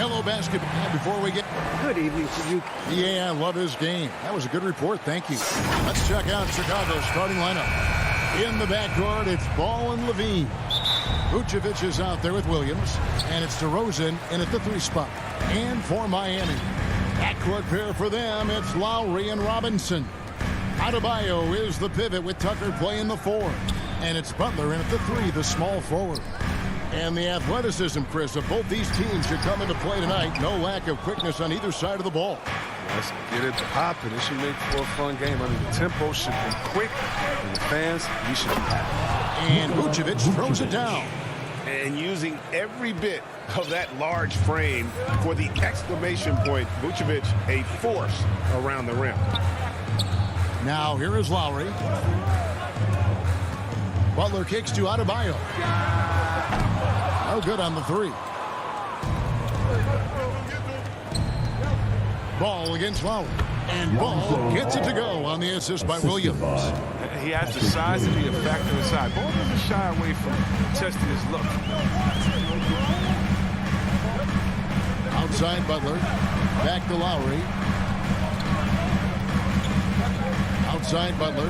Hello, basketball. Before we get... Good evening to you. Yeah, I love his game. That was a good report. Thank you. Let's check out Chicago's starting lineup. In the backcourt, it's Ball and Levine. Vucevic is out there with Williams. And it's DeRozan in at the 3 spot. And for Miami, backcourt pair for them, it's Lowry and Robinson. Adebayo is the pivot with Tucker playing the 4. And it's Butler in at the 3, the small forward. And the athleticism, Chris, of both these teams should come into play tonight. No lack of quickness on either side of the ball. Let's get it popping. It should make for a fun game. I mean, the tempo should be quick, and the fans, we should be happy. And Vucevic throws it down. And using every bit of that large frame for the exclamation point, Vucevic, a force around the rim. Now here is Lowry. Butler kicks to Adebayo. No good on the 3. Ball against Lowry. And Ball gets it to go on the assist by Williams. He has the size to be a factor inside. Ball doesn't shy away from testing his look. Outside Butler. Back to Lowry. Outside Butler.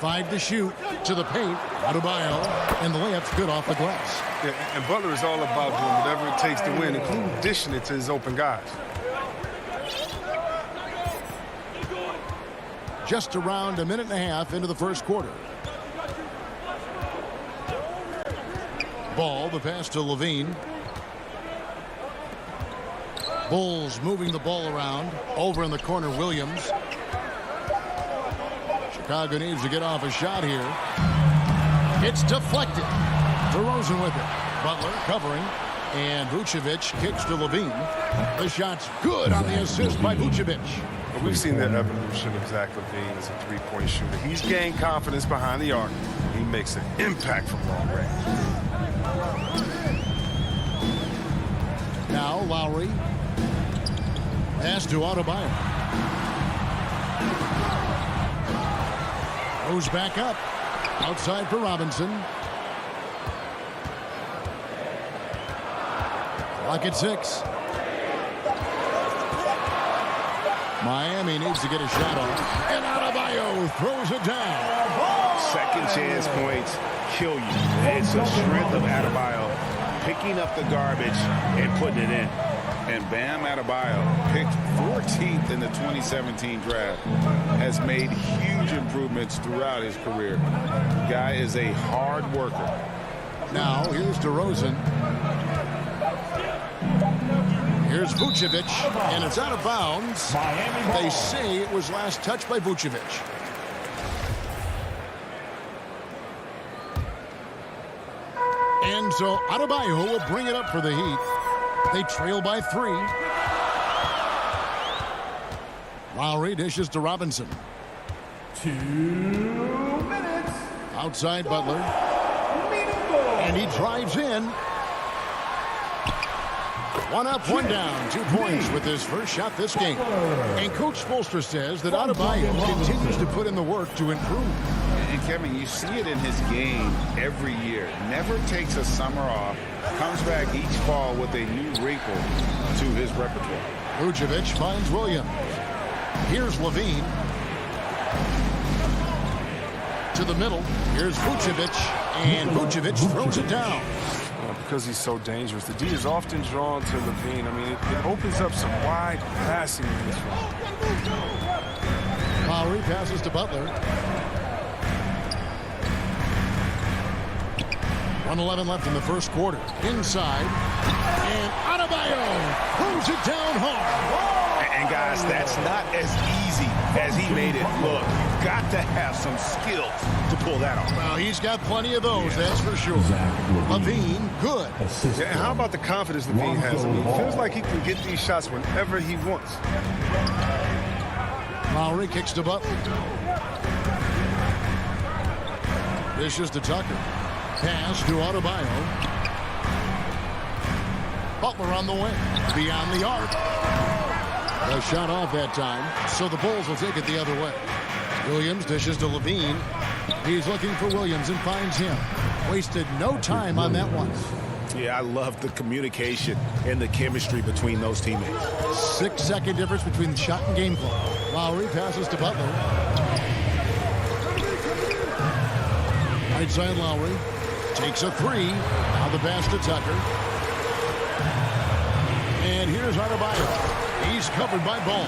5 to shoot. To the paint. Adebayo. And the layup's good off the glass. Yeah, and Butler is all about doing whatever it takes to win, including dishing it to his open guys. Just around a minute and a half into the first quarter. Ball, the pass to Levine. Bulls moving the ball around. Over in the corner, Williams. Chicago needs to get off a shot here. It's deflected. DeRozan with it. Butler covering. And Vucevic kicks to Levine. The shot's good on the assist by Vucevic. We've seen that evolution of Zach Levine as a three-point shooter. He's gained confidence behind the arc. He makes an impact from long range. Now Lowry. Pass to Adebayo. Goes back up. Outside for Robinson. Clock at 6. Miami needs to get a shot off. And Adebayo throws it down. Second chance points kill you. It's the strength of Adebayo picking up the garbage and putting it in. And Bam Adebayo, picked 14th in the 2017 draft, has made huge improvements throughout his career. The guy is a hard worker. Now here's DeRozan. Here's Vucevic, and it's out of bounds. They say it was last touched by Vucevic. And so Adebayo will bring it up for the Heat. They trail by 3. Lowry dishes to Robinson. 2 minutes. Outside Butler. And he drives in. 1 up, 1 down. 2 points with his first shot this game. And Coach Spoelstra says that Adebayo continues to put in the work to improve. And Kevin, you see it in his game every year. Never takes a summer off. Comes back each fall with a new wrinkle to his repertoire. Vucevic finds Williams. Here's Levine. To the middle. Here's Vucevic. And Vucevic throws it down. Because he's so dangerous. The D is often drawn to Levine. I mean, it opens up some wide passing in this one. Lowry passes to Butler. 1:11 left in the first quarter. Inside. And Adebayo throws it down hard. And guys, that's not as easy as he made it look. You've got to have some skills to pull that off. Well, he's got plenty of those, that's for sure. Levine, good. Yeah, and how about the confidence Levine has? I mean, it feels like he can get these shots whenever he wants. Lowry kicks to Butler. Dishes to Tucker. Pass to Adebayo. Butler on the way. Beyond the arc. A shot off that time, so the Bulls will take it the other way. Williams dishes to Levine. He's looking for Williams and finds him. Wasted no time on that one. Yeah, I love the communication and the chemistry between those teammates. 6-second difference between the shot and game clock. Lowry passes to Butler. Right side Lowry takes a three. Now the pass to Tucker. And here's Adebayo. He's covered by Ball.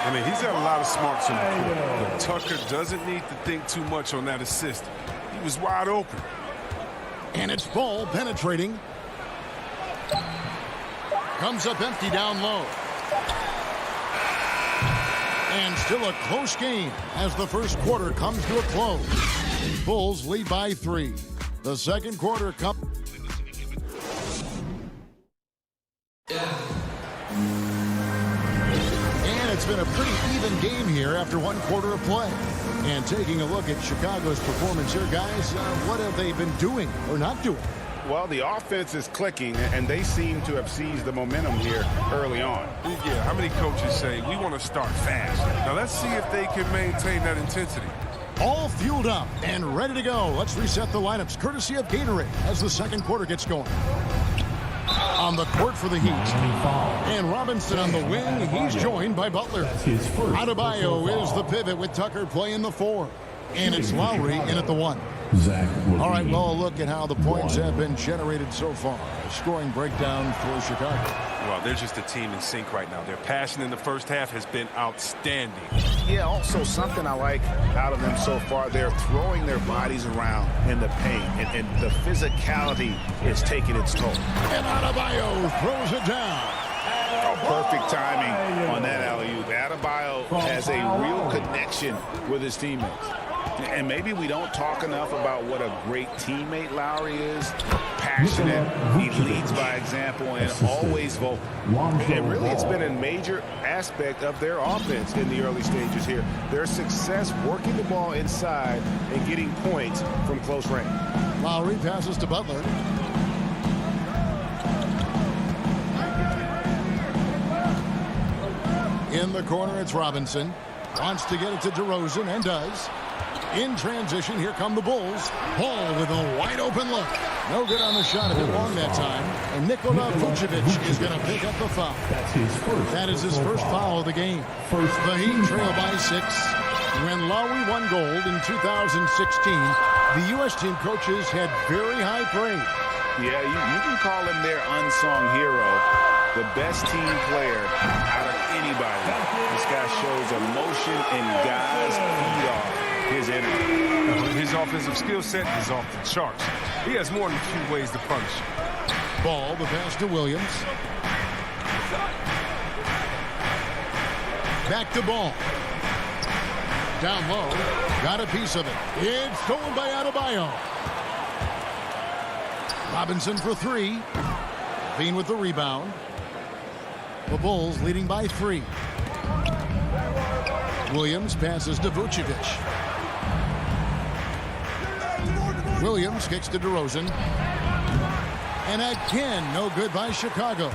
I mean, he's got a lot of smarts in the court, but Tucker doesn't need to think too much on that assist. He was wide open. And it's Ball penetrating. Comes up empty down low. And still a close game as the first quarter comes to a close. Bulls lead by 3. The second quarter comes. And it's been a pretty even game here after one quarter of play. And taking a look at Chicago's performance here, guys, what have they been doing or not doing? Well, the offense is clicking, and they seem to have seized the momentum here early on. Yeah, how many coaches say, we want to start fast? Now, let's see if they can maintain that intensity. All fueled up and ready to go. Let's reset the lineups, courtesy of Gatorade, as the second quarter gets going. On the court for the Heat. And Robinson on the wing. He's joined by Butler. Adebayo is the pivot with Tucker playing the 4. And it's Lowry in at the 1. All right, well, look at how the points have been generated so far. A scoring breakdown for Chicago. Well, they're just a team in sync right now. Their passion in the first half has been outstanding. Yeah, also something I like out of them so far, they're throwing their bodies around in the paint, and the physicality is taking its toll. And Adebayo throws it down. Oh, perfect timing on that alley-oop. Adebayo has a real connection with his teammates. And maybe we don't talk enough about what a great teammate Lowry is. Passionate, he leads by example, and always vocal. And really, it's been a major aspect of their offense in the early stages here. Their success working the ball inside and getting points from close range. Lowry passes to Butler. In the corner, it's Robinson. Wants to get it to DeRozan, and does. In transition, here come the Bulls. Ball with a wide-open look. No good on the shot, a bit long that time. And Nikola Vucevic is going to pick up the foul. That is his first foul of the game. The Heat trail by 6. When Lowry won gold in 2016, the U.S. team coaches had very high praise. Yeah, you can call him their unsung hero. The best team player out of anybody. This guy shows emotion and guys feed off his energy. His offensive skill set is off the charts. He has more than a few ways to punish. Ball, the pass to Williams. Back to Ball. Down low. Got a piece of it. It's stolen by Adebayo. Robinson for 3. Bean with the rebound. The Bulls leading by 3. Williams passes to Vucevic. Williams kicks to DeRozan. And again, no good by Chicago.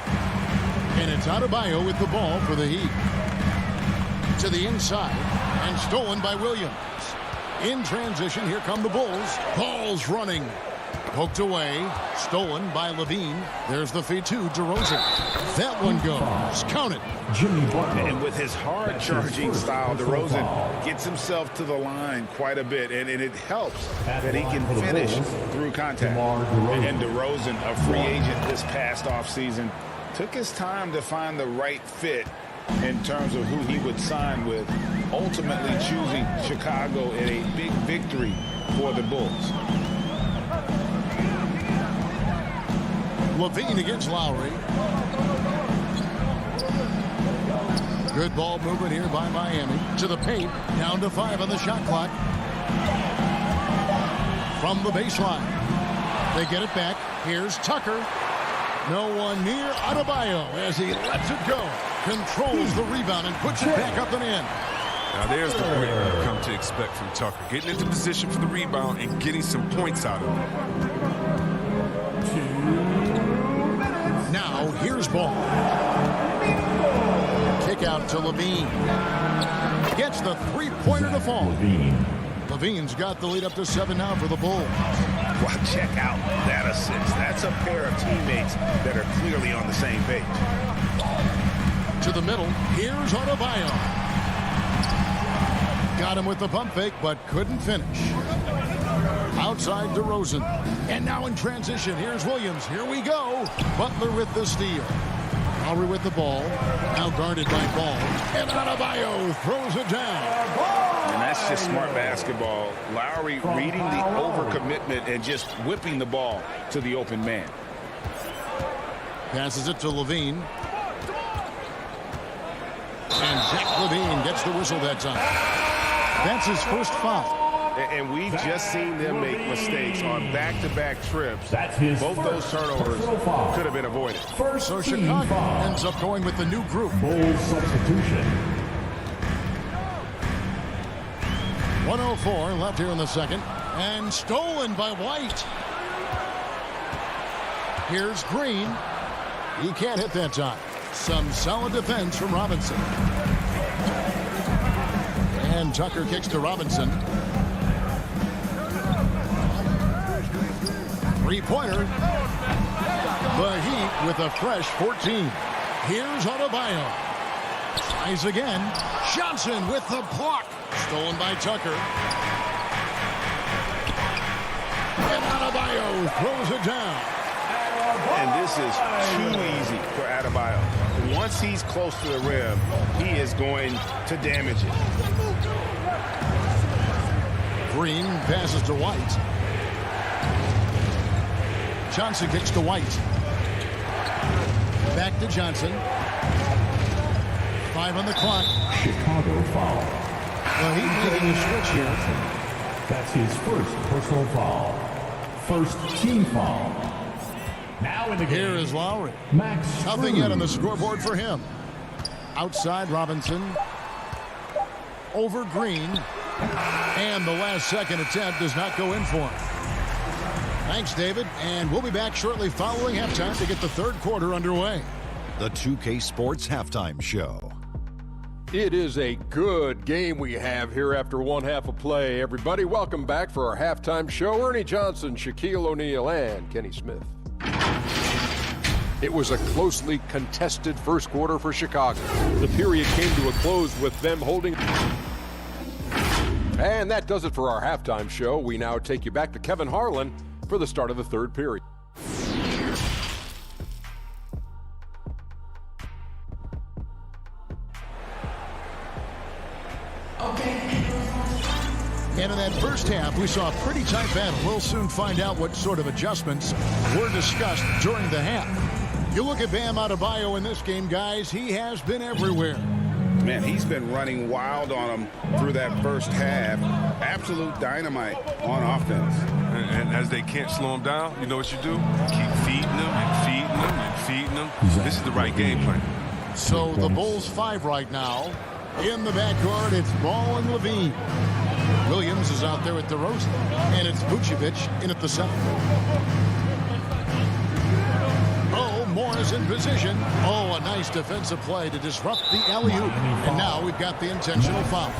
And it's Adebayo with the ball for the Heat. To the inside, and stolen by Williams. In transition, here come the Bulls. Ball's running. Poked away, stolen by Levine. There's the feed to DeRozan. That one goes. Count it. And with his hard-charging style, DeRozan gets himself to the line quite a bit, and it helps that he can finish through contact. And DeRozan, a free agent this past offseason, took his time to find the right fit in terms of who he would sign with, ultimately choosing Chicago in a big victory for the Bulls. Levine against Lowry. Good ball movement here by Miami. To the paint. Down to 5 on the shot clock. From the baseline. They get it back. Here's Tucker. No one near Adebayo as he lets it go. Controls the rebound and puts it back up and in. Now there's the point you've come to expect from Tucker. Getting into position for the rebound and getting some points out of it. Now here's Ball. Kick out to Levine. Gets the three-pointer to fall. Levine's got the lead up to 7 now for the Bulls. Well, check out that assist. That's a pair of teammates that are clearly on the same page. To the middle. Here's Adebayo. Got him with the pump fake, but couldn't finish. Outside DeRozan. And now in transition, here's Williams. Here we go. Butler with the steal. Lowry with the ball. Now guarded by Ball. And Adebayo throws it down. And that's just smart basketball. Lowry reading the overcommitment and just whipping the ball to the open man. Passes it to Levine. And Zach Levine gets the whistle that time. That's his first foul. And we've just seen them make mistakes on back-to-back trips. Both those turnovers could have been avoided. So Chicago ends up going with the new group. Bold substitution. 1:04 left here in the second. And stolen by White. Here's Green. He can't hit that time. Some solid defense from Robinson. And Tucker kicks to Robinson. Three-pointer. The Heat with a fresh 14. Here's Adebayo. Tries again. Johnson with the block. Stolen by Tucker. And Adebayo throws it down. And this is too easy for Adebayo. Once he's close to the rim, he is going to damage it. Green passes to White. Johnson kicks to White. Back to Johnson. 5 on the clock. Chicago foul. Well, he's making a switch here. That's his first personal foul. First team foul. Now in the game. Here is Lowry. Max Nothing yet on the Strus. scoreboard for him. Outside Robinson. Over Green. And the last second attempt does not go in for him. Thanks, David. And we'll be back shortly following halftime to get the third quarter underway. The 2K Sports Halftime Show. It is a good game we have here after one half of play. Everybody, welcome back for our halftime show. Ernie Johnson, Shaquille O'Neal, and Kenny Smith. It was a closely contested first quarter for Chicago. The period came to a close with them holding. And that does it for our halftime show. We now take you back to Kevin Harlan for the start of the third period. And in that first half, we saw a pretty tight battle. We'll soon find out what sort of adjustments were discussed during the half. You look at Bam Adebayo in this game, guys, he has been everywhere. Man, he's been running wild on him through that first half. Absolute dynamite on offense. And as they can't slow him down, you know what you do? Keep feeding them and feeding them and feeding them. This is the right game plan. So the Bulls 5 right now. In the backcourt, it's Ball and Levine. Williams is out there at DeRozan. And it's Vucevic in at the center. Oh, Moore is in position. Oh, a nice defensive play to disrupt the alley-oop. And now we've got the intentional foul.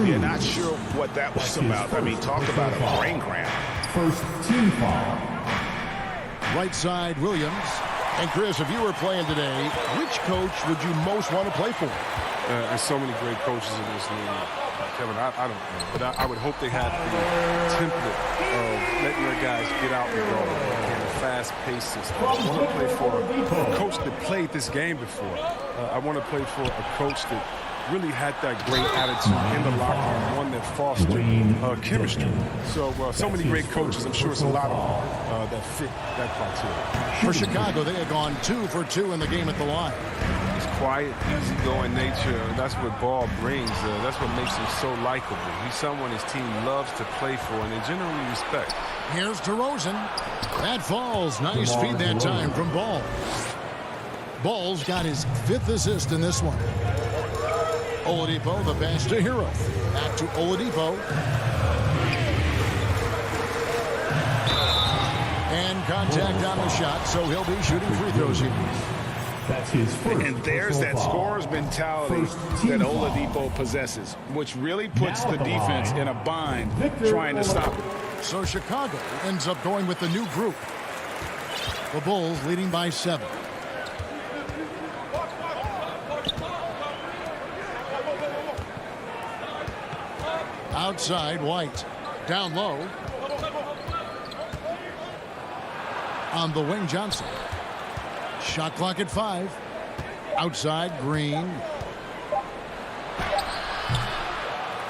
You're not sure what that was about. I mean, talk about a brain cramp. First team foul. Right side, Williams. And Chris, if you were playing today, which coach would you most want to play for? There's so many great coaches in this league. Kevin, I don't know. But I would hope they had the template of letting their guys get out and go in a fast-paced system. I want to play for a coach that played this game before. I want to play for a coach that really had that great attitude in the locker room, one that fostered chemistry. So many great coaches. I'm sure it's a lot of them that fit that criteria. For Chicago, they have gone 2 for 2 in the game at the line. His quiet, easygoing nature, that's what Ball brings. That's what makes him so likable. He's someone his team loves to play for, and they generally respect. Here's DeRozan. That falls. Nice feed that time from Ball. Ball's got his 5th assist in this one. Oladipo, the pass to Hero. Back to Oladipo. And contact on the shot, so he'll be shooting free throws here. That's his first. And there's that scorer's mentality that Oladipo possesses, which really puts the defense in a bind trying to stop it. So Chicago ends up going with the new group. The Bulls leading by 7. Outside, White. Down low. On the wing, Johnson. Shot clock at 5. Outside, Green.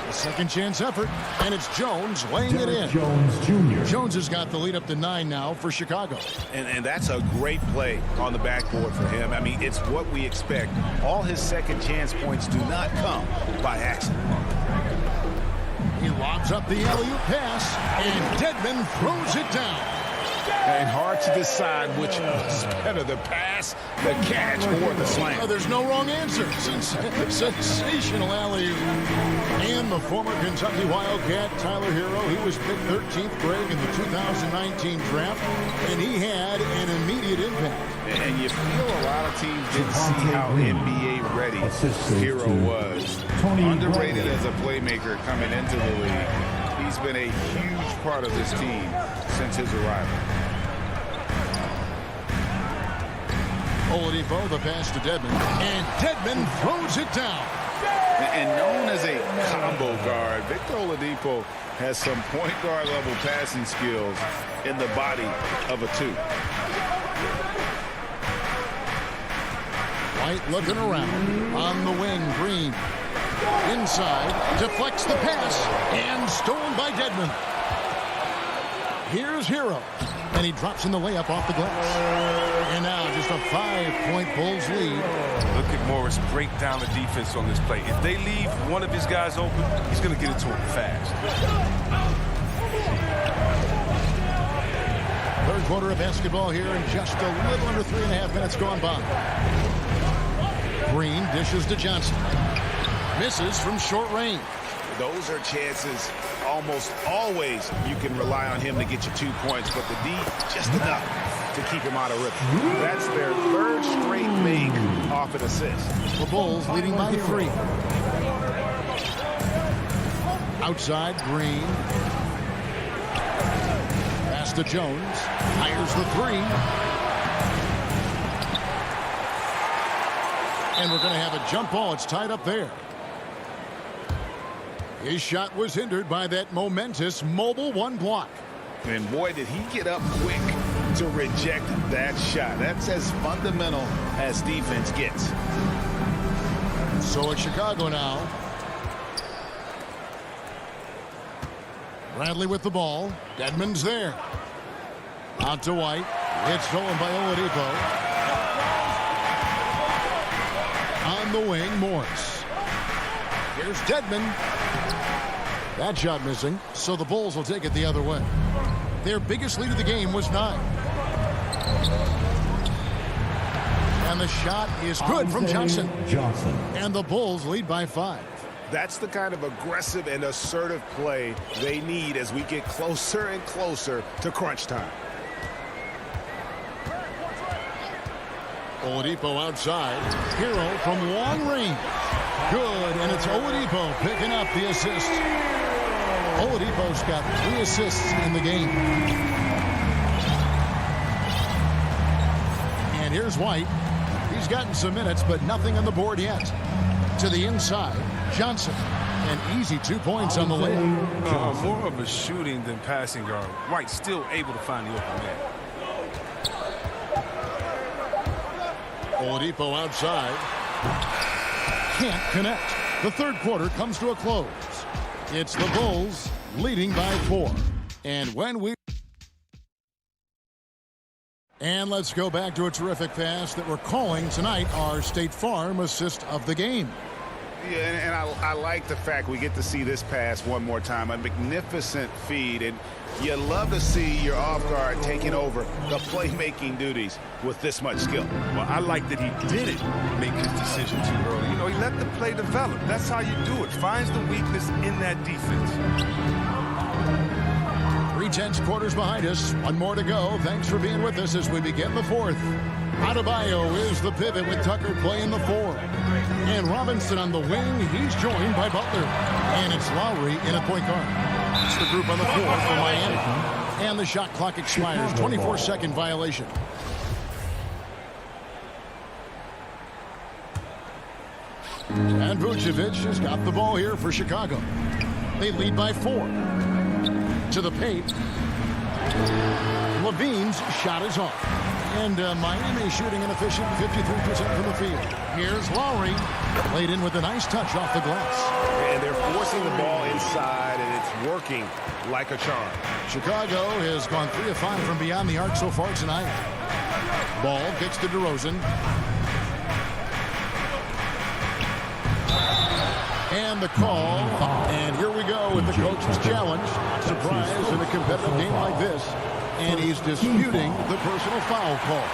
A second chance effort, and it's Jones laying it in. Jones Jr. Jones has got the lead up to 9 now for Chicago. And that's a great play on the backboard for him. I mean, it's what we expect. All his second chance points do not come by accident. He lobs up the alley-oop pass, and Dedmon throws it down. And hard to decide which was better, the pass, the catch, or the slam. Oh, there's no wrong answer. Sensational alley-oop. And the former Kentucky Wildcat, Tyler Hero, he was picked 13th grade in the 2019 draft, and he had an immediate impact. And you feel a lot of teams didn't see how NBA ready Hero was. Underrated as a playmaker coming into the league. He's been a huge part of this team since his arrival. Oladipo, the pass to Dedmon, and Dedmon throws it down. And known as a combo guard, Victor Oladipo has some point guard level passing skills in the body of a 2. White looking around. On the wing, Green. Inside, deflects the pass, and stolen by Dedmon. Here's Hero, and he drops in the layup off the glass. And now just a 5-point Bulls lead. Look at Morris break down the defense on this play. If they leave one of his guys open, he's going to get it to him fast. Third quarter of basketball here, and just a little under 3.5 minutes gone by. Green dishes to Johnson. Misses from short range. Those are chances almost always you can rely on him to get you 2 points, but the D just enough to keep him out of rhythm. That's their 3rd straight make off an assist. The Bulls leading by 3. Outside, Green. Pass to Jones. Fires the 3. And we're going to have a jump ball. It's tied up there. His shot was hindered by that momentous mobile 1 block. And boy, did he get up quick to reject that shot. That's as fundamental as defense gets. So it's Chicago now. Bradley with the ball. Dedmon's there. Out to White. It's stolen by Oladipo. On the wing, Morris. Here's Dedmon. That shot missing, so the Bulls will take it the other way. Their biggest lead of the game was 9. And the shot is good from Johnson. And the Bulls lead by 5. That's the kind of aggressive and assertive play they need as we get closer and closer to crunch time. Oladipo outside. Hero from long range. Good, and it's Oladipo picking up the assist. Oladipo's got 3 assists in the game. And here's White. He's gotten some minutes, but nothing on the board yet. To the inside, Johnson. An easy 2 points on the layup. More of a shooting than passing guard. White still able to find the open man. Oladipo outside. Can't connect. The third quarter comes to a close. It's the Bulls leading by 4. And let's go back to a terrific pass that we're calling tonight our State Farm assist of the game. Yeah, and I like the fact we get to see this pass one more time. A magnificent feed, and you love to see your off guard taking over the playmaking duties with this much skill. Well, I like that he didn't make his decision too early. You know, he let the play develop. That's how you do it. Finds the weakness in that defense. 3/10 quarters behind us. 1 more to go. Thanks for being with us as we begin the 4th. Adebayo is the pivot with Tucker playing the 4. And Robinson on the wing. He's joined by Butler. And it's Lowry in at point guard. It's the group on the floor for Miami. And the shot clock expires. 24-second violation. And Vucevic has got the ball here for Chicago. They lead by 4. To the paint. Levine's shot is off. And Miami shooting an efficient 53% from the field. Here's Lowry. Laid in with a nice touch off the glass. And they're forcing the ball inside, and it's working like a charm. Chicago has gone 3 of 5 from beyond the arc so far tonight. Ball gets to DeRozan. And the call. And here we go with the coach's challenge. Surprise in a competitive game like this. And he's disputing the personal foul call.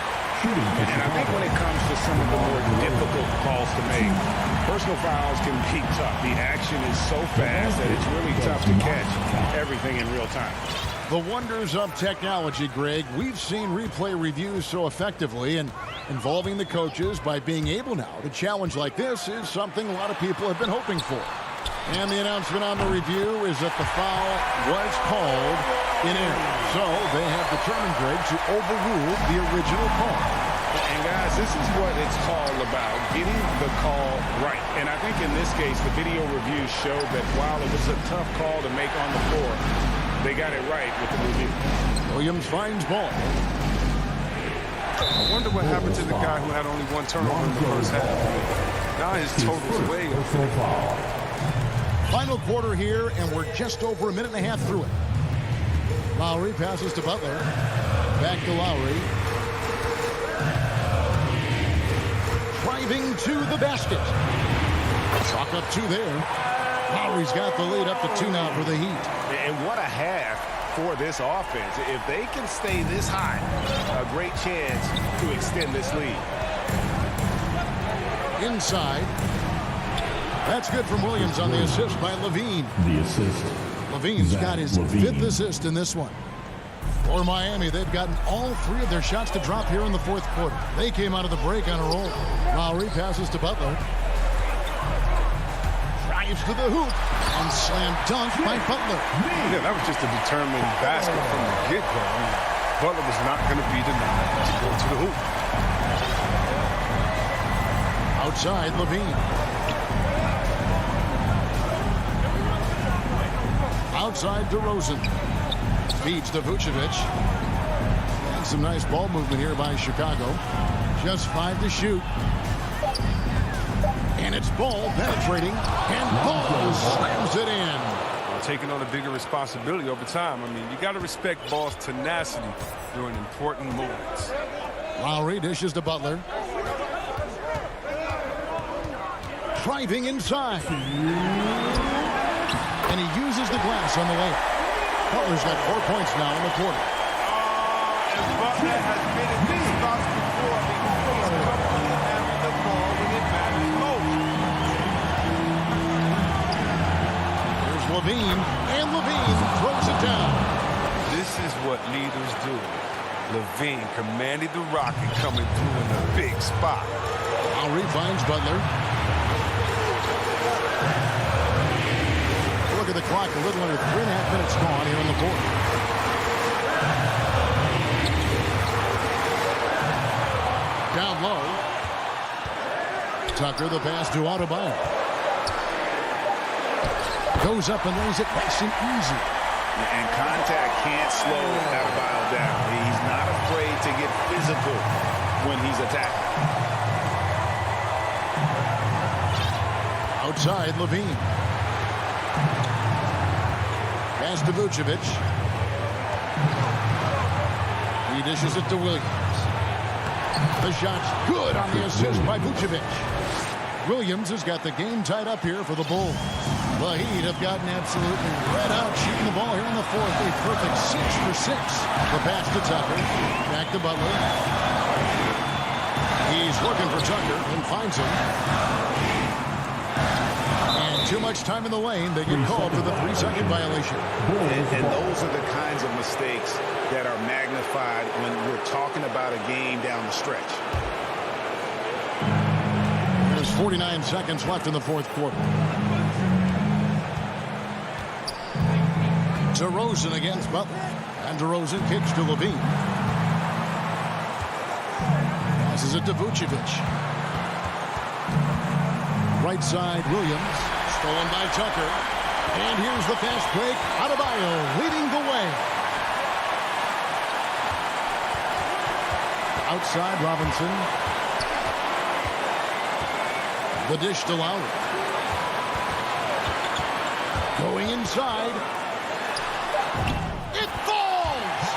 And I think when it comes to some of the more difficult calls to make, personal fouls can be tough. The action is so fast that it's really tough to catch everything in real time. The wonders of technology, Greg. We've seen replay reviews so effectively, and involving the coaches by being able now to challenge like this is something a lot of people have been hoping for. And the announcement on the review is that the foul was called in error. So they have determined, Greg, to overrule the original call. And guys, this is what it's all about, getting the call right. And I think in this case, the video review showed that while it was a tough call to make on the floor, they got it right with the review. Williams finds ball. I wonder what happened to the guy who had only 1 turnover in the first half. Now his total's way up. Final quarter here, and we're just over a minute and a half through it. Lowry passes to Butler. Back to Lowry. Driving to the basket. Chalk up 2 there. Lowry's got the lead up to 2 now for the Heat. And what a half for this offense. If they can stay this high, a great chance to extend this lead. Inside. That's good from Williams on the assist by Levine. The assist. Levine's got his Levine. 5th assist in this one. For Miami, they've gotten all 3 of their shots to drop here in the 4th quarter. They came out of the break on a roll. Lowry passes to Butler. Drives to the hoop. And slam dunk by Butler. Yeah, that was just a determined basket from the get-go. I mean, Butler was not going to be denied to go to the hoop. Outside, Levine. Outside DeRozan. Feeds to Vucevic. And some nice ball movement here by Chicago. Just 5 to shoot. And it's Ball penetrating. And Ball slams it in. Taking on a bigger responsibility over time. I mean, you got to respect Ball's tenacity during important moments. Lowry dishes to Butler. Driving inside. And he uses the glass on the layup. Butler's got 4 points now in the quarter. And Butler has been in these spots before. He's comfortable having the ball when it matters most. Here's Levine, and Levine throws it down. This is what leaders do. Levine commanded the rock and coming through in a big spot. Lowry finds Butler. Look at the clock, a little under 3.5 minutes gone here on the court. Down low. Tucker, the pass to Adebayo. Goes up and lays it nice and easy. And contact can't slow Adebayo down. He's not afraid to get physical when he's attacking. Outside, Levine. Pass to Vucevic. He dishes it to Williams. The shot's good on the assist by Vucevic. Williams has got the game tied up here for the Bulls. The Heat have gotten absolutely red out shooting the ball here in the 4th. A perfect 6 for 6. The pass to Tucker. Back to Butler. He's looking for Tucker and finds him. And too much time in the lane. They get called for the 3-second violation. And those are the kinds of mistakes that are magnified when we're talking about a game down the stretch. There's 49 seconds left in the 4th quarter. DeRozan against Butler. And DeRozan kicks to Levine. Passes it to Vucevic. Right side, Williams. Stolen by Tucker. And here's the fast break. Adebayo leading the way. Outside, Robinson. The dish to Lowry. Going inside. It falls!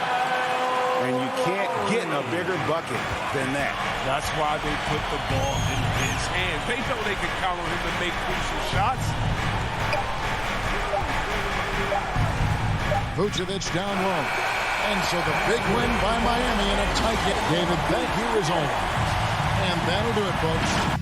And you can't get a bigger bucket than that. That's why they put the ball in his hands. They know they can count on him to make crucial shots. Vucevic down low. And so the big win by Miami in a tight game. David, thank you as always. And that'll do it, folks.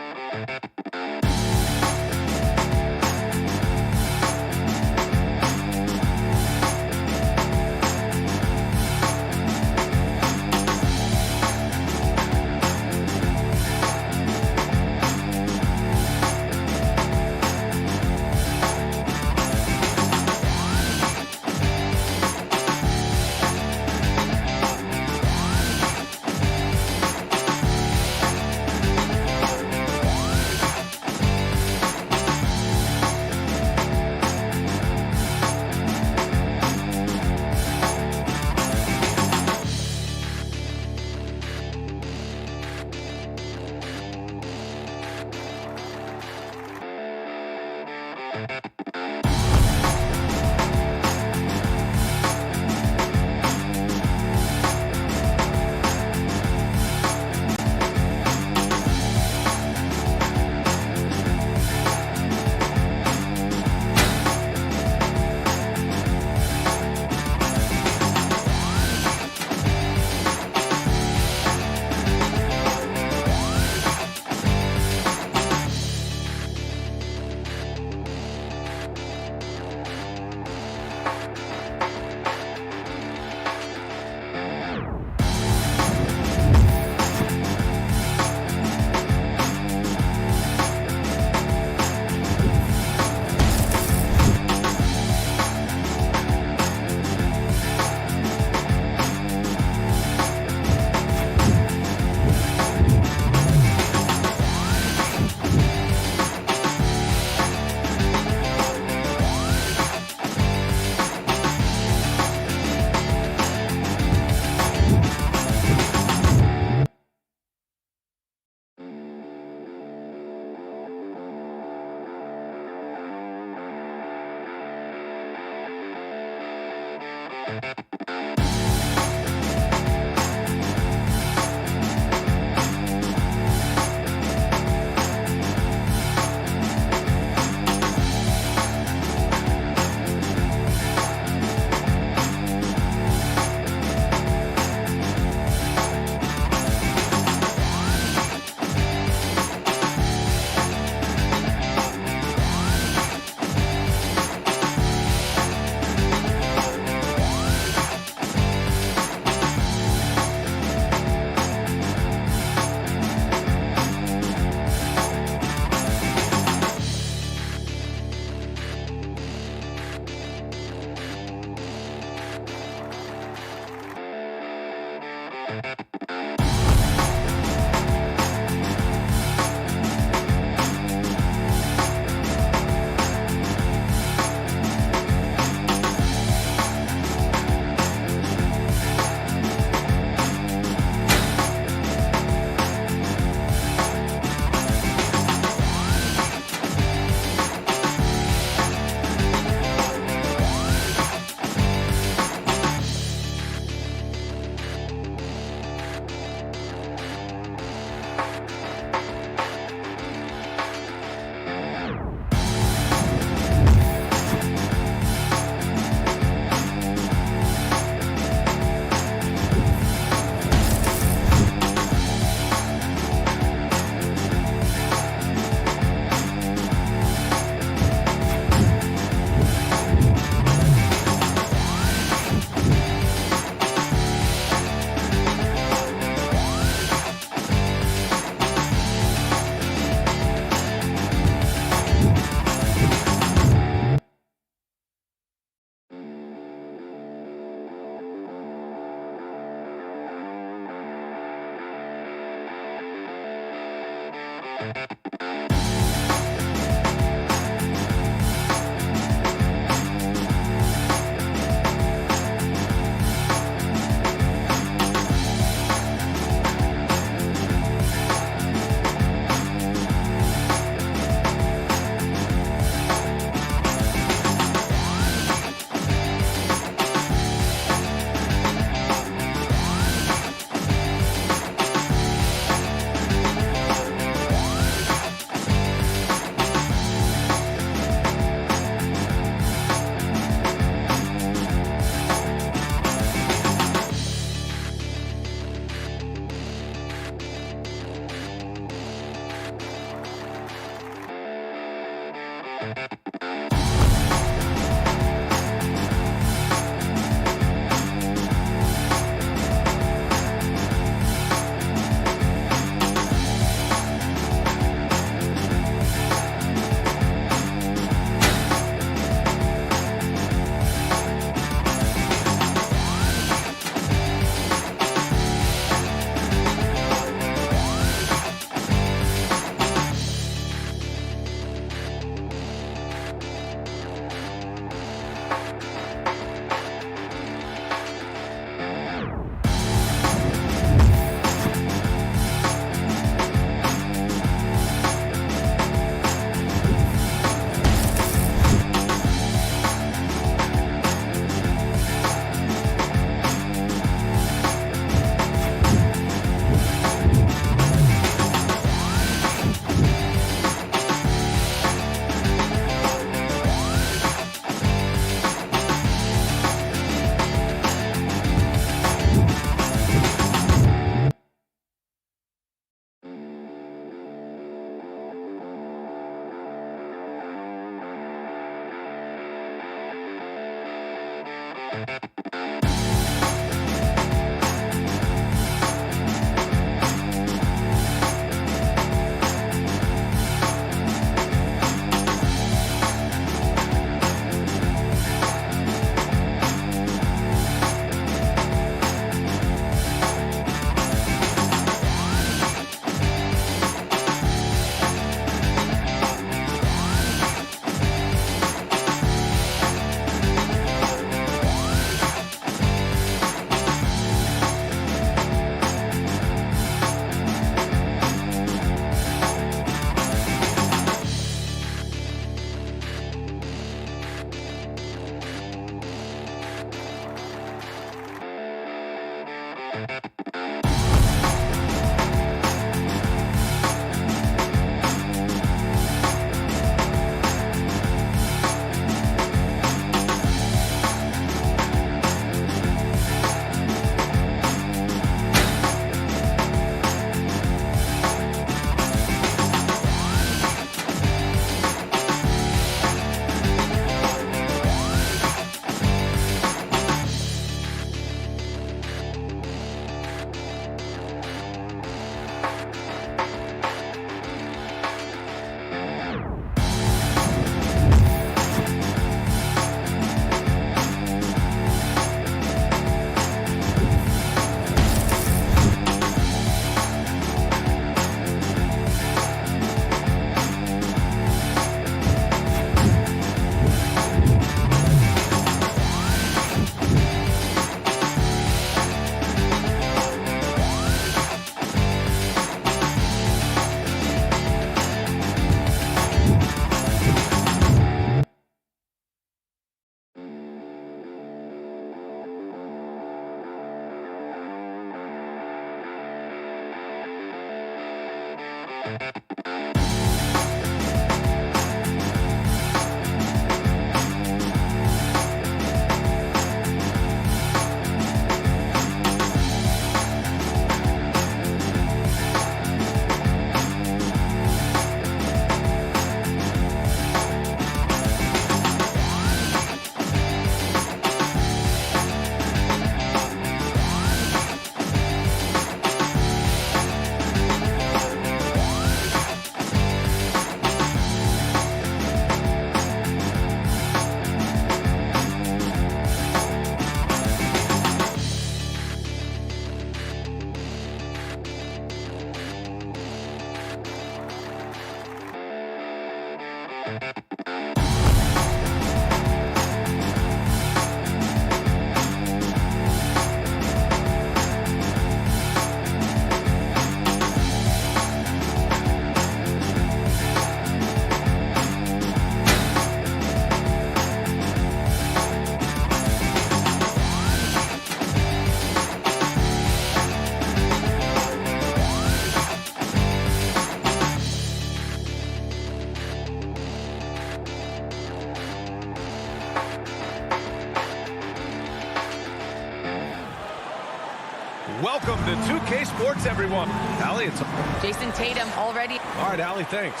Welcome to 2K Sports, everyone. Allie, it's Jason Tatum already. all right, Allie, thanks.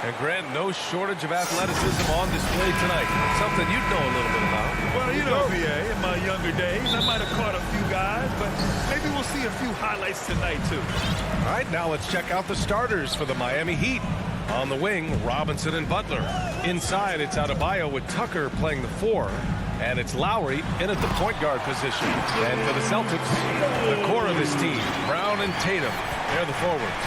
And Grant, no shortage of athleticism on display tonight. Something you'd know a little bit about. Well, you know, VA, in my younger days, I might have caught a few guys, but maybe we'll see a few highlights tonight, too. All right, now let's check out the starters for the Miami Heat. On the wing, Robinson and Butler. Inside, it's Adebayo with Tucker playing the 4. And it's Lowry in at the point guard position. And for the Celtics, the core of this team, Brown and Tatum, they're the forwards.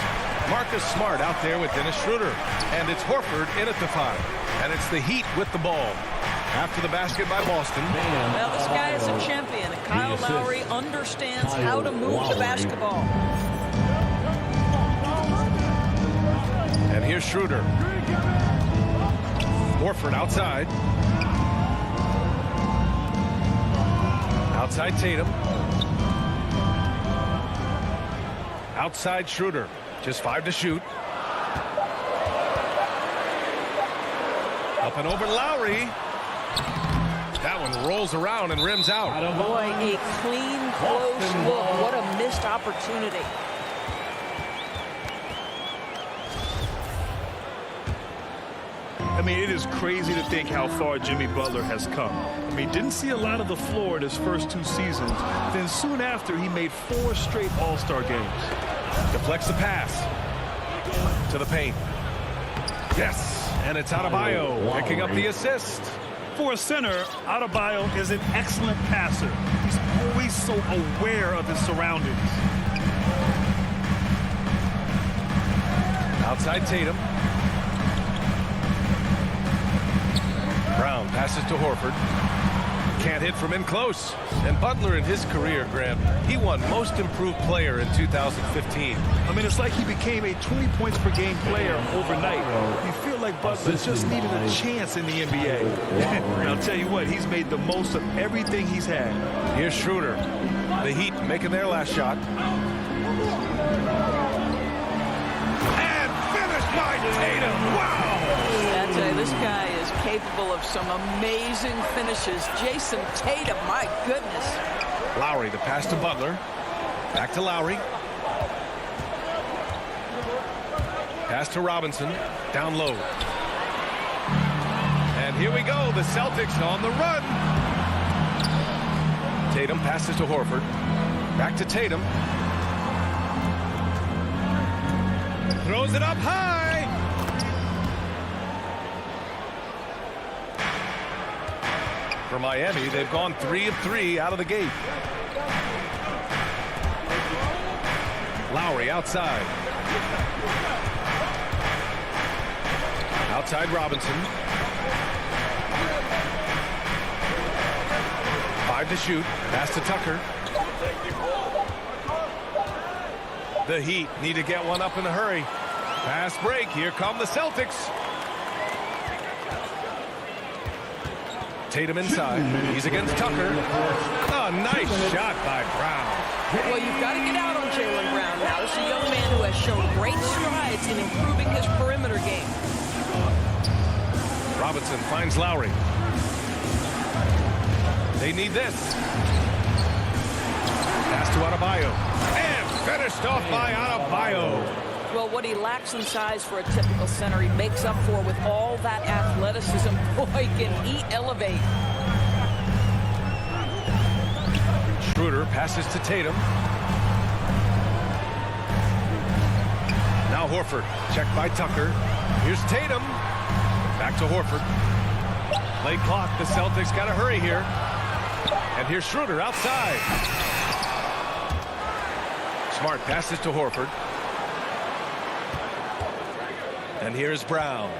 Marcus Smart out there with Dennis Schroeder. And it's Horford in at the 5. And it's the Heat with the ball. After the basket by Boston. Well, this guy is a champion. Kyle Lowry understands how to move the basketball. And here's Schroeder. Horford outside. Outside Tatum. Outside Schroeder. Just 5 to shoot. Up and over Lowry. That one rolls around and rims out. Boy, a clean, close look. What a missed opportunity. I mean, it is crazy to think how far Jimmy Butler has come. I mean, didn't see a lot of the floor in his first 2 seasons. Then soon after, he made 4 straight All-Star games. Deflects the pass. To the paint. Yes, and it's Adebayo picking up the assist. For a center, Adebayo is an excellent passer. He's always so aware of his surroundings. Outside Tatum. Brown passes to Horford. Can't hit from in close. And Butler in his career, Graham, he won Most Improved Player in 2015. I mean, it's like he became a 20 points per game player overnight. You feel like Butler just needed a chance in the NBA. And I'll tell you what, he's made the most of everything he's had. Here's Schroeder. The Heat making their last shot. And finished by Tatum. Wow! I'd say this guy is capable of some amazing finishes. Jason Tatum, my goodness. Lowry, the pass to Butler. Back to Lowry. Pass to Robinson. Down low. And here we go. The Celtics on the run. Tatum passes to Horford. Back to Tatum. Throws it up high. For Miami, they've gone 3 of 3 out of the gate. Lowry outside. Outside Robinson. 5 to shoot. Pass to Tucker. The Heat need to get one up in a hurry. Pass break. Here come the Celtics. Tatum inside. He's against Tucker. Oh, nice shot by Brown. Well, you've got to get out on Jaylen Brown now. This is a young man who has shown great strides in improving his perimeter game. Robinson finds Lowry. They need this. Pass to Adebayo. And finished off by Adebayo. Well, what he lacks in size for a typical center, he makes up for with all that athleticism. Boy, can he elevate. Schroeder passes to Tatum. Now Horford. Checked by Tucker. Here's Tatum. Back to Horford. Late clock. The Celtics got to hurry here. And here's Schroeder outside. Smart passes to Horford. And here's Brown.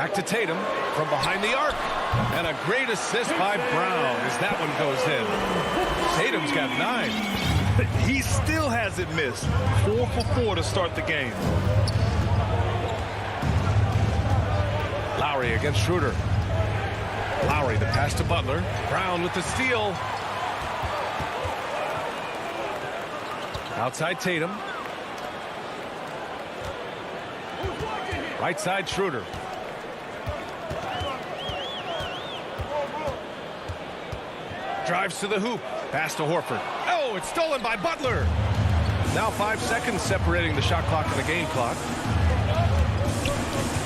Back to Tatum from behind the arc. And a great assist by Brown as that one goes in. Tatum's got 9. He still hasn't missed. 4 for 4 to start the game. Lowry against Schroeder. Lowry, the pass to Butler. Brown with the steal. Outside Tatum. Right side Schroeder. Drives to the hoop. Pass to Horford. Oh, it's stolen by Butler. Now 5 seconds separating the shot clock and the game clock.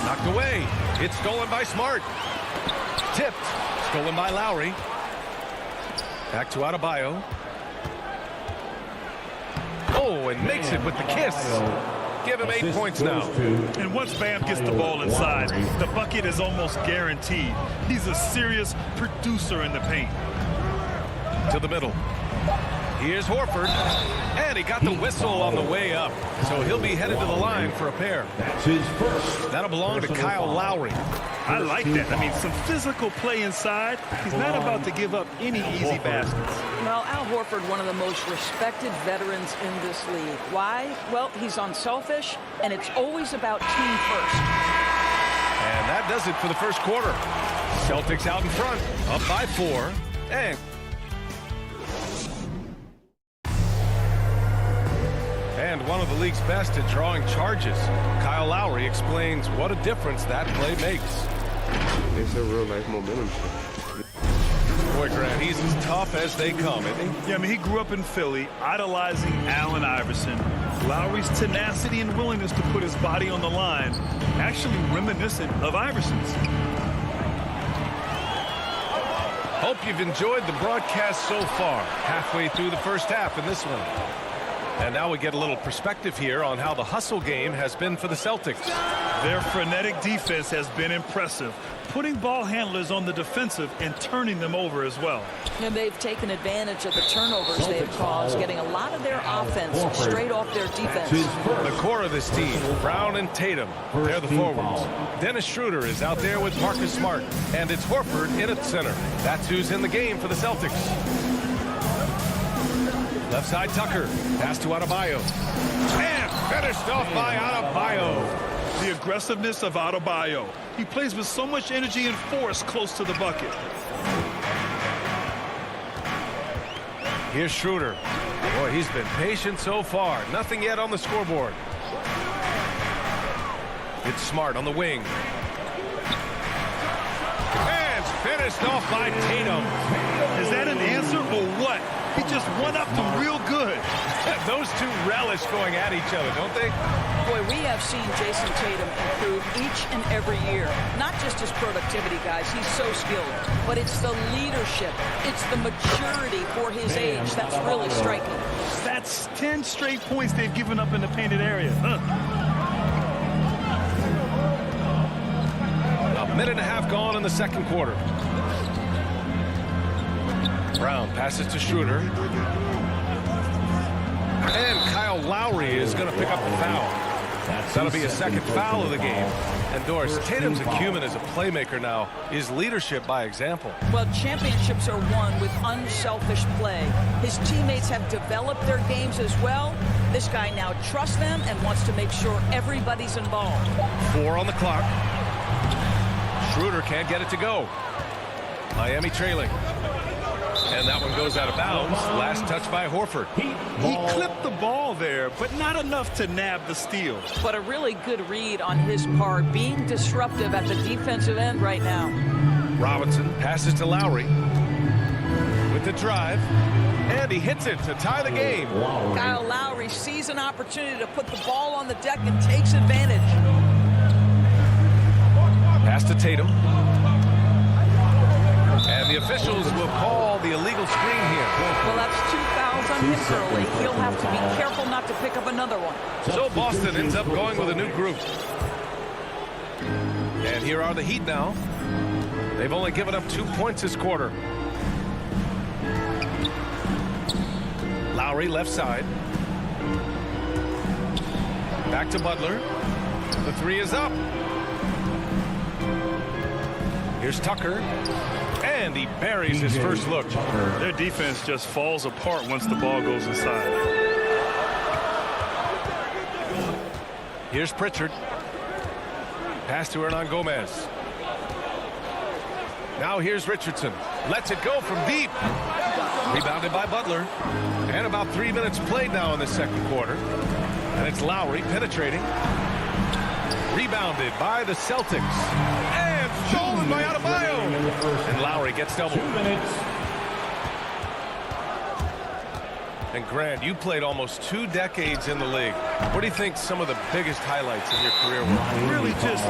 Knocked away. It's stolen by Smart. Tipped. Stolen by Lowry. Back to Adebayo. Oh, and makes it with the kiss. Give him 8 points now. And once Bam gets the ball inside, the bucket is almost guaranteed. He's a serious producer in the paint. To the middle. Here's Horford. And he got the whistle on the way up. So he'll be headed to the line for a pair. That's his first. That'll belong to Kyle Lowry. I like that. I mean, some physical play inside. He's not about to give up any easy baskets. Well, Al Horford, one of the most respected veterans in this league. Why? Well, he's unselfish, and it's always about team first. And that does it for the first quarter. Celtics out in front, up by 4. And one of the league's best at drawing charges. Kyle Lowry explains what a difference that play makes. It's a real-life momentum shift. Boy, Grant, he's as tough as they come, isn't he? Yeah, I mean, he grew up in Philly, idolizing Allen Iverson. Lowry's tenacity and willingness to put his body on the line, actually reminiscent of Iverson's. Hope you've enjoyed the broadcast so far. Halfway through the first half in this one. And now we get a little perspective here on how the hustle game has been for the Celtics. Their frenetic defense has been impressive, putting ball handlers on the defensive and turning them over as well. And they've taken advantage of the turnovers they've caused, getting a lot of their offense straight off their defense. The core of this team, Brown and Tatum, they're the forwards. Dennis Schroeder is out there with Marcus Smart, and it's Horford in at center. That's who's in the game for the Celtics. Left side Tucker, pass to Adebayo. And finished off by Adebayo. The aggressiveness of Adebayo. He plays with so much energy and force close to the bucket. Here's Schroeder. Boy, he's been patient so far. Nothing yet on the scoreboard. It's Smart on the wing. And finished off by Tatum. Is that an answer or what? He just one-upped him real good. Those two relish going at each other, don't they? Boy, we have seen Jason Tatum improve each and every year. Not just his productivity, guys. He's so skilled. But it's the leadership. It's the maturity for his age that's really striking. That's 10 straight points they've given up in the painted area. A minute and a half gone in the second quarter. Brown passes to Schroeder. And Kyle Lowry is going to pick up the foul. That'll be a second foul of the game. And Doris, Tatum's acumen as a playmaker now is leadership by example. Well, championships are won with unselfish play. His teammates have developed their games as well. This guy now trusts them and wants to make sure everybody's involved. 4 on the clock. Schroeder can't get it to go. Miami trailing. And that one goes out of bounds. Last touch by Horford. He clipped the ball there, but not enough to nab the steal. But a really good read on his part, being disruptive at the defensive end right now. Robinson passes to Lowry with the drive, and he hits it to tie the game. Kyle Lowry sees an opportunity to put the ball on the deck and takes advantage. Pass to Tatum. And the officials will call the illegal screen here. Well, that's 2 fouls on him early. He'll have to be careful not to pick up another one. So Boston ends up going with a new group. And here are the Heat now. They've only given up 2 points this quarter. Lowry left side. Back to Butler. The 3 is up. Here's Tucker. And he buries his first look. Their defense just falls apart once the ball goes inside. Here's Pritchard. Pass to Hernan Gomez. Now here's Richardson. Lets it go from deep. Rebounded by Butler. And about 3 minutes played now in the second quarter. And it's Lowry penetrating. Rebounded by the Celtics. And stolen by Adebayo. And Lowry gets double. 2 minutes. And Grant, you played almost 2 decades in the league. What do you think some of the biggest highlights in your career were? Really just,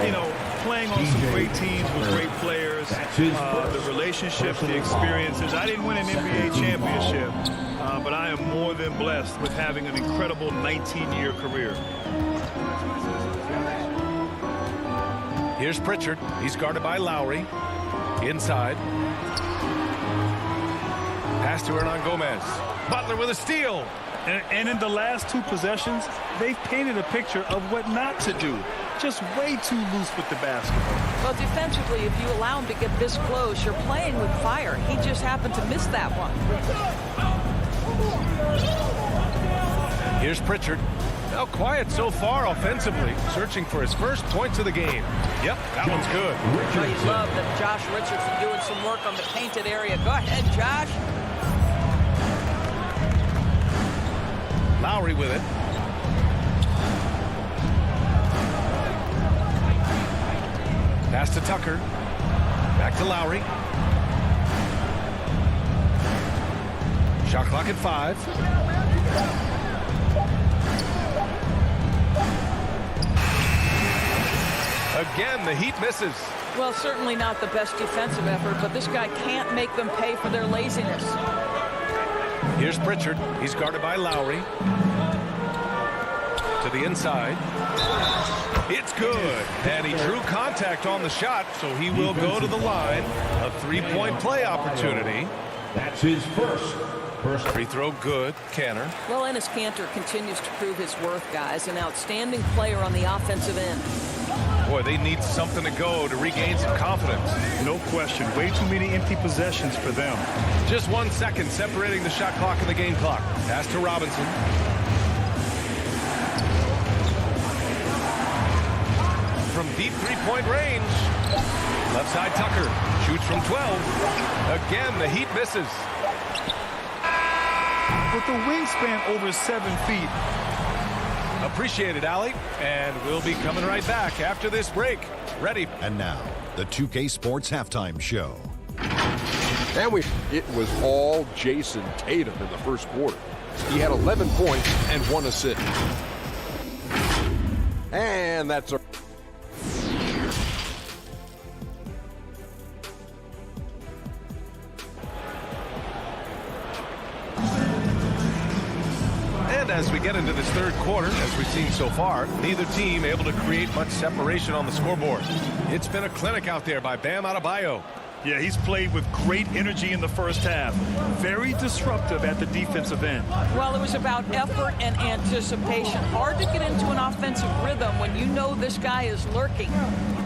playing on some great teams with great players, the relationships, the experiences. I didn't win an NBA championship, but I am more than blessed with having an incredible 19-year career. Here's Pritchard. He's guarded by Lowry. Inside. Pass to Hernan Gomez. Butler with a steal. And in the last 2 possessions, they've painted a picture of what not to do. Just way too loose with the basketball. Well, defensively, if you allow him to get this close, you're playing with fire. He just happened to miss that one. Here's Pritchard. Now quiet so far offensively, searching for his first points of the game. Yep, that one's good. Well, you love that Josh Richardson doing some work on the painted area. Go ahead, Josh. Lowry with it. Pass to Tucker. Back to Lowry. Shot clock at 5. Again, the Heat misses. Well, certainly not the best defensive effort, but this guy can't make them pay for their laziness. Here's Pritchard. He's guarded by Lowry. To the inside. It's good. And he drew contact on the shot, so he will go to the line. A 3-point play opportunity. That's his first free throw good. Canner. Well, Enes Kanter continues to prove his worth, guys. An outstanding player on the offensive end. Boy, they need something to go to regain some confidence. No question. Way too many empty possessions for them. Just 1 second separating the shot clock and the game clock. Pass to Robinson. From deep 3-point range. Left side Tucker. Shoots from 12. Again, the Heat misses. With the wingspan over 7 feet. Appreciate it, Allie. And we'll be coming right back after this break. Ready. And now, the 2K Sports Halftime Show. And it was all Jason Tatum in the first quarter. He had 11 points and 1 assist. And that's a... And as we get into this third quarter, as we've seen so far, neither team able to create much separation on the scoreboard. It's been a clinic out there by Bam Adebayo. Yeah, he's played with great energy in the first half. Very disruptive at the defensive end. Well, it was about effort and anticipation. Hard to get into an offensive rhythm when you know this guy is lurking.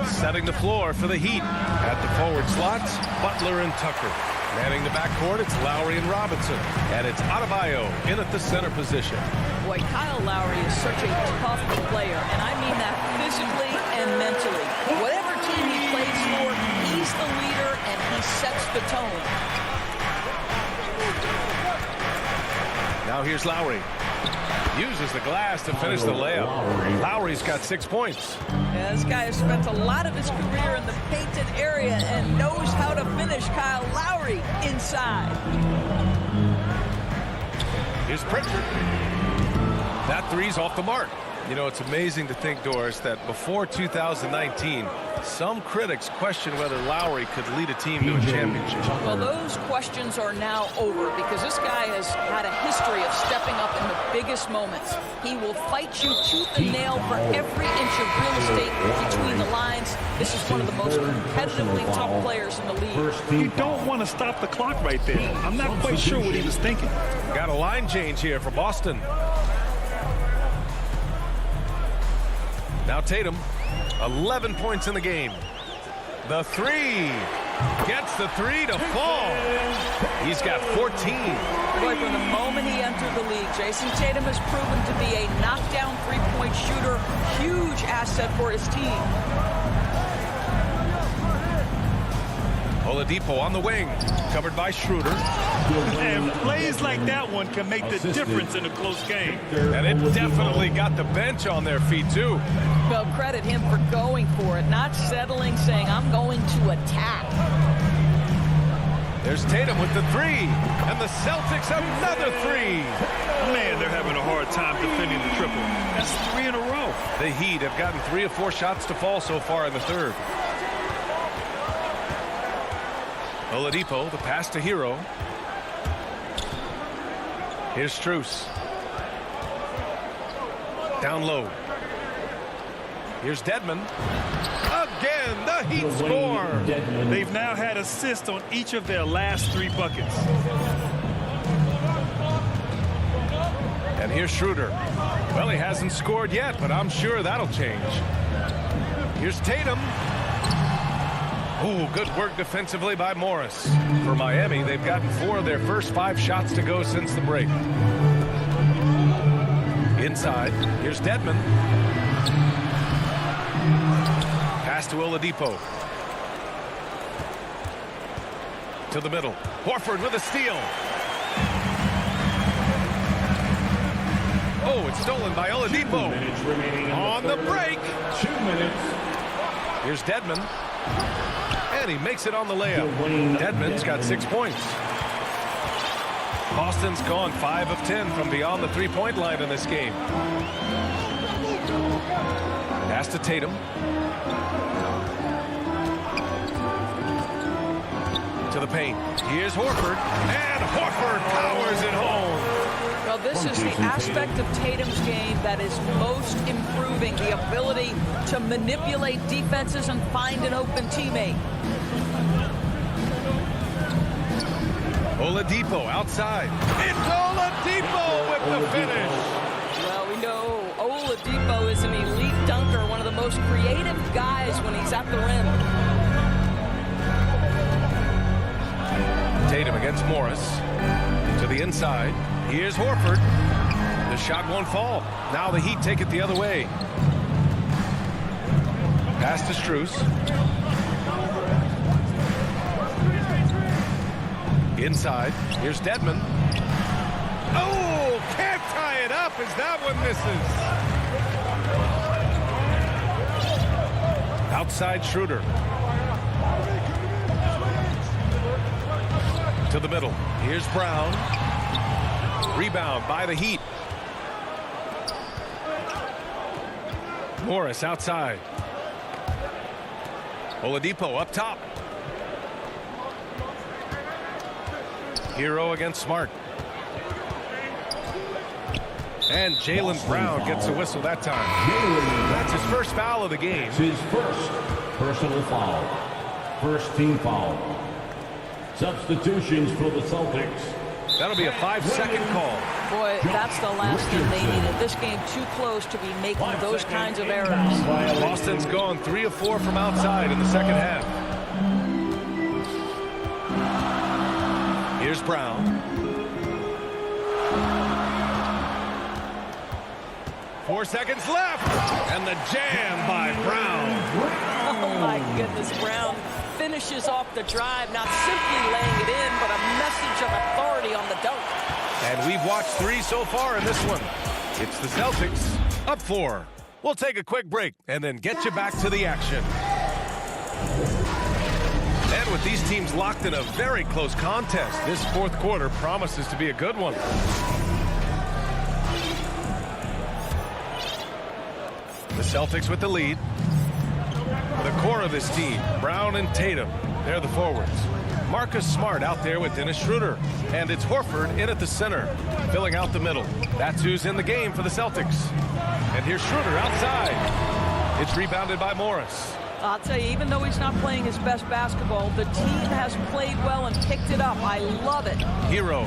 Setting the floor for the Heat. At the forward slots, Butler and Tucker. Manning the backcourt, it's Lowry and Robinson. And it's Adebayo in at the center position. Boy, Kyle Lowry is such a tough player, and I mean that physically and mentally. Whatever team he plays for, he's the leader, and he sets the tone. Now here's Lowry. Uses the glass to finish the layup. Lowry's got 6 points. Yeah, this guy has spent a lot of his career in the painted area and knows how to finish. Kyle Lowry inside. Here's Pritchard. That three's off the mark. You know, it's amazing to think, Doris, that before 2019, some critics question whether Lowry could lead a team to a championship. Well, those questions are now over because this guy has had a history of stepping up in the biggest moments. He will fight you tooth and nail for every inch of real estate between the lines. This is one of the most competitively tough players in the league. You don't want to stop the clock right there. I'm not quite sure what he was thinking. Got a line change here for Boston. Now Tatum, 11 points in the game. The three, Gets the three to fall. He's got 14. Boy, from the moment he entered the league, Jason Tatum has proven to be a knockdown three-point shooter. Huge asset for his team. Oladipo on the wing, covered by Schroeder. And plays like that one can make the difference in a close game. And it definitely got the bench on their feet, too. Well, credit him for going for it, not settling, saying, I'm going to attack. There's Tatum with the three, and the Celtics another three. Man, they're having a hard time defending the triple. That's 3 in a row. The Heat have gotten 3 of 4 shots to fall so far in the third. Oladipo, the pass to Hero. Here's Strus. Down low. Here's Dedmon. Again, the Heat score. They've now had assists on each of their last 3 buckets. And here's Schroeder. Well, he hasn't scored yet, but I'm sure that'll change. Here's Tatum. Ooh, good work defensively by Morris. For Miami, they've gotten 4 of their first 5 shots to go since the break. Inside, here's Dedmon. Pass to Oladipo. To the middle. Horford with a steal. Oh, it's stolen by Oladipo. On the break. 2 minutes. Here's Dedmon. And he makes it on the layup. Dedmon's got 6 points. Boston's gone 5 of 10 from beyond the three-point line in this game. Pass to Tatum. To the paint. Here's Horford. And Horford powers it home. Well, this is the aspect of Tatum's game that is most improving, the ability to manipulate defenses and find an open teammate. Oladipo outside. It's Oladipo with the finish. Well, we know Oladipo is an elite dunker, one of the most creative guys when he's at the rim. Tatum against Morris. To the inside. Here's Horford. The shot won't fall. Now the Heat take it the other way. Pass to Strus. Inside. Here's Dedmon. Oh, can't tie it up as that one misses. Outside Schroeder. To the middle. Here's Brown. Rebound by the Heat. Morris outside. Oladipo up top. Hero against Smart. And Jaylen Brown gets a whistle that time. That's his first foul of the game. It's his first personal foul. First team foul. Substitutions for the Celtics. That'll be a 5-second call. Boy, that's the last thing they needed. This game too close to be making those kinds of errors. Boston's gone 3 of 4 from outside in the second half. Here's Brown. Four seconds left. And the jam by Brown. Oh, my goodness. Brown finishes off the drive, not simply laying it in, but a message of authority on the dunk. And we've watched 3 so far in this one. It's the Celtics up 4. We'll take a quick break and then get you back to the action. And with these teams locked in a very close contest, this fourth quarter promises to be a good one. The Celtics with the lead. The core of this team, Brown and Tatum, they're the forwards. Marcus Smart out there with Dennis Schroeder. And it's Horford in at the center, filling out the middle. That's who's in the game for the Celtics. And here's Schroeder outside. It's rebounded by Morris. I'll tell you, even though he's not playing his best basketball, the team has played well and picked it up. I love it. Hero.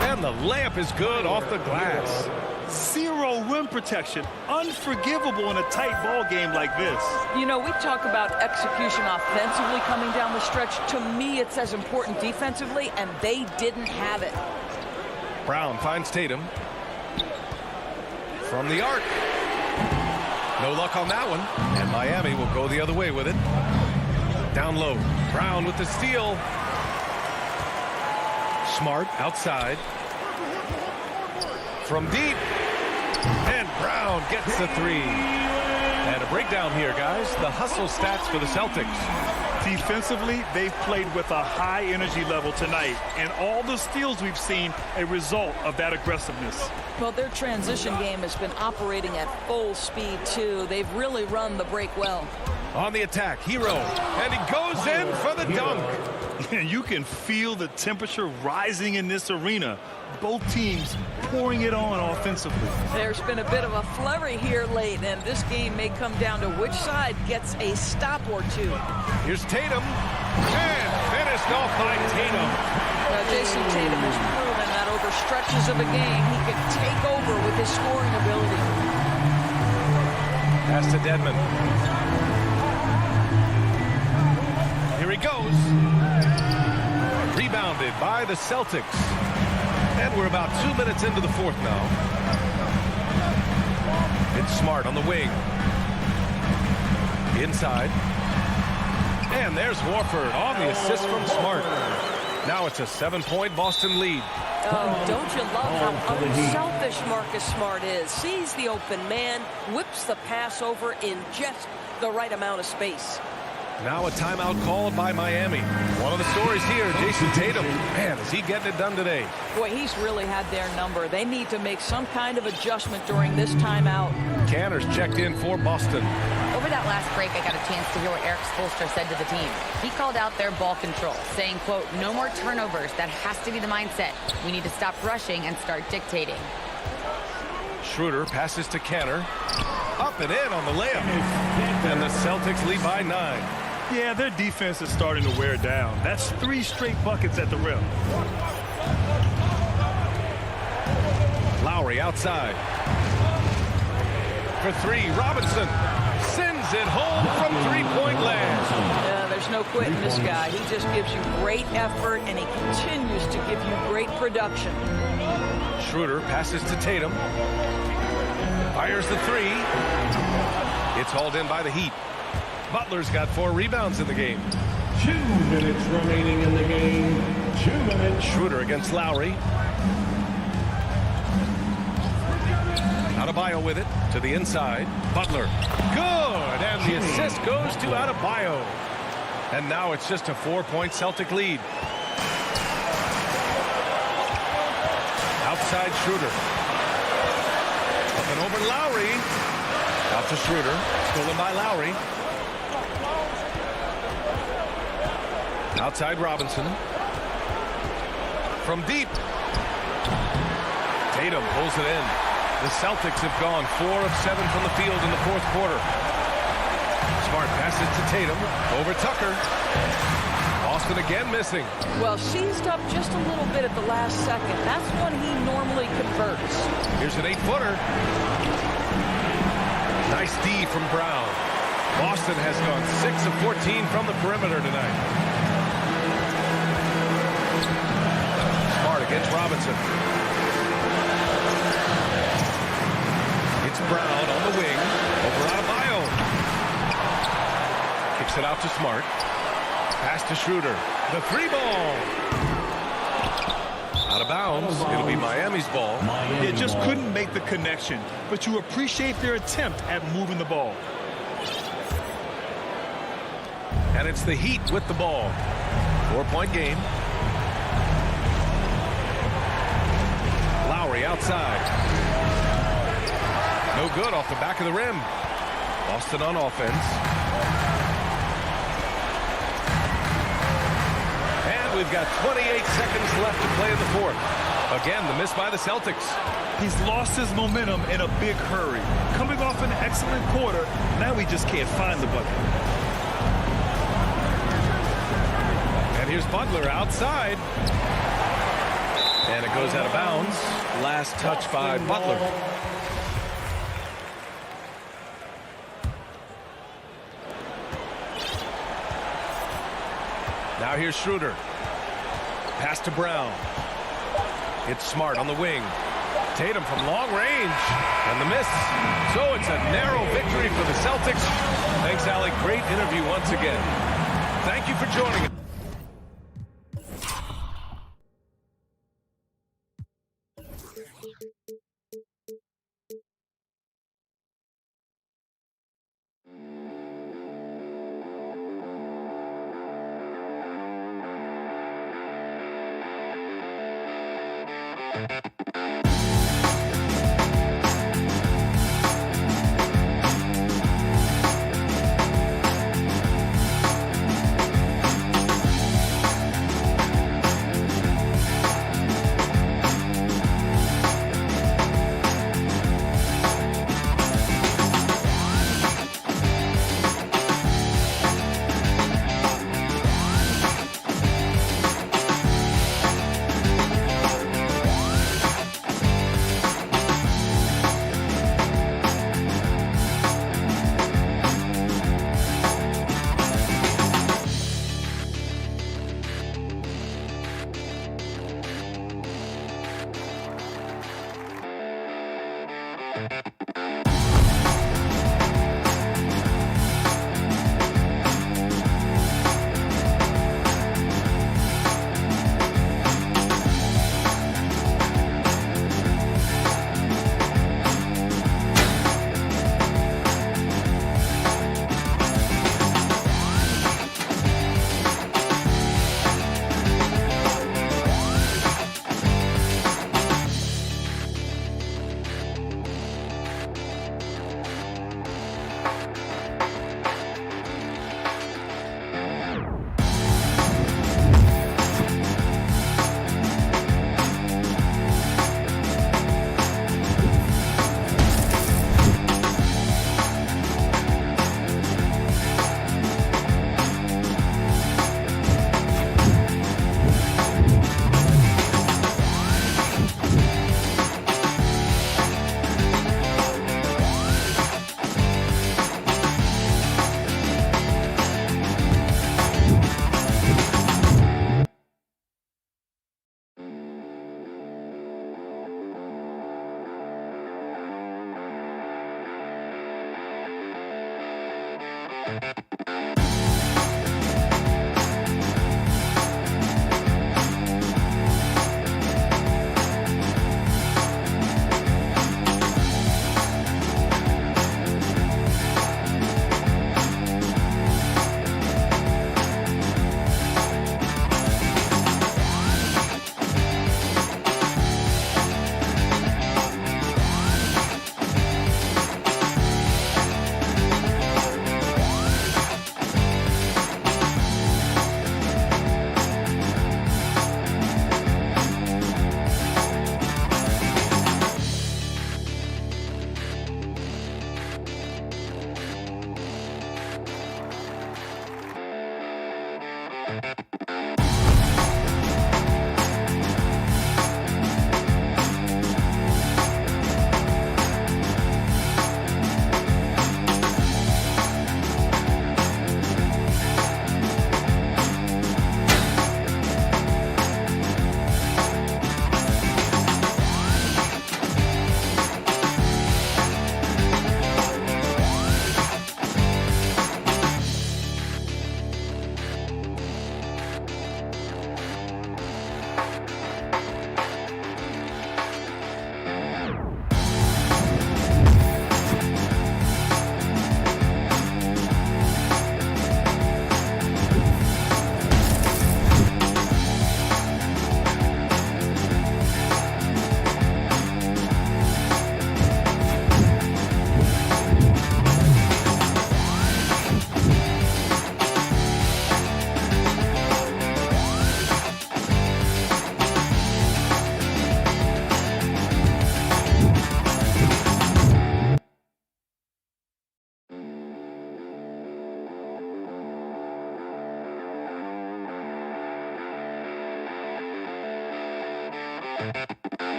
And the layup is good off the glass. Zero rim protection. Unforgivable in a tight ball game like this. You know, we talk about execution offensively coming down the stretch. To me, it's as important defensively, and they didn't have it. Brown finds Tatum. From the arc. No luck on that one. And Miami will go the other way with it. Down low. Brown with the steal. Smart outside. From deep. And Brown gets the three. And a breakdown here, guys. The hustle stats for the Celtics. Defensively, they've played with a high energy level tonight, and all the steals we've seen a result of that aggressiveness. Well, their transition game has been operating at full speed, too. They've really run the break well. On the attack, Hero, and he goes in for the dunk. And you can feel the temperature rising in this arena. Both teams pouring it on offensively. There's been a bit of a flurry here late, and this game may come down to which side gets a stop or two. Here's Tatum, and finished off by Tatum. Now, Jason Tatum has proven that over stretches of a game, he can take over with his scoring ability. Pass to Dedmon. Here he goes. Rebounded by the Celtics. And we're about 2 minutes into the fourth now. It's Smart on the wing. Inside. And there's Warford on the assist from Smart. Now it's a 7-point Boston lead. Oh, don't you love how unselfish Marcus Smart is? Sees the open man, whips the pass over in just the right amount of space. Now a timeout called by Miami. One of the stories here, Jason Tatum. Man, is he getting it done today? Boy, he's really had their number. They need to make some kind of adjustment during this timeout. Canner's checked in for Boston. Over that last break, I got a chance to hear what Eric Spoelstra said to the team. He called out their ball control, saying, quote, no more turnovers. That has to be the mindset. We need to stop rushing and start dictating. Schroeder passes to Canner. Up and in on the layup. And the Celtics lead by 9. Yeah, their defense is starting to wear down. That's 3 straight buckets at the rim. Lowry outside. For 3, Robinson sends it home from 3-point land. Yeah, there's no quitting this guy. He just gives you great effort, and he continues to give you great production. Schroeder passes to Tatum. Fires the 3. It's hauled in by the Heat. Butler's got 4 rebounds in the game. 2 minutes remaining in the game. 2 minutes. Schroeder against Lowry. Adebayo with it to the inside. Butler. Good. And the assist goes to Adebayo. And now it's just a 4-point Celtic lead. Outside Schroeder. Up and over Lowry. Out to Schroeder. Stolen by Lowry. Outside Robinson. From deep. Tatum pulls it in. The Celtics have gone 4 of 7 from the field in the fourth quarter. Smart passes to Tatum. Over Tucker. Boston again missing. Well, seized up just a little bit at the last second. That's when he normally converts. Here's an 8-footer. Nice D from Brown. Boston has gone 6 of 14 from the perimeter tonight. Smart against Robinson. It's Brown on the wing. Over Adebayo. Kicks it out to Smart. Pass to Schroeder. The 3-ball. Out of bounds. It'll be Miami's ball. It just couldn't make the connection, but you appreciate their attempt at moving the ball. And it's the Heat with the ball. 4-point game. Lowry outside. No good off the back of the rim. Boston on offense. And we've got 28 seconds left to play in the fourth. Again, the miss by the Celtics. He's lost his momentum in a big hurry. Coming off an excellent quarter, now he just can't find the bucket. And here's Butler outside. And it goes out of bounds. Last touch by Butler. Now here's Schroeder. Pass to Brown. It's Smart on the wing. Tatum from long range. And the miss. So it's a narrow victory for the Celtics. Thanks, Allie. Great interview once again. Thank you for joining us.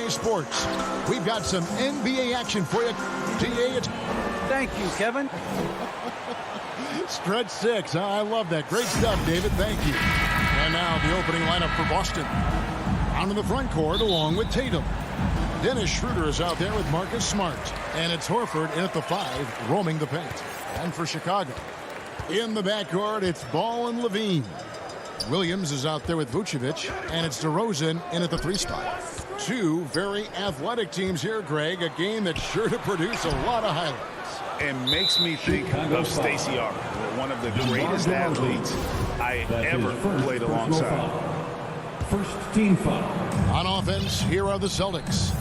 Sports. We've got some NBA action for you. TA, thank you, Kevin. Stretch 6. I love that. Great stuff, David. Thank you. And now the opening lineup for Boston. Out in the front court along with Tatum. Dennis Schroeder is out there with Marcus Smart. And it's Horford in at the 5, roaming the paint. And for Chicago, in the backcourt, it's Ball and Levine. Williams is out there with Vucevic. And it's DeRozan in at the 3 spot. Two very athletic teams here, Greg. A game that's sure to produce a lot of highlights. And makes me think of Stacey Arthur, one of the greatest athletes I ever played alongside. First team foul. On offense, here are the Celtics.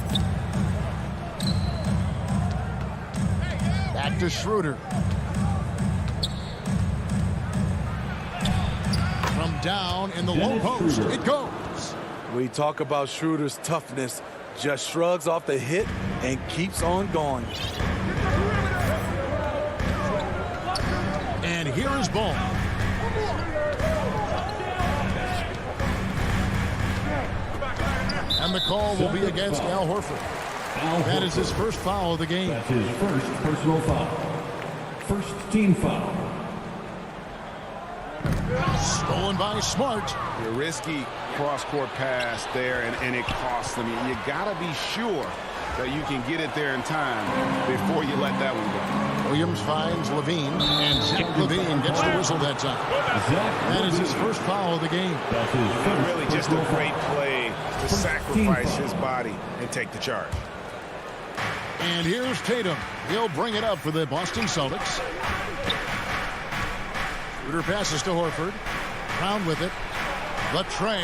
Back to Schroeder. From down in the low post, it goes. We talk about Schroeder's toughness, just shrugs off the hit and keeps on going. And here is Ball. And the call will be against Al Horford. That is his first foul of the game. That's his first personal foul. First team foul. Stolen by Smart. A risky cross-court pass there, and it costs them. You got to be sure that you can get it there in time before you let that one go. Williams finds Levine, and Zach Levine gets the whistle that time. That is his first foul of the game. Really just a great play to sacrifice his body and take the charge. And here's Tatum. He'll bring it up for the Boston Celtics. Schroeder passes to Horford. Brown with it. The tray.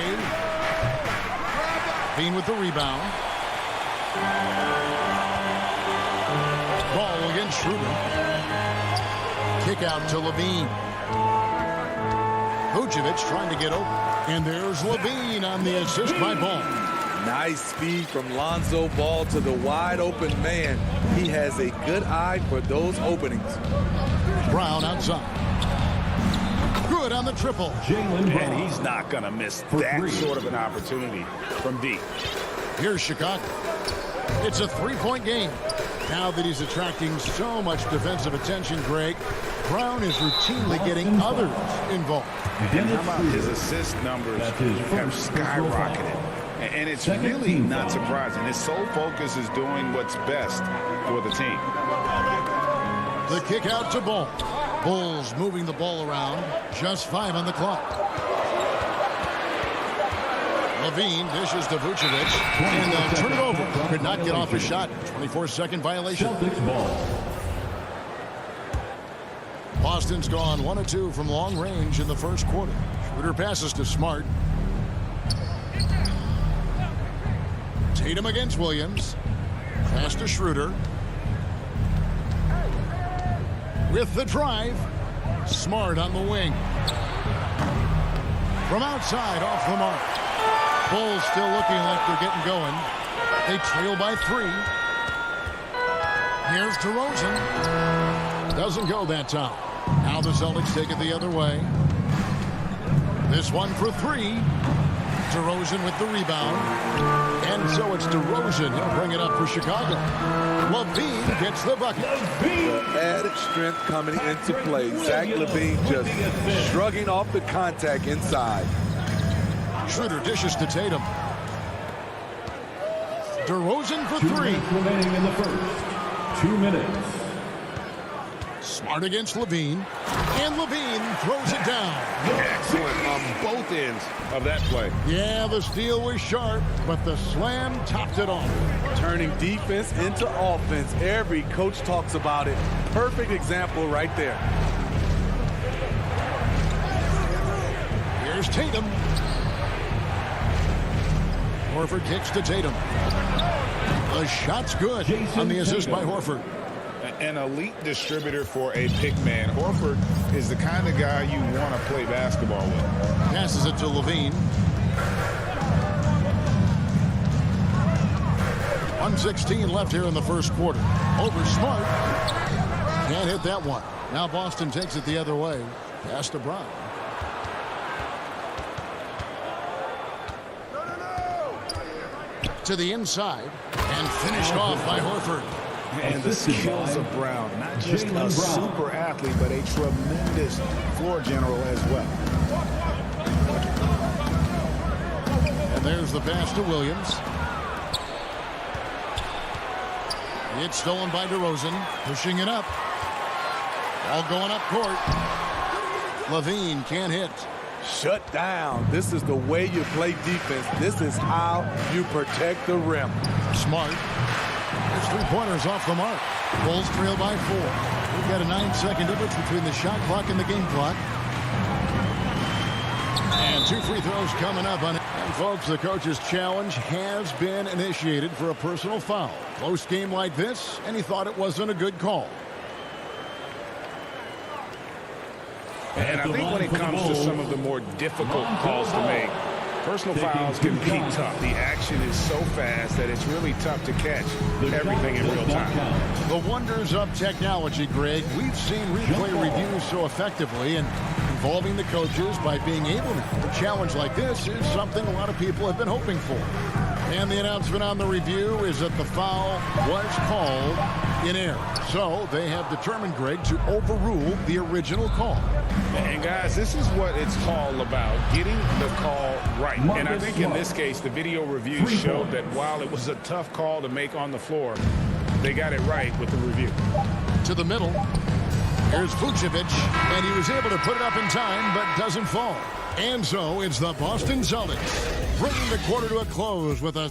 Levine with the rebound. Ball against Schroeder. Kick out to Levine. Vucevic trying to get open. And there's Levine on the assist by Ball. Nice speed from Lonzo Ball to the wide open man. He has a good eye for those openings. Brown outside. Good on the triple. And he's not going to miss that sort of an opportunity from deep. Here's Chicago. It's a 3-point game. Now that he's attracting so much defensive attention, Greg, Brown is routinely getting others involved. And how about his assist numbers have skyrocketed? And it's really not surprising. His sole focus is doing what's best for the team. The kick out to Ball. Bulls moving the ball around. Just 5 on the clock. Levine dishes to Vucevic. And they'll turn it over. Could not get off a shot. 24-second violation. Celtics ball. Boston's gone 1 of 2 from long range in the first quarter. Schroeder passes to Smart. Tatum against Williams. Pass to Schroeder. with the drive. Smart on the wing. From outside, off the mark. Bulls still looking like they're getting going. They trail by 3. Here's DeRozan. Doesn't go that time. Now the Celtics take it the other way. This one for 3. DeRozan with the rebound. And so it's DeRozan. He'll bring it up for Chicago. LaVine gets the bucket. The added strength coming into play. Zach LaVine just shrugging off the contact inside. Schroeder dishes to Tatum. DeRozan for 3. 2 minutes remaining in the first. 2 minutes. Smart against LaVine. And LaVine throws it down. Excellent on both ends of that play. Yeah, the steal was sharp, but the slam topped it off. Turning defense into offense. Every coach talks about it. Perfect example right there. Here's Tatum. Horford kicks to Tatum. The shot's good on the assist by Horford. An elite distributor for a pick man. Horford is the kind of guy you want to play basketball with. Passes it to LaVine. 1:16 left here in the first quarter. Over Smart. Can't hit that one. Now Boston takes it the other way. Pass to Brown. To the inside. And finished off by Horford. And the skills of Brown. Not just a super athlete, but a tremendous floor general as well. And there's the pass to Williams. It's stolen by DeRozan. Pushing it up. All going up court. LaVine can't hit. Shut down. This is the way you play defense. This is how you protect the rim. Smart. There's 3-pointers off the mark. Bulls trail by 4. We've got a 9-second difference between the shot clock and the game clock. And 2 free throws coming up on it. And folks, the coach's challenge has been initiated for a personal foul. Close game like this, and he thought it wasn't a good call. And I think when it comes to some of the more difficult calls to make, personal fouls can be tough. The action is so fast that it's really tough to catch everything in real time. The wonders of technology, Greg. We've seen replay reviews so effectively, and involving the coaches by being able to. A challenge like this is something a lot of people have been hoping for. And the announcement on the review is that the foul was called in error. So they have determined, Greg, to overrule the original call. And guys, this is what it's all about, getting the call right. And I think in this case, the video review showed that while it was a tough call to make on the floor, they got it right with the review. To the middle. Here's Vucevic, and he was able to put it up in time, but doesn't fall. And so it's the Boston Celtics bringing the quarter to a close with a...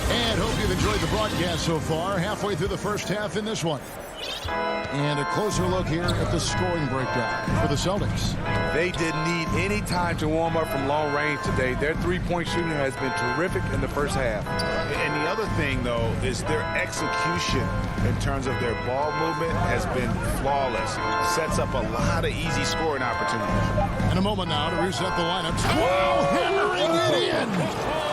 And hope you've enjoyed the broadcast so far. Halfway through the first half in this one. And a closer look here at the scoring breakdown for the Celtics. They didn't need any time to warm up from long range today. Their three-point shooting has been terrific in the first half. And the other thing, though, is their execution in terms of their ball movement has been flawless. Sets up a lot of easy scoring opportunities. In a moment now to reset the lineups. Whoa, hammering it in!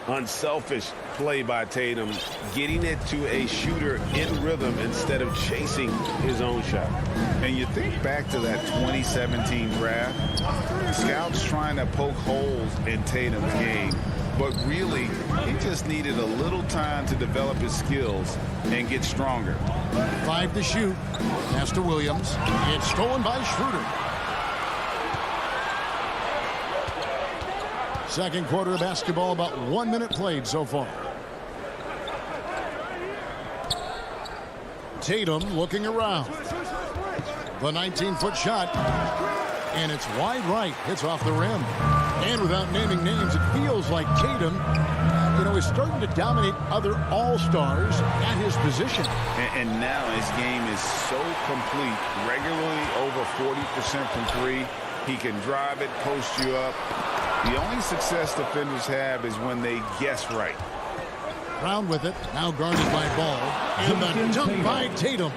Unselfish play by Tatum, getting it to a shooter in rhythm instead of chasing his own shot. And you think back to that 2017 draft, scouts trying to poke holes in Tatum's game, but really he just needed a little time to develop his skills and get stronger. 5 to shoot. Pass to Williams. It's stolen by Schroeder. Second quarter of basketball, about 1 minute played so far. Tatum looking around. The 19-foot shot. And it's wide right. It's off the rim. And without naming names, it feels like Tatum, is starting to dominate other all-stars at his position. And now his game is so complete. Regularly over 40% from 3. He can drive it, post you up. The only success defenders have is when they guess right. Brown with it, now guarded by Ball. And the dunk by Tatum.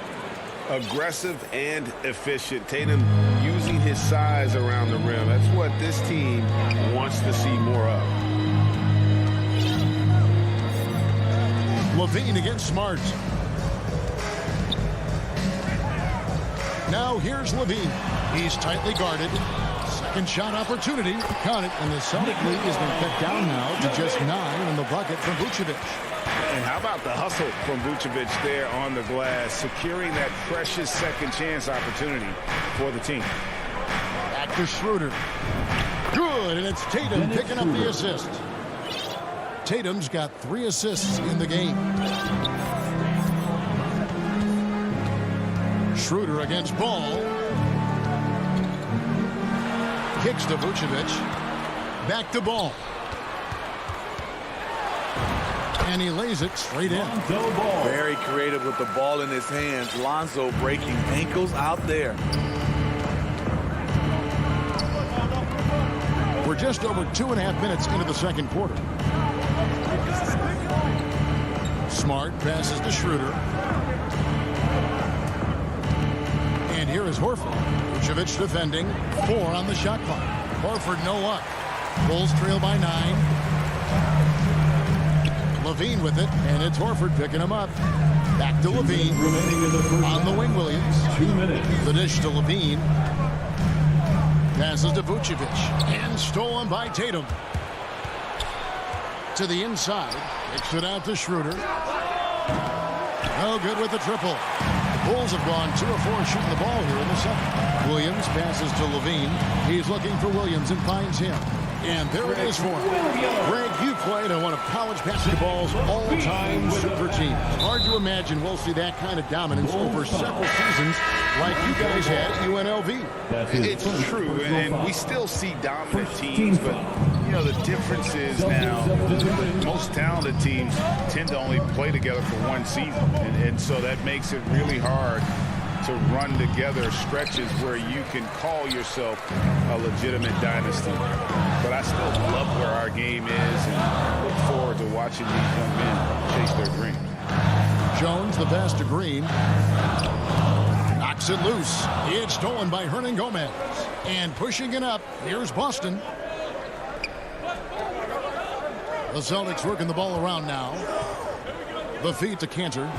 Aggressive and efficient. Tatum using his size around the rim. That's what this team wants to see more of. Levine against Smart. Now here's Levine. He's tightly guarded. Second shot opportunity. Count it, and the Celtic lead has been cut down now to just 9 in the bucket from Vucevic. And how about the hustle from Vucevic there on the glass, securing that precious second chance opportunity for the team. Back to Schroeder. Good, and it's Tatum picking up the assist. Tatum's got 3 assists in the game. Schroeder against Ball. Kicks to Vucevic. Back to Ball. And he lays it straight in. Very creative with the ball in his hands. Lonzo breaking ankles out there. We're just over 2.5 minutes into the second quarter. Smart passes to Schroeder. And here is Horford. Vucevic defending. 4 on the shot clock. Horford no luck. Bulls trail by 9. Levine with it, and it's Horford picking him up. Back to Levine. On the wing, Williams. 2 minutes. The dish to Levine. Passes to Vucevic. And stolen by Tatum. To the inside. Kicks it out to Schroeder. No good with the triple. The Bulls have gone 2 of 4 shooting the ball here in the second. Williams passes to Levine. He's looking for Williams and finds him. And there it is for him. Greg, you played on one of college basketball's all-time super teams. Hard to imagine we'll see that kind of dominance over several seasons like you guys had at UNLV. It's true, and we still see dominant teams, but you know, the difference is now most talented teams tend to only play together for one season, and so that makes it really hard to run together stretches where you can call yourself a legitimate dynasty. But I still love where our game is and look forward to watching these young men chase their dreams. Jones, the pass to Green. Knocks it loose. It's stolen by Hernan Gomez. And pushing it up, here's Boston. The Celtics working the ball around now. The feed to Cantor.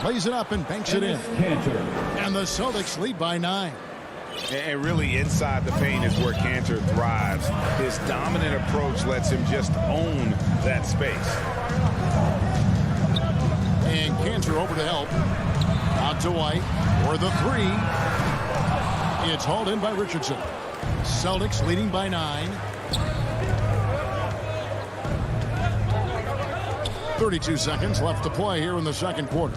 Lays it up and banks it in. And the Celtics lead by 9. And really inside the paint is where Cantor thrives. His dominant approach lets him just own that space. And Cantor over to help. Out to White for the 3. It's hauled in by Richardson. Celtics leading by 9. 32 seconds left to play here in the second quarter.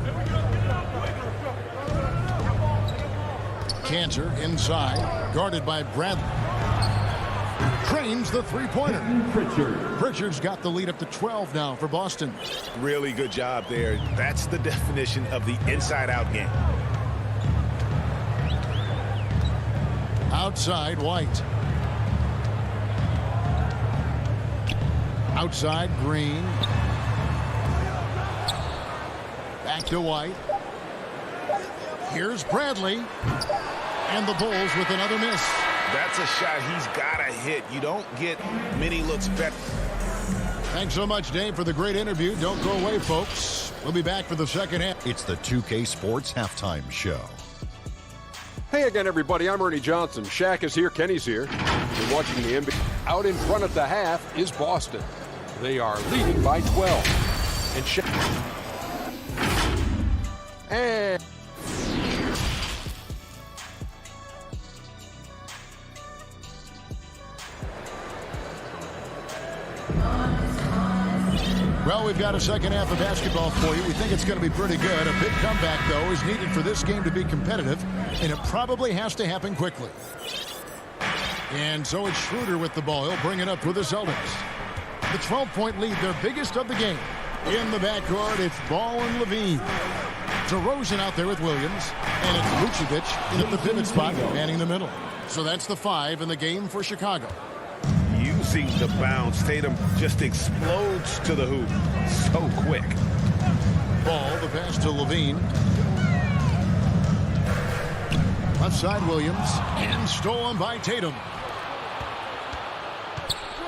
Cantor inside, guarded by Bradley. Cranes the three-pointer. Pritchard's got the lead up to 12 now for Boston. Really good job there. That's the definition of the inside-out game. Outside, White. Outside, Green. Back to White. Here's Bradley. And the Bulls with another miss. That's a shot he's got to hit. You don't get many looks better. Thanks so much, Dave, for the great interview. Don't go away, folks. We'll be back for the second half. It's the 2K Sports Halftime Show. Hey again, everybody. I'm Ernie Johnson. Shaq is here. Kenny's here. You're watching the NBA. Out in front at the half is Boston. They are leading by 12. And Shaq. And well, we've got a second half of basketball for you. We think it's going to be pretty good. A big comeback, though, is needed for this game to be competitive, and it probably has to happen quickly. And so it's Schroeder with the ball. He'll bring it up for the Celtics. The 12-point lead, their biggest of the game. In the backcourt, it's Ball and Levine. DeRozan out there with Williams, and it's Vucevic in at the pivot spot, manning the middle. So that's the 5 in the game for Chicago. You losing the bounce. Tatum just explodes to the hoop so quick. Ball, the pass to Levine. Left side, Williams. And stolen by Tatum.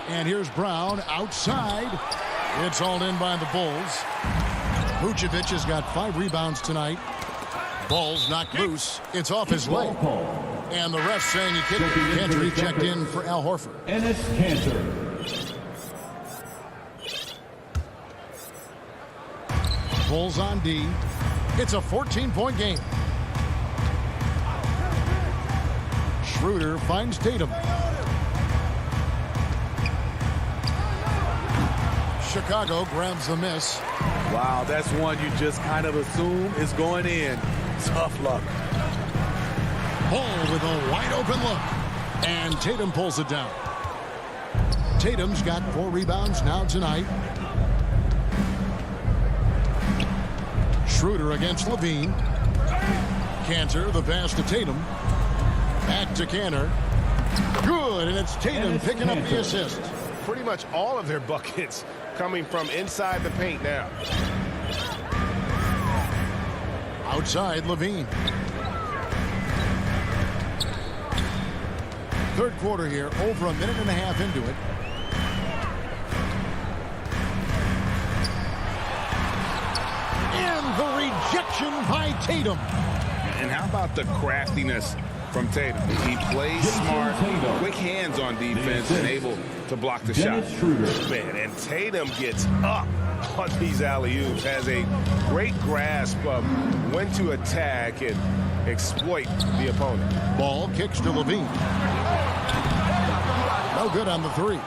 And here's Brown outside. It's hauled in by the Bulls. Vucevic has got 5 rebounds tonight. Ball's knocked loose. It's off his leg. And the ref saying he kicked it. Cantor checked in for Al Horford. Enes Kanter. Bulls on D. It's a 14-point game. Schroeder finds Tatum. Chicago grabs the miss. Wow, that's one you just kind of assume is going in. Tough luck. Ball with a wide open look. And Tatum pulls it down. Tatum's got 4 rebounds now tonight. Schroeder against Levine. Cantor, the pass to Tatum. Back to Cantor. Good, and it's Tatum picking up the assist. Pretty much all of their buckets coming from inside the paint now. Outside, Levine. Third quarter here, over a minute and a half into it. And the rejection by Tatum. And how about the craftiness from Tatum? He plays smart, quick hands on defense, and able to block the shot. Man, and Tatum gets up on these alley-oops, has a great grasp of when to attack and exploit the opponent. Ball kicks to Levine. No good on the 3.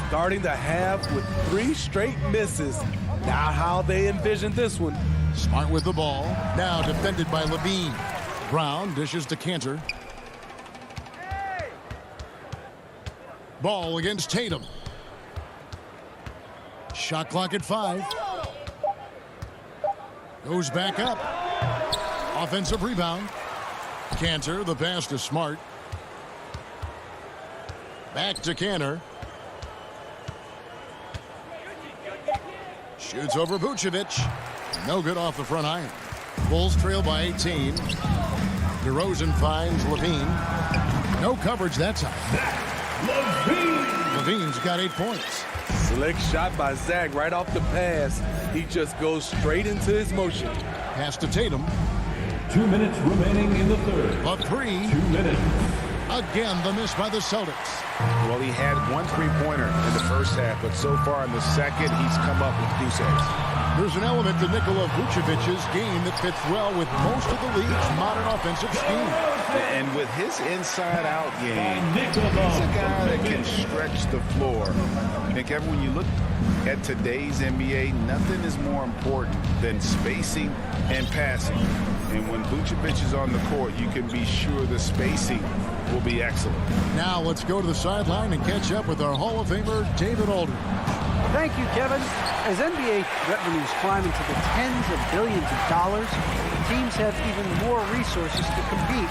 Starting the half with 3 straight misses. Not how they envisioned this one. Smart with the ball. Now defended by Levine. Brown dishes to Cantor. Ball against Tatum. Shot clock at 5. Goes back up. Offensive rebound. Cantor, the pass to Smart. Back to Cantor. Shoots over Vucevic. No good off the front iron. Bulls trail by 18. DeRozan finds Levine. No coverage that time. Levine's got 8 points. Slick shot by Zach right off the pass. He just goes straight into his motion. Pass to Tatum. 2 minutes remaining in the third. A 3. 2 minutes. Again, the miss by the Celtics. Well, he had 1 3-pointer in the first half, but so far in the second, he's come up with 2 sets. There's an element to Nikola Vucevic's game that fits well with most of the league's modern offensive scheme. And with his inside-out game, he's a guy that can stretch the floor. I think, Kevin, when you look at today's NBA, nothing is more important than spacing and passing. And when Vucevic is on the court, you can be sure the spacing will be excellent. Now let's go to the sideline and catch up with our Hall of Famer, David Aldridge. Thank you, Kevin. As NBA revenues climb into the tens of billions of dollars, teams have even more resources to compete.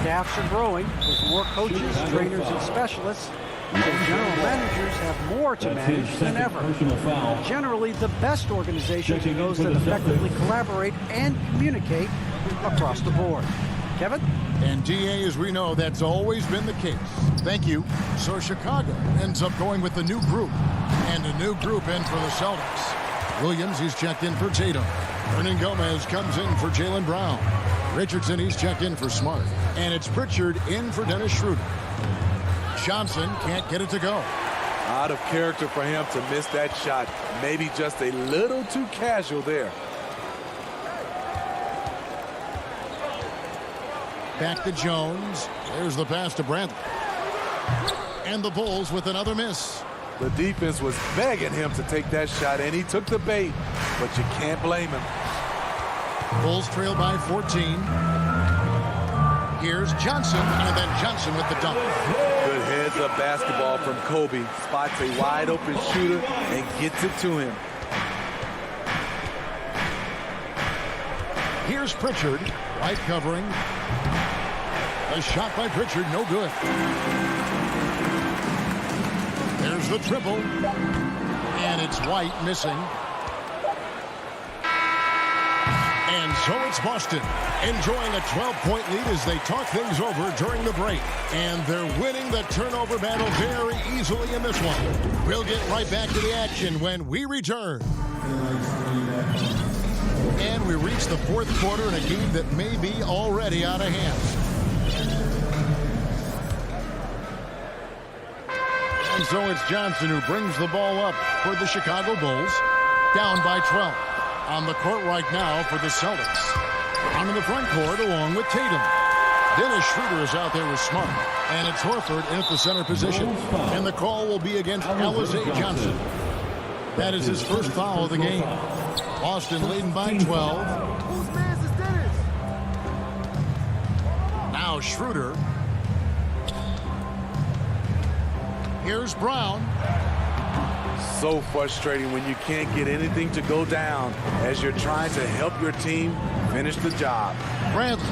Staffs are growing with more coaches, trainers, and specialists. So general managers have more to manage than ever. Generally, the best organizations are those that effectively collaborate and communicate across the board. Kevin? And DA, as we know, that's always been the case. Thank you. So Chicago ends up going with the new group. And a new group in for the Celtics. Williams, he's checked in for Tatum. Hernan Gomez comes in for Jaylen Brown. Richardson, he's checked in for Smart. And it's Pritchard in for Dennis Schroeder. Johnson can't get it to go. Out of character for him to miss that shot. Maybe just a little too casual there. Back to Jones. There's the pass to Bradley. And the Bulls with another miss. The defense was begging him to take that shot, and he took the bait, but you can't blame him. Bulls trail by 14. Here's Johnson, and then Johnson with the dunk. Good heads-up basketball from Kobe. Spots a wide-open shooter and gets it to him. Here's Pritchard, right covering. A shot by Pritchard, no good. Here's the triple. And it's White missing. And so it's Boston enjoying a 12-point lead as they talk things over during the break. And they're winning the turnover battle very easily in this one. We'll get right back to the action when we return. And we reach the fourth quarter in a game that may be already out of hand. And so it's Johnson who brings the ball up for the Chicago Bulls. Down by 12. On the court right now for the Celtics. On in the front court along with Tatum. Dennis Schroeder is out there with Smart. And it's Horford in at the center position. And the call will be against Alizé Johnson. That is his first foul of the game. Boston leading by 12. Now Schroeder. Here's Brown. So frustrating when you can't get anything to go down as you're trying to help your team finish the job. Bradley.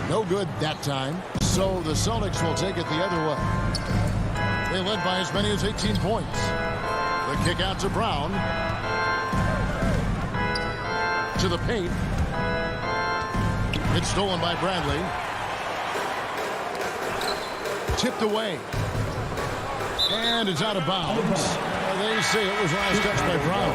No good that time. So the Celtics will take it the other way. They led by as many as 18 points. The kick out to Brown. To the paint. It's stolen by Bradley. Tipped away. And it's out of bounds. They say it was last touched by Brown.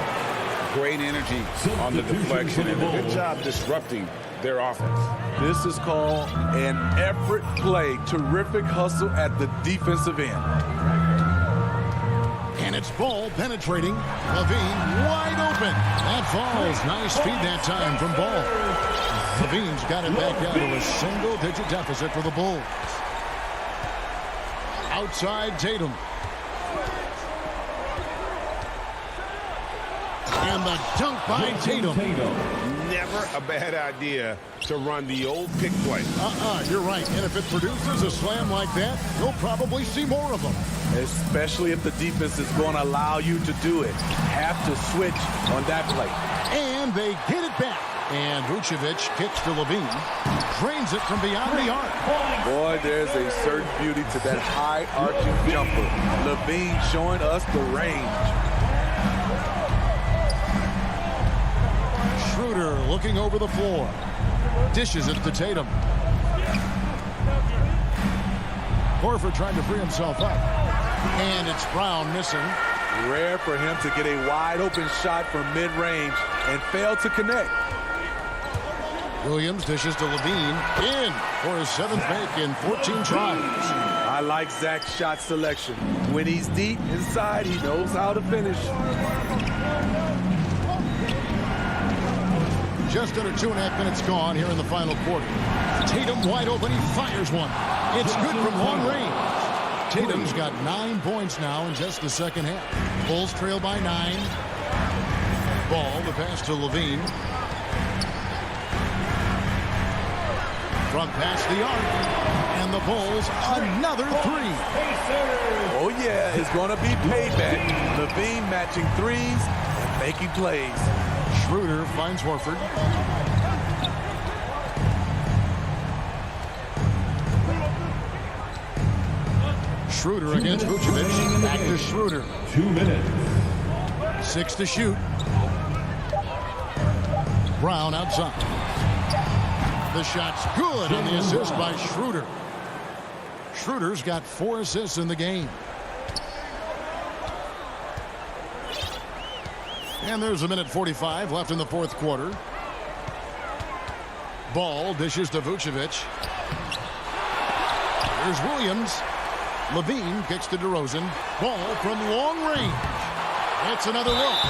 Great energy on the deflection and a good job disrupting their offense. This is called an effort play. Terrific hustle at the defensive end. And it's Ball penetrating. Levine wide open. That falls. Nice feed that time from Ball. Levine's got it back down to a single-digit deficit for the Bulls. Outside Tatum. And the dunk by Tatum. Never a bad idea to run the old pick play. You're right. And if it produces a slam like that, you'll probably see more of them. Especially if the defense is going to allow you to do it. Have to switch on that play. And they get it back. And Vucevic kicks to Levine. Drains it from beyond the arc. Boy, there's a certain beauty to that high arching jumper. Levine showing us the range. Schroeder looking over the floor. Dishes it to Tatum. Horford trying to free himself up. And it's Brown missing. Rare for him to get a wide open shot from mid-range and fail to connect. Williams dishes to Levine. In for his 7th make in 14 tries. I like Zach's shot selection. When he's deep inside, he knows how to finish. Just under 2.5 minutes gone here in the final quarter. Tatum wide open. He fires one. It's good from long range. Tatum's got 9 points now in just the second half. Bulls trail by 9. Ball, the pass to Levine. From past the arc. And the Bulls, another 3. Oh, yeah, it's going to be payback. Levine matching threes and making plays. Schroeder finds Horford. Schroeder against Vucevic. Back to Schroeder. 2 minutes. 6 to shoot. Brown outside. The shot's good on the assist by Schroeder. Schroeder's got 4 assists in the game. And there's a minute 45 left in the fourth quarter. Ball dishes to Vucevic. Here's Williams. Levine kicks to DeRozan. Ball from long range. It's another look.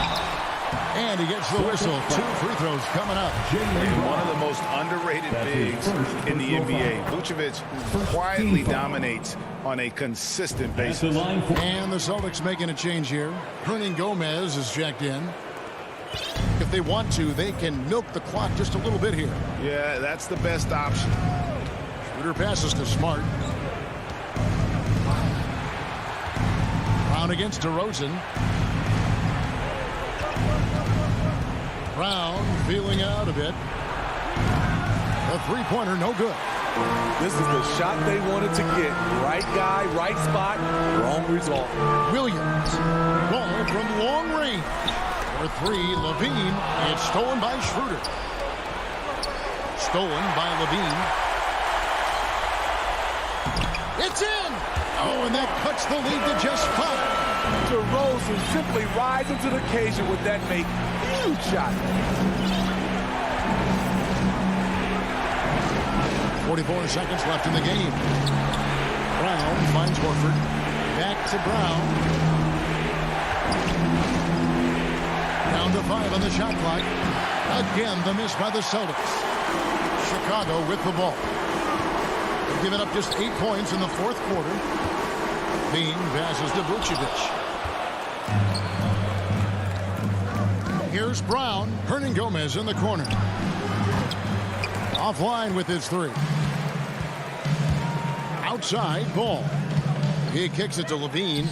And he gets the whistle. 2 free throws coming up. One of the most underrated bigs in the NBA. Vucevic quietly dominates on a consistent basis. And the Celtics making a change here. Hernan Gomez is checked in. If they want to, they can milk the clock just a little bit here. Yeah, that's the best option. Schroeder passes to Smart. Brown against DeRozan. Brown feeling out a bit. The three-pointer, no good. This is the shot they wanted to get. Right guy, right spot, wrong result. Williams. Ball from long range. For three, Levine. It's stolen by Schroeder. Stolen by Levine. It's in! Oh, and that cuts the lead to just 5. DeRozan simply rising to the occasion with that make. Huge shot. 44 seconds left in the game. Brown finds Horford. Back to Brown. Down to 5 on the shot clock. Again, the miss by the Celtics. Chicago with the ball. They've given up just 8 points in the fourth quarter. Bean passes to Vucevic. Here's Brown. Hernangomez in the corner. Offline with his 3. Outside, Ball. He kicks it to Levine.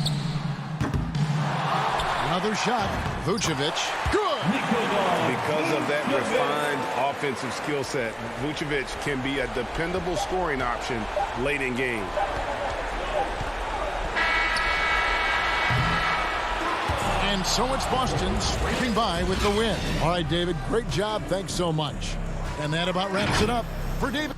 Another shot. Vucevic. Good! Because of that refined offensive skill set, Vucevic can be a dependable scoring option late in game. And so it's Boston scraping by with the win. All right, David, great job. Thanks so much. And that about wraps it up for David.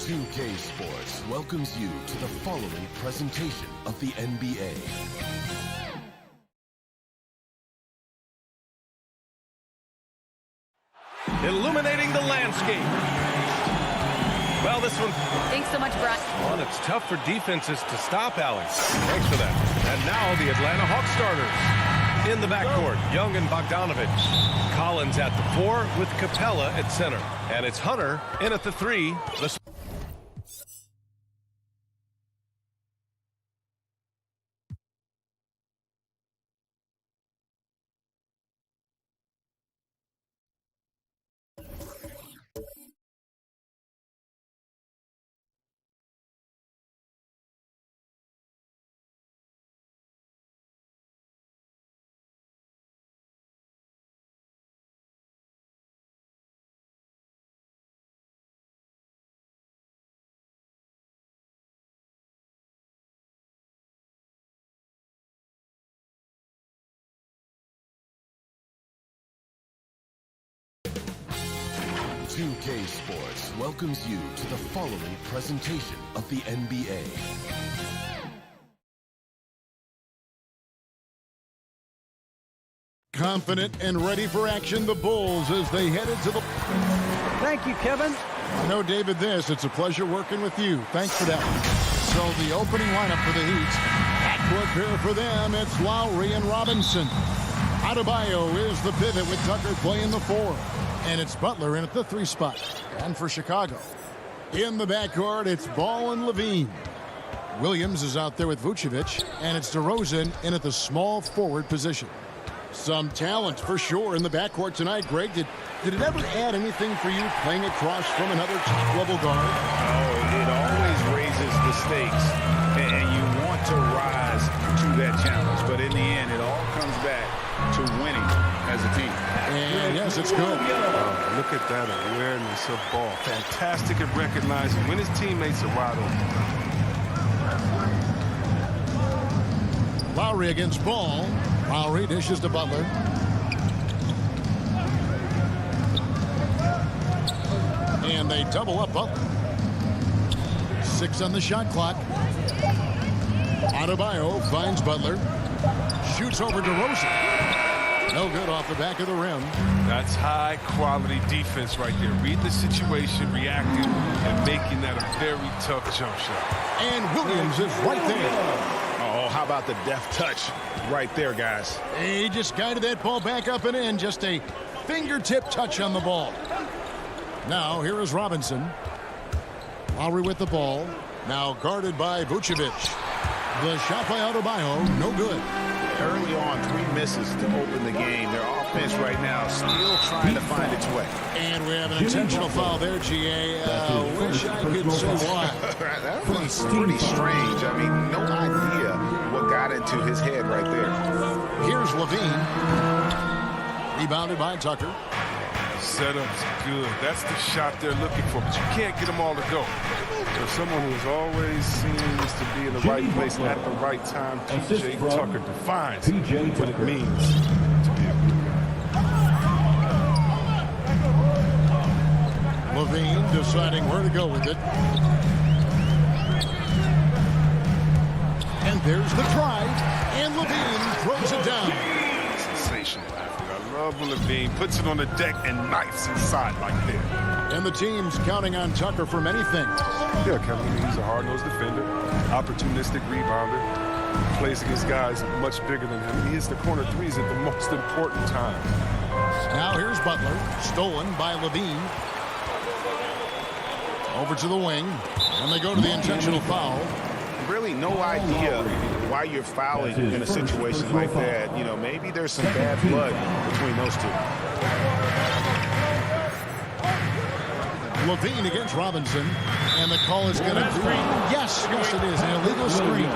2K Sports welcomes you to the following presentation of the NBA. Illuminating the landscape. Well, this one... Thanks so much, Brian. Well, it's tough for defenses to stop Allie. Thanks for that. And now the Atlanta Hawks starters. In the backcourt, Young and Bogdanovich. Collins at the 4 with Capella at center. And it's Hunter in at the 3. @2K Sports welcomes you to the following presentation of the NBA. Confident and ready for action, the Bulls as they head into the... Thank you, Kevin. I know, David, it's a pleasure working with you. Thanks for that. So the opening lineup for the Heat. Backcourt pair for them, it's Lowry and Robinson. Adebayo is the pivot with Tucker playing the 4. And it's Butler in at the 3 spot. And for Chicago, in the backcourt, it's Ball and Levine. Williams is out there with Vucevic, and it's DeRozan in at the small forward position. Some talent for sure in the backcourt tonight. Greg, did it ever add anything for you playing across from another top-level guard? Oh, it always raises the stakes, and you want to rise to that challenge. But in the end, it all comes back to winning as a team. And yes, it's good. Look at that awareness of ball. Fantastic at recognizing when his teammates are wide open. Lowry against Ball. Lowry dishes to Butler. And they double up Butler. 6 on the shot clock. Adebayo finds Butler. Shoots over DeRozan. No good off the back of the rim. That's high-quality defense right there. Read the situation, reacting, and making that a very tough jump shot. And Williams is right there. Oh, how about the deft touch right there, guys? He just guided that ball back up and in. Just a fingertip touch on the ball. Now, here is Robinson. Lowry with the ball. Now guarded by Vucevic. The shot by Adebayo, no good. Early on, 3 misses to open the game. Their offense right now still trying to find its way. And we have an intentional foul there, GA. Wish I could say why. That was pretty strange. I mean, no idea what got into his head right there. Here's Levine. Rebounded by Tucker. Setup's good. That's the shot they're looking for, but you can't get them all to go. For someone who's always seems to be in the right place at the right time, P.J. Tucker defines what it means to be a good. Levine deciding where to go with it. And there's the try. And Levine throws it down. Sensational athlete. I love when Levine puts it on the deck and knifes inside like that. And the team's counting on Tucker for many things. Yeah, Kevin, he's a hard-nosed defender, opportunistic rebounder, plays against guys much bigger than him. He hits the corner threes at the most important time. Now here's Butler, stolen by Levine. Over to the wing, and they go to the intentional foul. Really no idea why you're fouling in a situation like that. You know, maybe there's some bad blood between those two. Levine against Robinson, and the call is going to green. Yes, it is an illegal screen.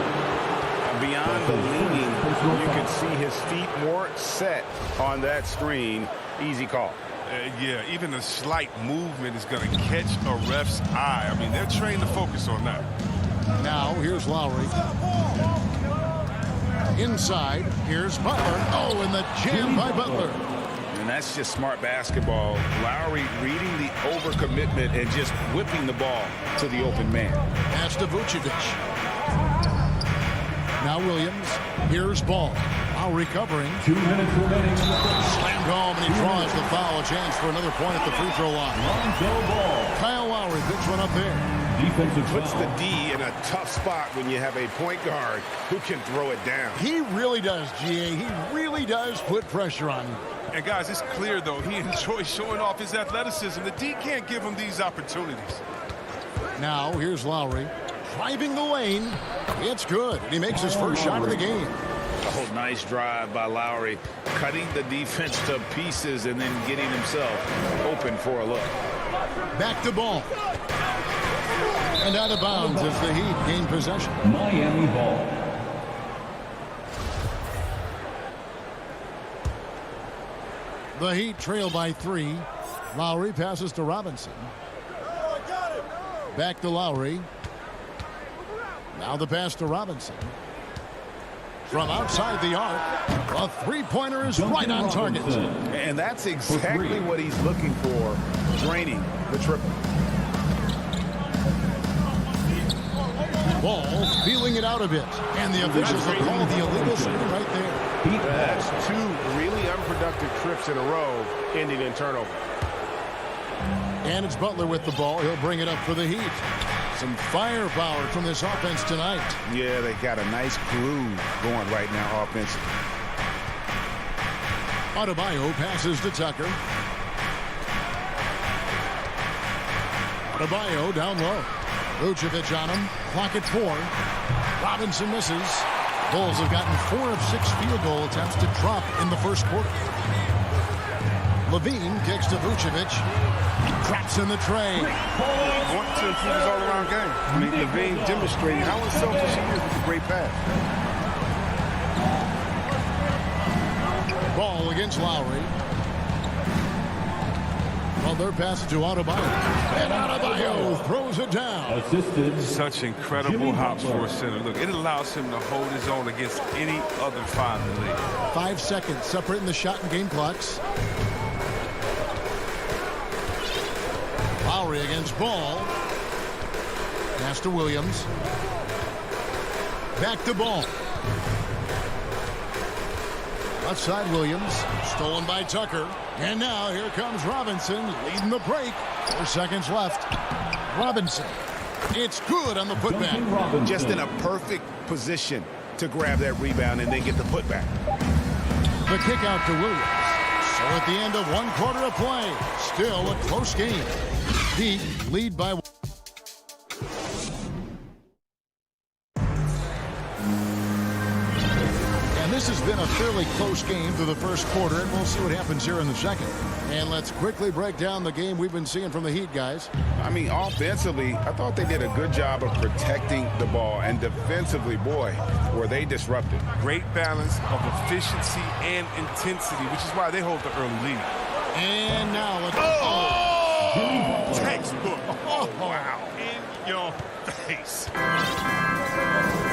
Beyond the leaning, you can see his feet more set on that screen. Easy call. Yeah, even a slight movement is going to catch a ref's eye. I mean, they're trained to focus on that. Now, here's Lowry. Inside, here's Butler. Oh, and the jam by Butler. And that's just smart basketball. Lowry reading the overcommitment and just whipping the ball to the open man. Pass to Vucevic. Now Williams. Here's Ball. Lowry covering. 2 minutes remaining. Slammed home, and he draws the foul. A chance for another point at the free throw line. Kyle Lowry picks one up there. Defensive puts the D in a tough spot when you have a point guard who can throw it down. He really does, GA. He really does put pressure on you. And, guys, it's clear, though, he enjoys showing off his athleticism. The D can't give him these opportunities. Now, here's Lowry. Driving the lane. It's good. He makes his first shot of the game. Oh, nice drive by Lowry. Cutting the defense to pieces and then getting himself open for a look. Back to Ball. And out of bounds as the Heat gain possession. Miami ball. The Heat trail by 3. Lowry passes to Robinson. Back to Lowry. Now the pass to Robinson. From outside the arc, a three-pointer is right on target. And that's exactly what he's looking for, draining the triple. Ball feeling it out a bit. And the officials have called the illegal screen right there. That's 2 really unproductive trips in a row, ending in turnover. And it's Butler with the ball. He'll bring it up for the Heat. Some firepower from this offense tonight. Yeah, they got a nice groove going right now offensively. Adebayo passes to Tucker. Adebayo down low. Vucevic on him. Clock at 4. Robinson misses. Bulls have gotten 4 of 6 field goal attempts to drop in the first quarter. Levine kicks to Vucevic. Traps in the tray. Want to improve his all-around game. I mean, Levine demonstrating how unselfish he is with a great pass. Ball against Lowry. Well, their pass to Adebayo. And Adebayo throws it down. Assisted. Such incredible hops for a center. Look, it allows him to hold his own against any other 5 in the league. 5 seconds separating the shot and game clocks. Lowry against Ball. Pass to Williams. Back to Ball. Left side Williams. Stolen by Tucker. And now here comes Robinson leading the break. 4 seconds left. Robinson. It's good on the putback. Just in a perfect position to grab that rebound and then get the putback. The kick out to Williams. So at the end of 1 quarter of play, still a close game. Heat lead by 1. And this has been a fairly close game through the first quarter, and we'll see what happens here in the second. And let's quickly break down the game we've been seeing from the Heat, guys. I mean, offensively, I thought they did a good job of protecting the ball. And defensively, boy, were they disruptive. Great balance of efficiency and intensity, which is why they hold the early lead. And now let's... Textbook. Oh, wow. In your face. Whoa,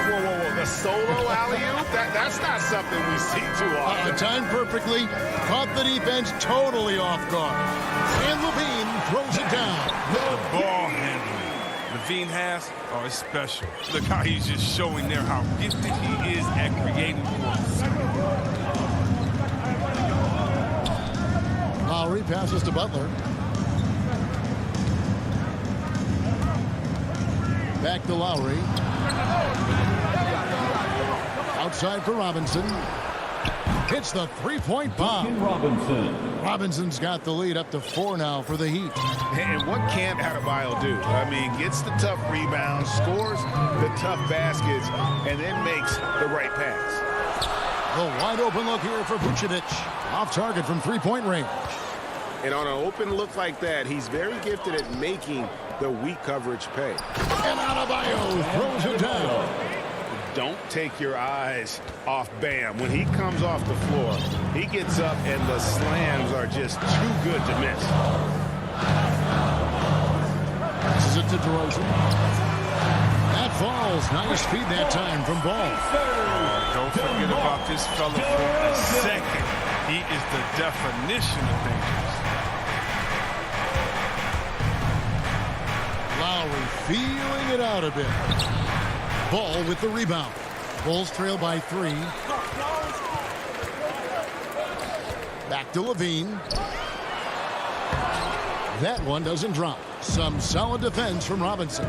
whoa, whoa. The solo alley-oop? That's not something we see too often. Timed perfectly. Caught the defense totally off guard. And Levine throws it down. The ball handling Levine has is special. Look how he's just showing there how gifted he is at creating points. Lowry passes to Butler. Back to Lowry. Outside for Robinson. Hits the three-point bomb. Robinson's got the lead up to 4 now for the Heat. And what can't Adebayo do? I mean, gets the tough rebounds, scores the tough baskets, and then makes the right pass. The wide open look here for Vucevic. Off target from three-point range. And on an open look like that, he's very gifted at making the weak coverage pay. And Adebayo throws it down. Don't take your eyes off Bam. When he comes off the floor, he gets up and the slams are just too good to miss. Passes it to DeRozan. That falls. Nice speed that time from Ball. Don't forget about this fella for a second. He is the definition of dangerous. Lowry feeling it out a bit. Ball with the rebound. Bulls trail by 3. Back to Levine. That one doesn't drop. Some solid defense from Robinson.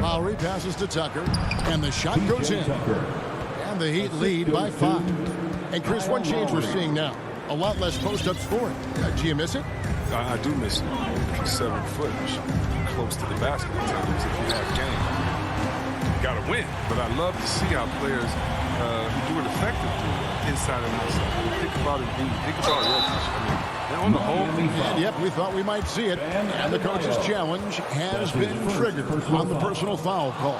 Lowry passes to Tucker, and the shot goes in. And the Heat lead by 5. And Chris, one change we're seeing now. A lot less post-up scoring. Do you miss it? I do miss it. He's 7 foot. You should be close to the basket at times if you have game. You got to win. But I love to see how players who do it effectively inside and outside. Think about it, think about Jokic. And on the whole, and yep, we thought we might see it. And the coach's challenge has been triggered on the personal foul call.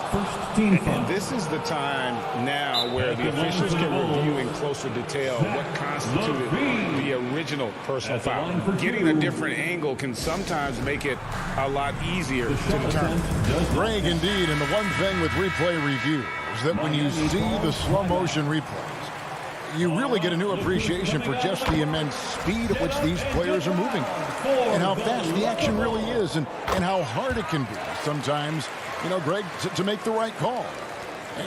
And this is the time now where the officials can review in closer detail what constituted the original personal foul. Getting a different angle can sometimes make it a lot easier to determine. Greg, indeed, and the one thing with replay review is that when you see the slow motion replays, you really get a new appreciation for just the immense speed at which these players are moving and how fast the action really is and how hard it can be sometimes, you know, Greg, to make the right call.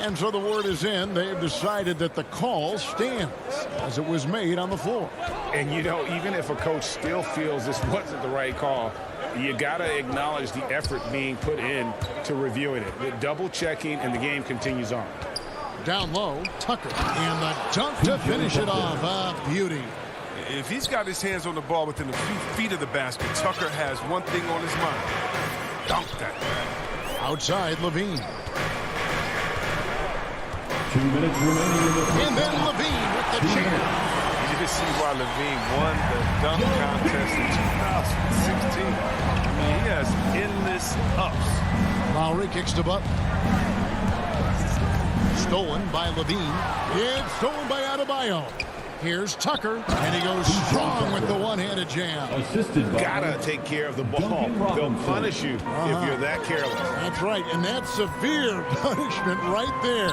And so the word is in. They've decided that the call stands as it was made on the floor. And, you know, even if a coach still feels this wasn't the right call, you got to acknowledge the effort being put in to reviewing it. The double checking, and the game continues on. Down low, Tucker, and the dunk to finish it off. A beauty. If he's got his hands on the ball within a few feet of the basket, Tucker has one thing on his mind. Dunk that. Outside, Levine. 2 minutes remaining in the first. And then Levine with the jam. You can see why Levine won the dunk contest in 2016. He has endless ups. Lowry kicks to Butler. Stolen by Levine. It's stolen by Adebayo. Here's Tucker, and he goes strong with the one-handed jam. Gotta take care of the ball. They'll punish you if you're that careless. That's right, and that's severe punishment right there.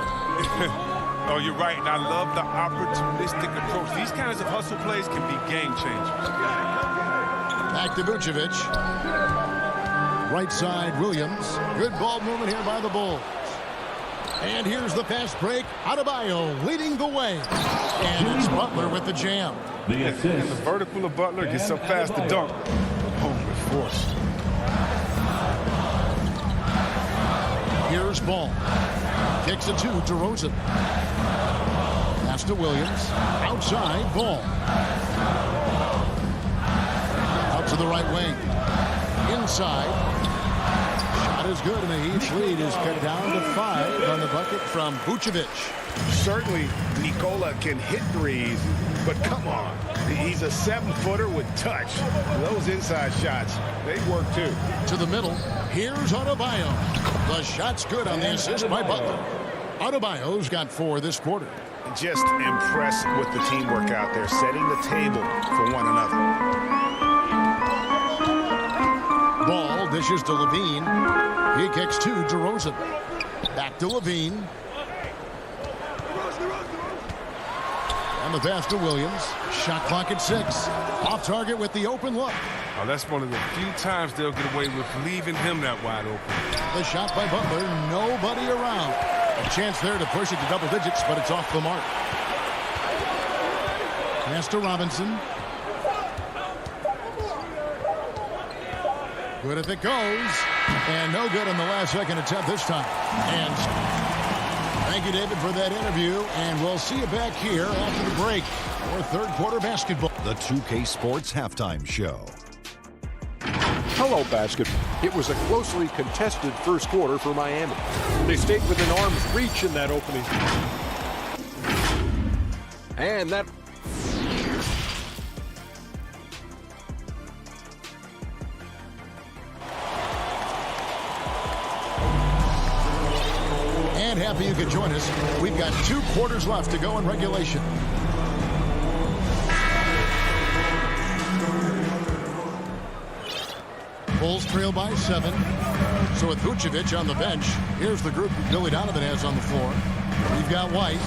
Oh, you're right, and I love the opportunistic approach. These kinds of hustle plays can be game changers. Back to Vucevic. Right side, Williams. Good ball movement here by the Bulls. And here's the fast break. Adebayo leading the way. And it's Butler with the jam. And the vertical of Butler gets up fast to dunk. Home with force. Here's Ball. Kicks it to DeRozan. Pass to Williams. Outside, Ball. Out to the right wing. Inside. Shot is good, and the Heat's lead is cut down to 5 on the bucket from Vucevic. Certainly, Nikola can hit threes, but come on. He's a 7-footer with touch. Those inside shots, they work too. To the middle. Here's Adebayo. The shot's good on the assist by Butler. Adebayo's got 4 this quarter. Just impressed with the teamwork out there, setting the table for one another. Ball dishes to Levine. He kicks to DeRozan. Back to Levine. And the pass to Williams. Shot clock at 6. Off target with the open look. Oh, that's one of the few times they'll get away with leaving him that wide open. The shot by Butler. Nobody around. A chance there to push it to double digits, but it's off the mark. Pass to Robinson. Good if it goes. And no good on the last second attempt this time. And thank you, David, for that interview. And we'll see you back here after the break for third quarter basketball. The 2K Sports Halftime Show. Hello, basketball. It was a closely contested first quarter for Miami. They stayed within arm's reach in that opening. And that... And happy you could join us. We've got 2 quarters left to go in regulation. Bulls trail by 7. So with Vucevic on the bench, here's the group Billy Donovan has on the floor. We've got White,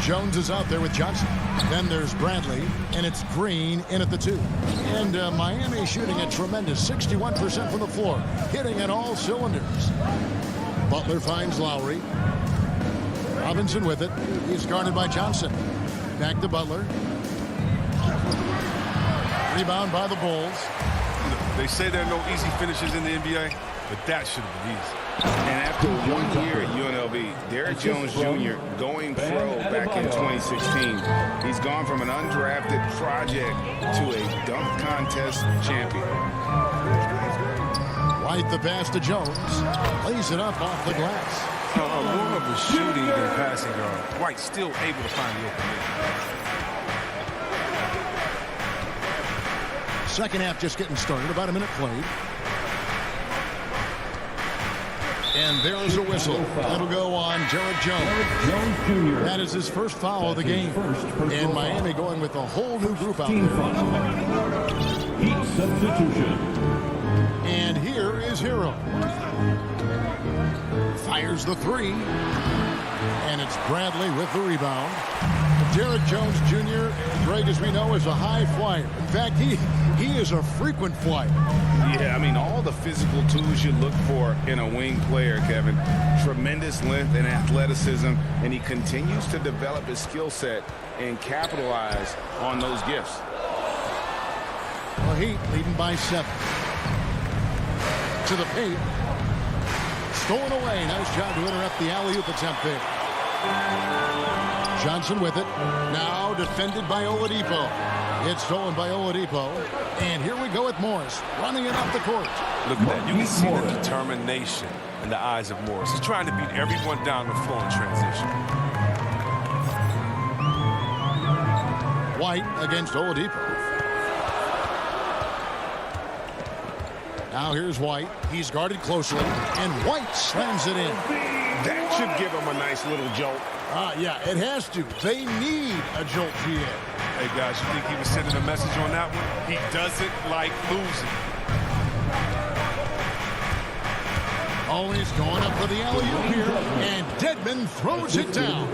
Jones is out there with Johnson. Then there's Bradley, and it's Green in at the 2. And Miami shooting a tremendous 61% from the floor, hitting at all cylinders. Butler finds Lowry. Robinson with it. He's guarded by Johnson. Back to Butler. Rebound by the Bulls. They say there are no easy finishes in the NBA, but that should have been easy. And after 1 year at UNLV, Derrick Jones Jr. going pro back in 2016. He's gone from an undrafted project to a dunk contest champion. White the pass to Jones. Lays it up off the glass. More of a shooting than passing guard. White still able to find the open man. Second half just getting started. About a minute played. And there is a whistle. That'll go on Derrick Jones. That is his first foul of the game. And Miami going with a whole new group out there. Heat substitution. And here is Hero. Fires the 3. And it's Bradley with the rebound. Derrick Jones Jr., Greg, as we know, is a high flyer. In fact, he is a frequent flyer. Yeah, I mean, all the physical tools you look for in a wing player, Kevin. Tremendous length and athleticism, and he continues to develop his skill set and capitalize on those gifts. Well, Heat leading by 7. To the paint. Stolen away. Nice job to interrupt the alley-oop attempt there. Johnson with it. Now defended by Oladipo. It's stolen by Oladipo. And here we go with Morris running it up the court. Look at that. You can see the determination in the eyes of Morris. He's trying to beat everyone down the floor in transition. White against Oladipo. Now here's White. He's guarded closely. And White slams it in. That should give him a nice little jolt. Yeah, it has to. They need a jolt, GA. Hey, guys, you think he was sending a message on that one? He doesn't like losing. Oh, he's going up for the alley-oop here. And Dedmon throws it down.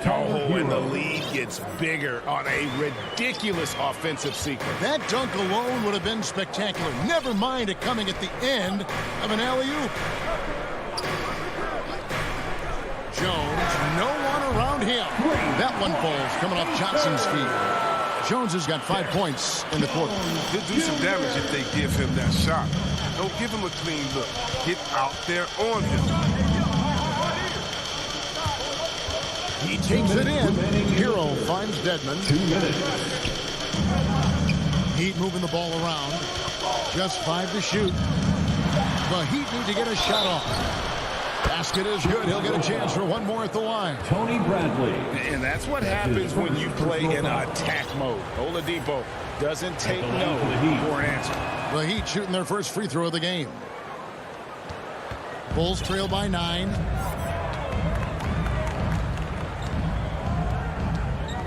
Oh, and the lead gets bigger on a ridiculous offensive sequence. That dunk alone would have been spectacular. Never mind it coming at the end of an alley-oop. Jones, no one around him. That one falls coming off Johnson's feet. Jones has got 5 points in the quarter. He'll do some damage if they give him that shot. Don't give him a clean look. Get out there on him. He takes it in. Hero finds Dedmon. 2 minutes. Heat moving the ball around. Just 5 to shoot. The Heat need to get a shot off. Basket is good. He'll get a chance for one more at the line. Tony Bradley. And that's what happens when you play in attack mode. Oladipo doesn't take no for an answer. The Heat shooting their first free throw of the game. Bulls trail by 9.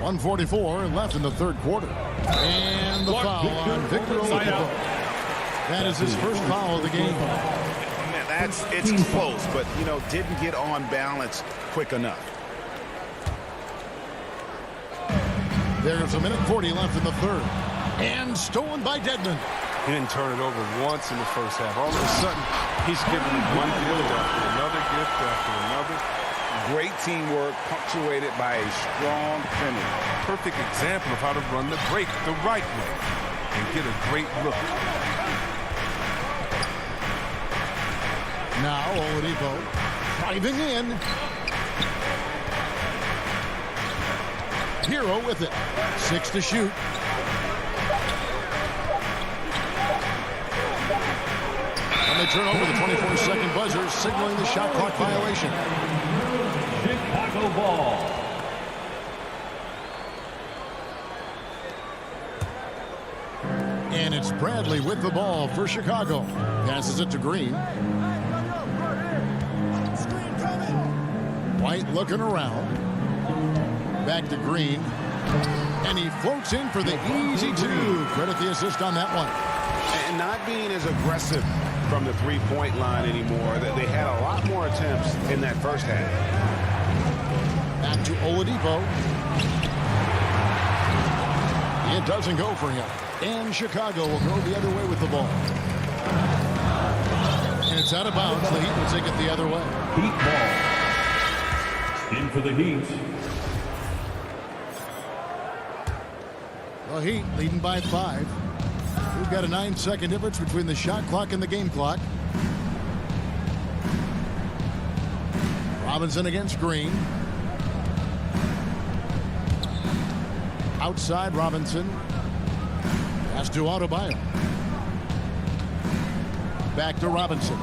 1:44 left in the third quarter. And the foul on Victor Oladipo. That is his first foul of the game. It's close, but, you know, didn't get on balance quick enough. There's a minute 40 left in the third. And stolen by Dedmon. He didn't turn it over once in the first half. All of a sudden, he's giving one gift after another gift after another. Great teamwork punctuated by a strong finish. Perfect example of how to run the break the right way and get a great look. Now Oladipo driving in. Hero with it. 6 to shoot. And they turn over the 24-second buzzer, signaling the shot clock violation. Chicago ball. And it's Bradley with the ball for Chicago. Passes it to Green. White looking around. Back to Green. And he floats in for the easy 2. Credit the assist on that one. And not being as aggressive from the three-point line anymore. They had a lot more attempts in that first half. Back to Oladipo. It doesn't go for him. And Chicago will go the other way with the ball. And it's out of bounds. The Heat will take it the other way. Heat ball. In for the Heat. The Heat leading by 5. We've got a 9-second difference between the shot clock and the game clock. Robinson against Green. Outside Robinson. Pass to Adebayo. Back to Robinson.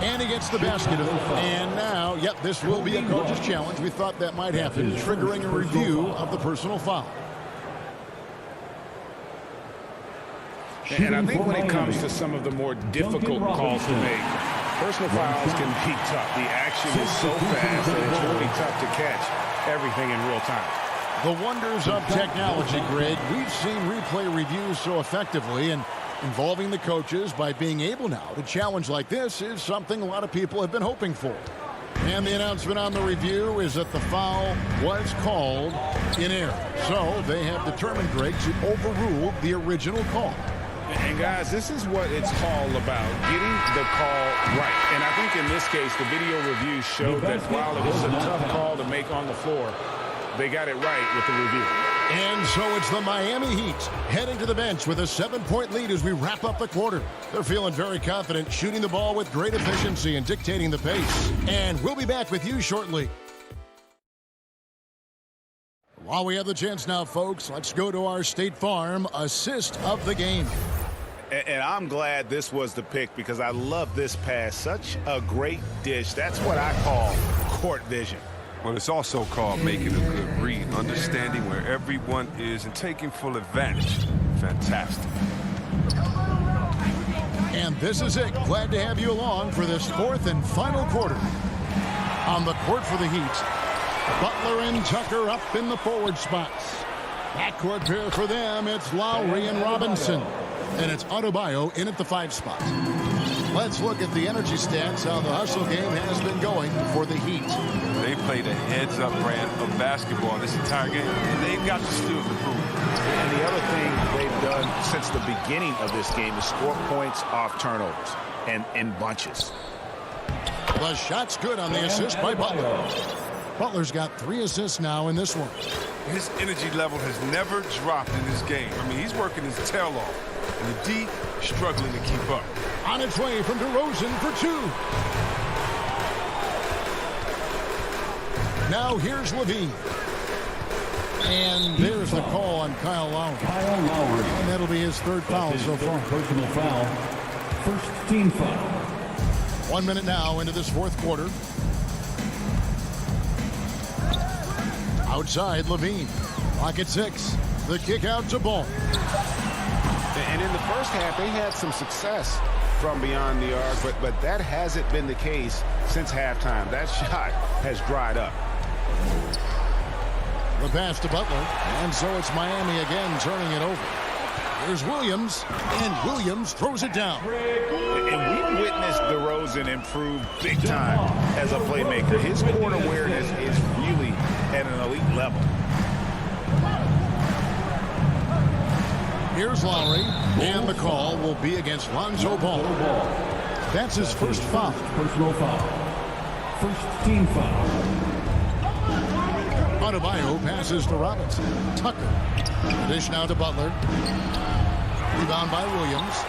And he gets the basket. And now, yep, this will be a coach's challenge. We thought that might happen, triggering a review of the personal foul. And I think when it comes to some of the more difficult calls to make, personal fouls can be tough. The action is so fast that it's really tough to catch everything in real time. The wonders of technology, Greg. We've seen replay reviews so effectively, and involving the coaches by being able now to challenge like this is something a lot of people have been hoping for. And the announcement on the review is that the foul was called in error. So they have determined, Greg, to overrule the original call. And guys, this is what it's all about, getting the call right. And I think in this case, the video review showed that while it was a tough call to make on the floor, they got it right with the review. And so it's the Miami Heat heading to the bench with a 7-point lead as we wrap up the quarter. They're feeling very confident, shooting the ball with great efficiency and dictating the pace. And we'll be back with you shortly. While we have the chance now, folks, let's go to our State Farm assist of the game. And I'm glad this was the pick because I love this pass. Such a great dish. That's what I call court vision. Well, it's also called making a good read, understanding where everyone is and taking full advantage. Fantastic. And this is it. Glad to have you along for this fourth and final quarter. On the court for the Heat, Butler and Tucker up in the forward spots. Backcourt pair for them, it's Lowry and Robinson. And it's Adebayo in at the 5 spot. Let's look at the energy stats, how the hustle game has been going for the Heat. They played a heads-up brand of basketball this entire game, and they've got the steal to prove it. And the other thing they've done since the beginning of this game is score points off turnovers and in bunches. The shot's good on the assist by Butler. Butler's got 3 assists now in this one. His energy level has never dropped in this game. I mean, he's working his tail off. And the D struggling to keep up. On its way from DeRozan for 2. Now here's Levine. And there's the call on Kyle Lowry. And that'll be his 3rd foul so far. Personal foul. First team foul. 1 minute now into this 4th quarter. Outside Levine. Clock at 6. The kick out to Ball. And in the first half, they had some success from beyond the arc, but that hasn't been the case since halftime. That shot has dried up. The pass to Butler, and so it's Miami again turning it over. Here's Williams, and Williams throws it down. And we witnessed DeRozan improve big time as a playmaker. His court awareness is really at an elite level. Here's Lowry, and the call will be against Lonzo Ball. That's his first foul. Personal foul. First team foul. Adebayo passes to Robinson. Tucker. Dish now to Butler. Rebound by Williams.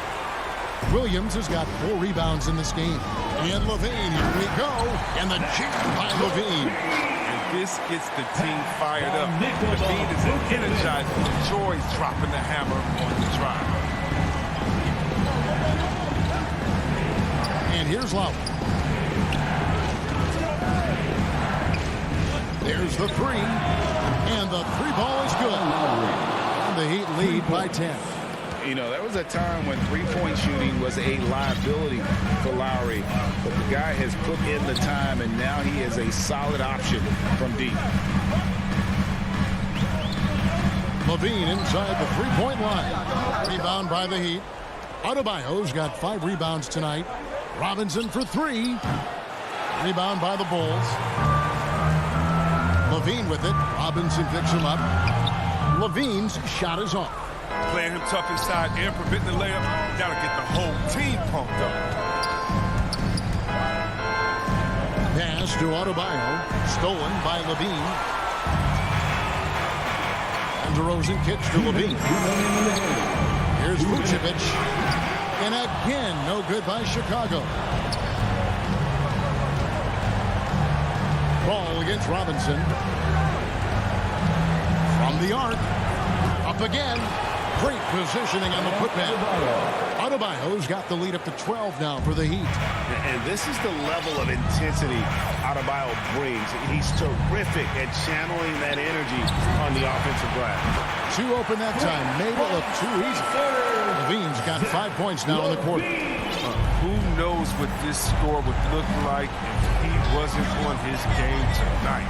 Williams has got 4 rebounds in this game. And Levine, here we go. And the jam by Levine. This gets the team fired up. Levine is energized. Joy's dropping the hammer on the drive. And here's Lowry. There's the 3. And the 3 ball is good. And the Heat lead by 10. You know, there was a time when three-point shooting was a liability for Lowry, but the guy has put in the time, and now he is a solid option from deep. Levine inside the 3-point line. Rebound by the Heat. Adebayo's got 5 rebounds tonight. Robinson for 3. Rebound by the Bulls. Levine with it. Robinson picks him up. Levine's shot is off. Playing him tough inside air, preventing the layup. Gotta get the whole team pumped up. Pass to Adebayo. Stolen by Levine. And DeRozan kicks to Levine. Here's Vucevic. And again, no good by Chicago. Ball against Robinson. From the arc. Up again. Great positioning on the putback. Adebayo's got the lead up to 12 now for the Heat. And this is the level of intensity Adebayo brings. He's terrific at channeling that energy on the offensive glass. Two open that time. Made it look too easy. Levine's got 5 points now in the quarter. Who knows what this score would look like if he wasn't on his game tonight.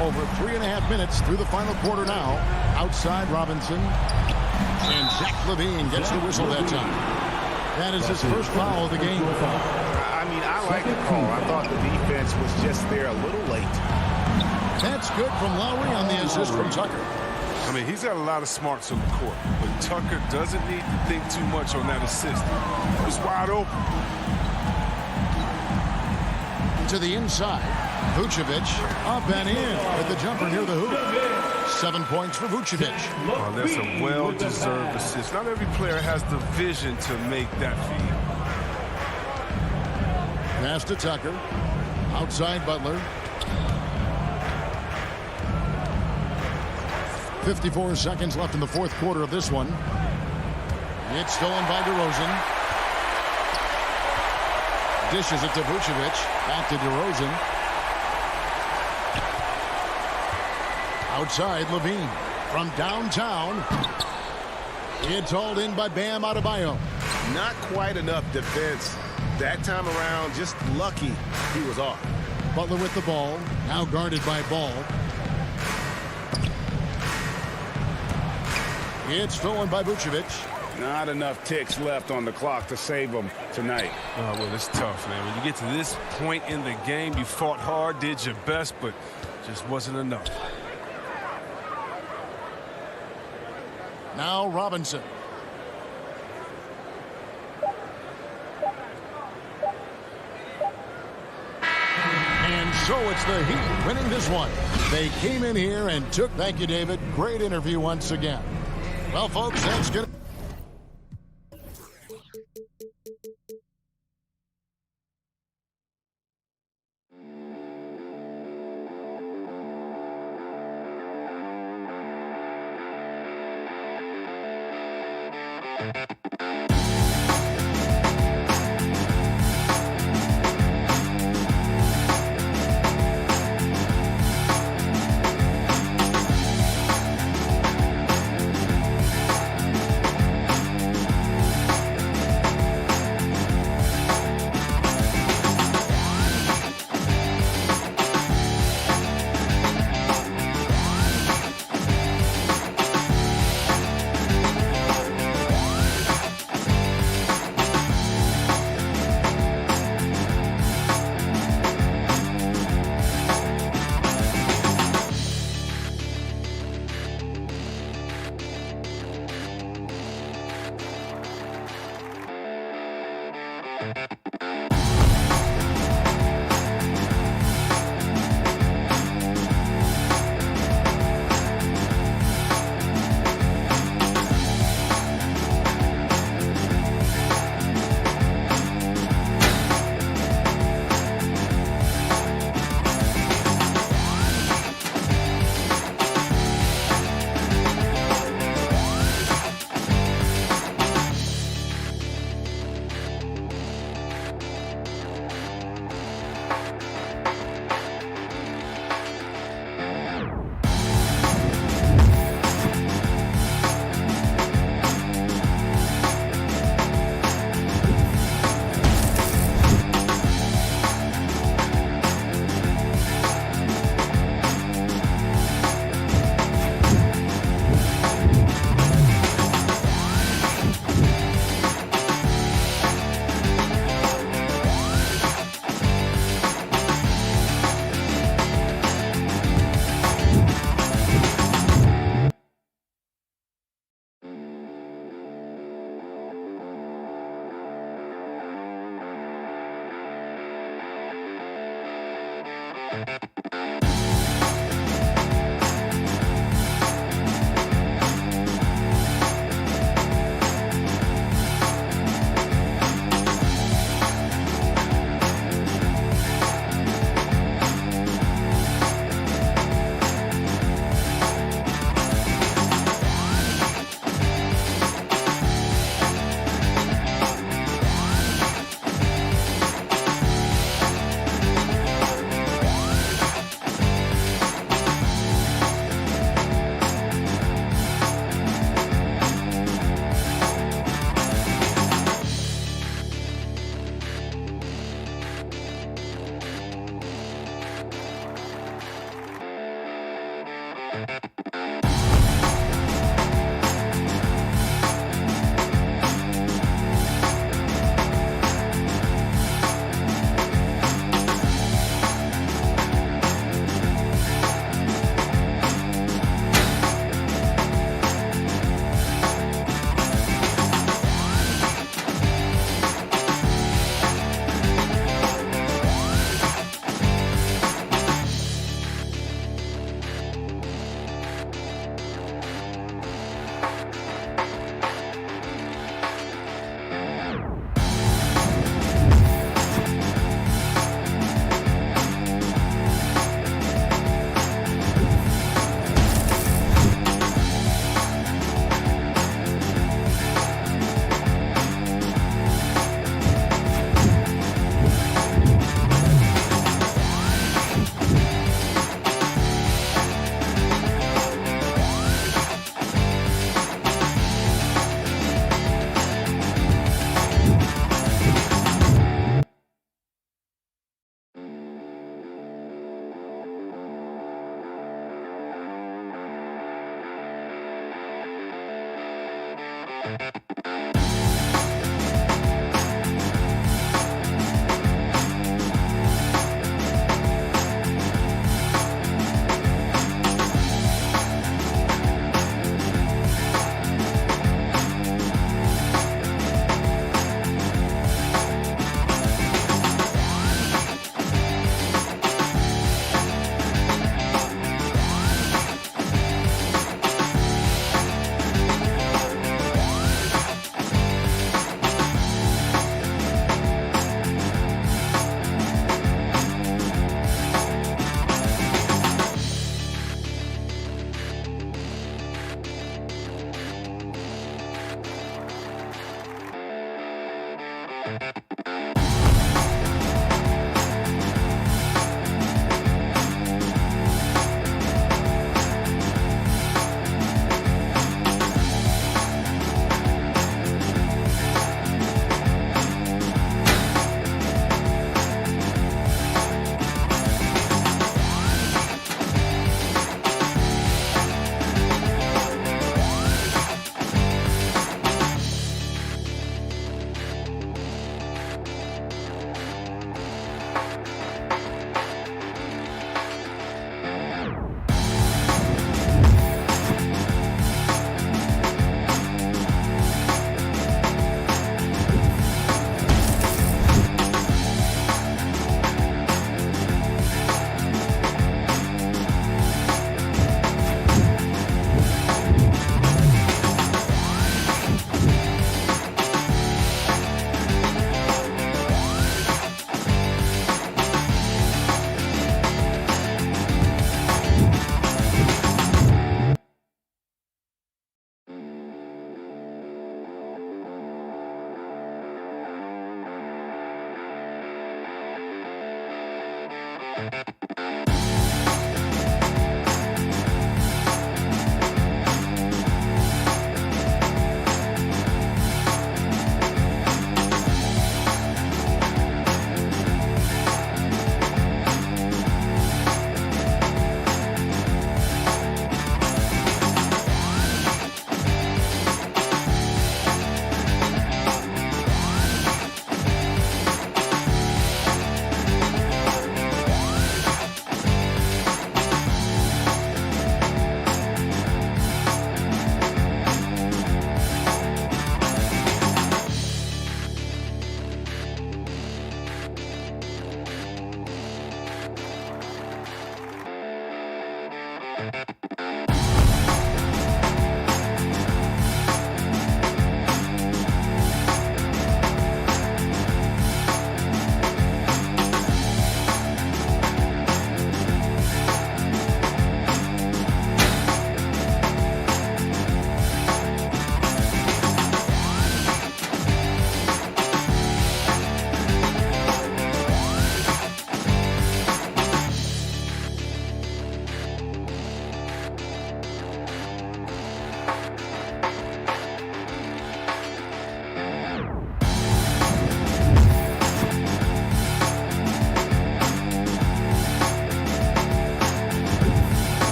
Over 3.5 minutes through the final quarter now. Outside Robinson. And Zach Levine gets the whistle that time. That is his first foul of the game. I mean, I like the call. I thought the defense was just there a little late. That's good from Lowry on the assist from Tucker. I mean, he's got a lot of smarts on the court, but Tucker doesn't need to think too much on that assist. It was wide open. To the inside. Vucevic up and in with the jumper near the hoop. 7 points for Vucevic. Oh, that's a well-deserved assist. Not every player has the vision to make that feed. Pass to Tucker. Outside Butler. 54 seconds left in the fourth quarter of this one. It's stolen by DeRozan. Dishes it to Vucevic. Back to DeRozan. Outside Levine. From downtown. It's hauled in by Bam Adebayo. Not quite enough defense. That time around, just lucky he was off. Butler with the ball. Now guarded by Ball. It's stolen by Vucevic. Not enough ticks left on the clock to save them tonight. Oh, well, it's tough, man. When you get to this point in the game, you fought hard, did your best, but just wasn't enough. Now Robinson. And so it's the Heat winning this one. They came in here and took. Thank you, David. Great interview once again. Well, folks, that's good.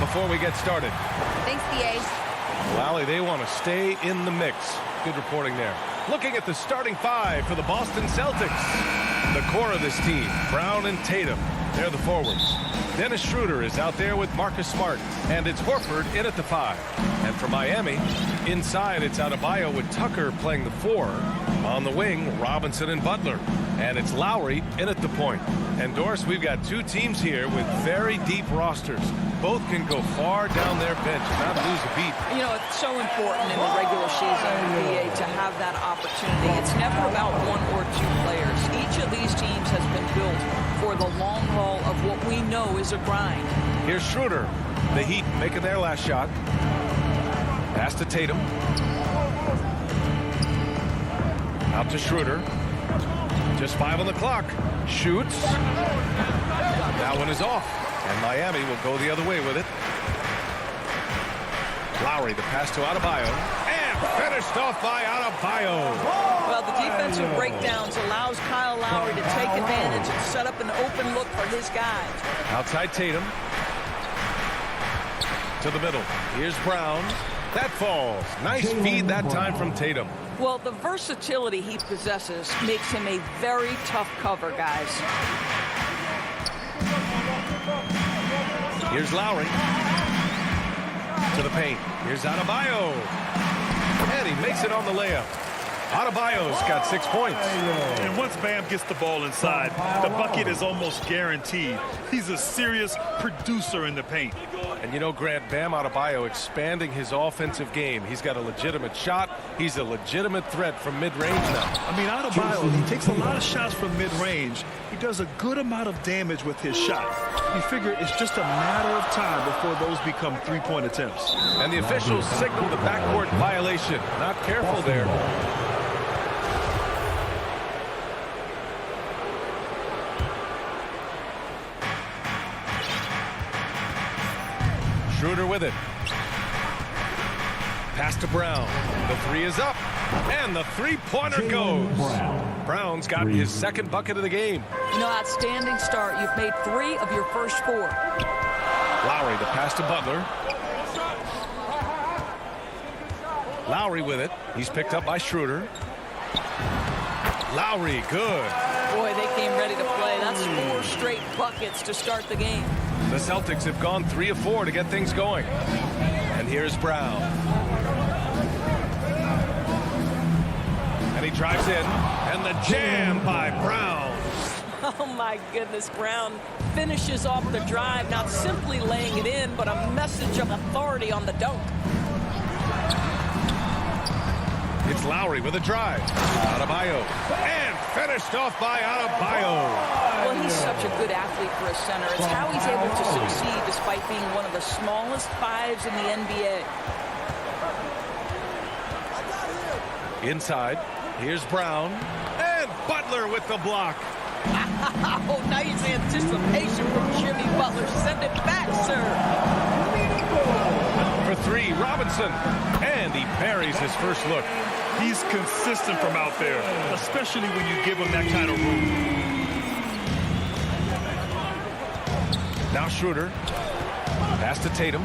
Before we get started. Thanks, DA. Lally, they want to stay in the mix. Good reporting there. Looking at the starting five for the Boston Celtics. The core of this team, Brown and Tatum. They're the forwards. Dennis Schroeder is out there with Marcus Smart. And it's Horford in at the 5. And for Miami, inside it's Adebayo with Tucker playing the 4. On the wing, Robinson and Butler. And it's Lowry in at the point. And Doris, we've got two teams here with very deep rosters. Both can go far down their bench and not lose a beat. You know, it's so important in the regular season, BA, to have that opportunity. It's never about one or two players. Each of these teams has been built for the long haul of what we know is a grind. Here's Schroeder. The Heat making their last shot. Pass to Tatum. Out to Schroeder. Just 5 on the clock. Shoots. That one is off. And Miami will go the other way with it. Lowry, the pass to Adebayo. And finished off by Adebayo. Well, the defensive breakdowns allows Kyle Lowry to take advantage and set up an open look for his guys. Outside Tatum. To the middle. Here's Brown. That falls. Nice feed that time from Tatum. Well, the versatility he possesses makes him a very tough cover, guys. Here's Lowry. To the paint. Here's Adebayo. And he makes it on the layup. Adebayo's got 6 points. And once Bam gets the ball inside, the bucket is almost guaranteed. He's a serious producer in the paint. And you know, Grant, Bam Adebayo expanding his offensive game. He's got a legitimate shot. He's a legitimate threat from mid-range now. I mean, Adebayo, he takes a lot of shots from mid-range. He does a good amount of damage with his shot. You figure it's just a matter of time before those become three-point attempts. And the officials signal the backcourt violation. Not careful there. Schroeder with it. Pass to Brown. The three is up. And the three-pointer goes. Brown's got his second bucket of the game. You know, outstanding start. You've made 3 of your first 4. Lowry, the pass to Butler. Lowry with it. He's picked up by Schroeder. Lowry, good. Boy, they came ready to play. That's 4 straight buckets to start the game. The Celtics have gone 3 of 4 to get things going. And here's Brown. And he drives in. And the jam by Brown. Oh, my goodness. Brown finishes off the drive, not simply laying it in, but a message of authority on the dunk. It's Lowry with a drive. Adebayo. And finished off by Adebayo. Well, he's such a good athlete for a center. It's how he's able to succeed despite being one of the smallest 5s in the NBA. Inside. Here's Brown. And Butler with the block. Oh, nice anticipation from Jimmy Butler. Send it back, sir. For 3, Robinson. And he buries his first look. He's consistent from out there, especially when you give him that kind of room. Now Schroeder. Pass to Tatum.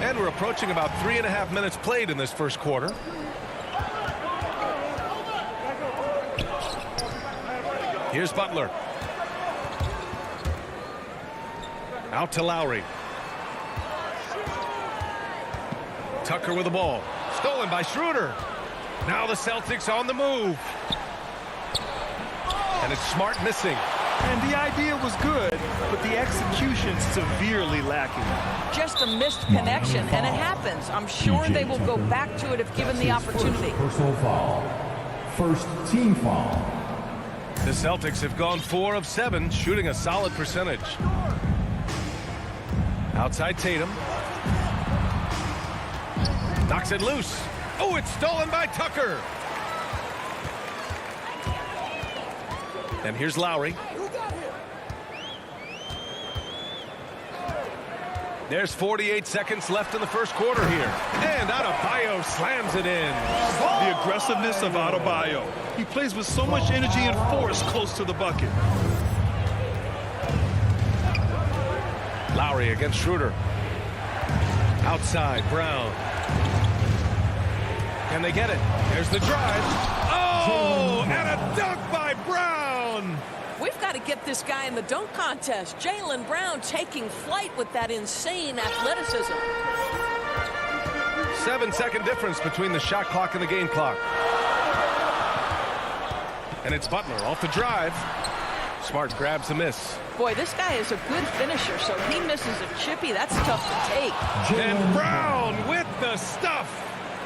And we're approaching about 3.5 minutes played in this first quarter. Here's Butler. Out to Lowry. Tucker with the ball. Stolen by Schroeder. Now the Celtics on the move. And it's Smart missing. And the idea was good, but the execution severely lacking. Just a missed connection, and it happens. I'm sure they will go back to it if given the opportunity. Personal foul. First team foul. The Celtics have gone 4 of 7, shooting a solid percentage. Outside Tatum. Knocks it loose. Oh, it's stolen by Tucker. And here's Lowry. There's 48 seconds left in the first quarter here. And Adebayo slams it in. The aggressiveness of Adebayo. He plays with so much energy and force close to the bucket. Lowry against Schroeder. Outside, Brown. Can they get it? There's the drive. Oh, and a dunk by Brown. We've got to get this guy in the dunk contest. Jaylen Brown taking flight with that insane athleticism. 7-second difference between the shot clock and the game clock. And it's Butler off the drive. Smart grabs the miss. Boy, this guy is a good finisher, so he misses a chippy. That's tough to take. And Brown with the stuff.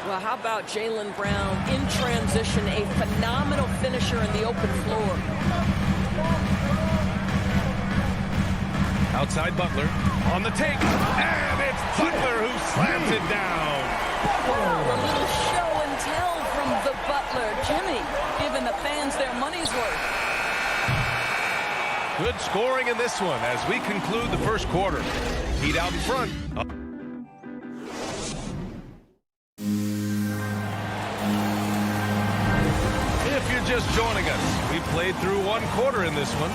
Well, how about Jaylen Brown in transition, a phenomenal finisher in the open floor. Outside Butler on the take. And it's Butler who slams it down. Wow, a little Good scoring in this one as we conclude the first quarter. Heat out in front. If you're just joining us, we played through one quarter in this one.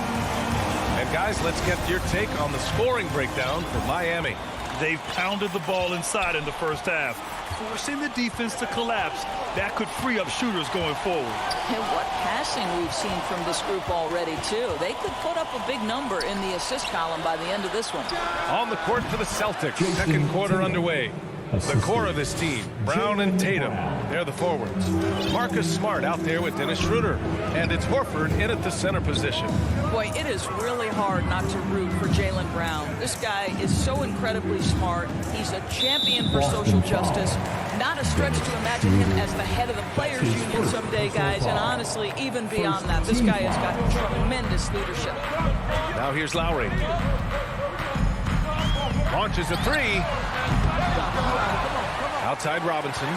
And guys, let's get your take on the scoring breakdown for Miami. They've pounded the ball inside in the first half, forcing the defense to collapse. That could free up shooters going forward. And what passing we've seen from this group already, too. They could put up a big number in the assist column by the end of this one. On the court for the Celtics, second quarter underway. The core of this team, Brown and Tatum, they're the forwards. Marcus Smart out there with Dennis Schroeder. And it's Horford in at the center position. Boy, it is really hard not to root for Jaylen Brown. This guy is so incredibly smart. He's a champion for social justice. Not a stretch to imagine him as the head of the Players Union someday, guys. And honestly, even beyond that, this guy has got tremendous leadership. Now here's Lowry. Launches a three. Outside Robinson.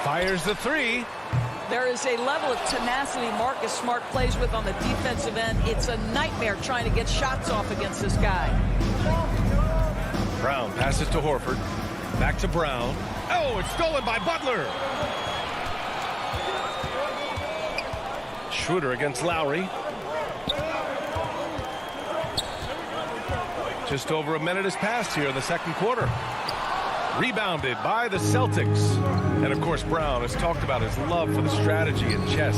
Fires the three. There is a level of tenacity Marcus Smart plays with on the defensive end. It's a nightmare trying to get shots off against this guy. Brown passes to Horford. Back to Brown. Oh, it's stolen by Butler. Schroeder against Lowry. Just over a minute has passed here in the second quarter. Rebounded by the Celtics. And, of course, Brown has talked about his love for the strategy in chess.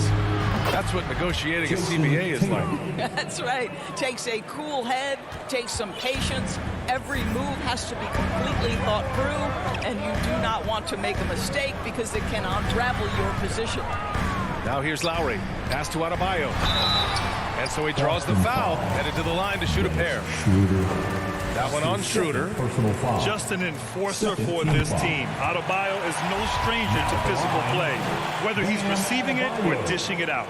That's what negotiating a CBA is like. That's right. Takes a cool head, takes some patience. Every move has to be completely thought through, and you do not want to make a mistake because it can unravel your position. Now here's Lowry. Pass to Adebayo. And so he draws the foul, headed to the line to shoot a pair. That one on Schroeder. Just an enforcer for this team. Adebayo is no stranger to physical play, whether he's receiving it or dishing it out.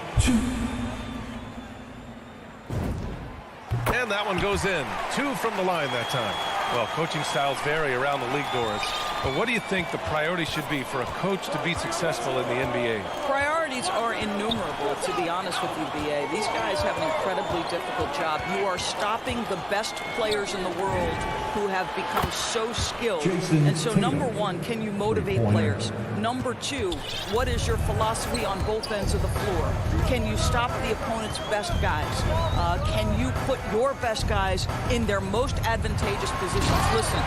And that one goes in. 2 from the line that time. Well, coaching styles vary around the league, Doris. But what do you think the priority should be for a coach to be successful in the NBA? Priorities are innumerable, to be honest with you, B.A. These guys have an incredibly difficult job. You are stopping the best players in the world who have become so skilled. And so, number one, can you motivate players? Number two, what is your philosophy on both ends of the floor? Can you stop the opponent's best guys? Can you put your best guys in their most advantageous positions? Listen,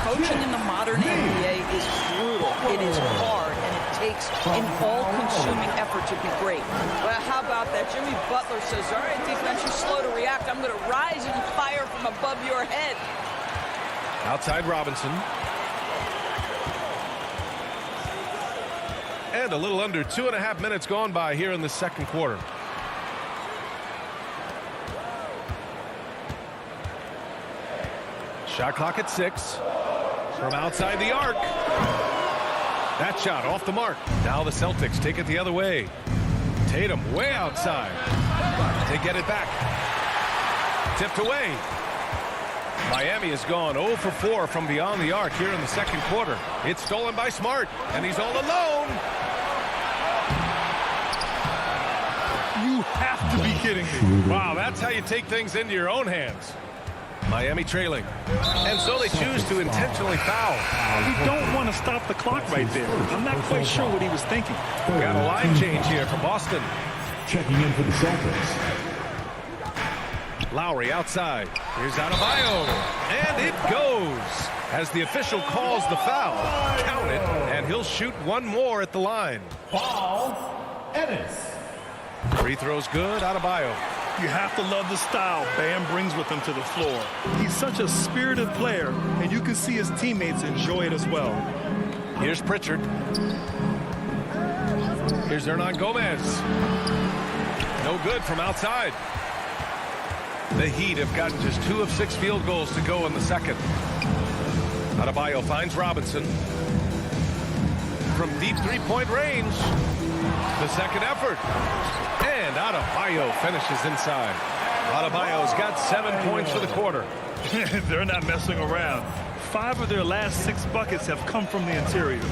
coaching in the modern NBA is brutal. It is hard, and it takes an all-consuming effort to be great. Well, how about that? Jimmy Butler says, all right, defense, you're slow to react. I'm going to rise and fire from above your head. Outside Robinson. And a little under 2.5 minutes gone by here in the second quarter. Shot clock at 6. From outside the arc. That shot off the mark. Now the Celtics take it the other way. Tatum way outside. They get it back. Tipped away. Miami has gone 0 for 4 from beyond the arc here in the second quarter. It's stolen by Smart, and he's all alone. You have to be kidding me. Wow, that's how you take things into your own hands. Miami trailing. And so they choose to intentionally foul. You don't want to stop the clock right there. I'm not quite sure what he was thinking. Got a line change here for Boston. Checking in for the Celtics. Lowry outside. Here's Adebayo. And it goes. As the official calls the foul. Count it. And he'll shoot one more at the line. Foul. Ennis. Free throw's good. Adebayo. You have to love the style Bam brings with him to the floor. He's such a spirited player, and you can see his teammates enjoy it as well. Here's Pritchard. Here's Hernan Gomez. No good from outside. The Heat have gotten just 2 of 6 field goals to go in the second. Adebayo finds Robinson. From deep three-point range. The second effort. And Adebayo finishes inside. Adebayo's got 7 points for the quarter. They're not messing around. 5 of their last 6 buckets have come from the interior.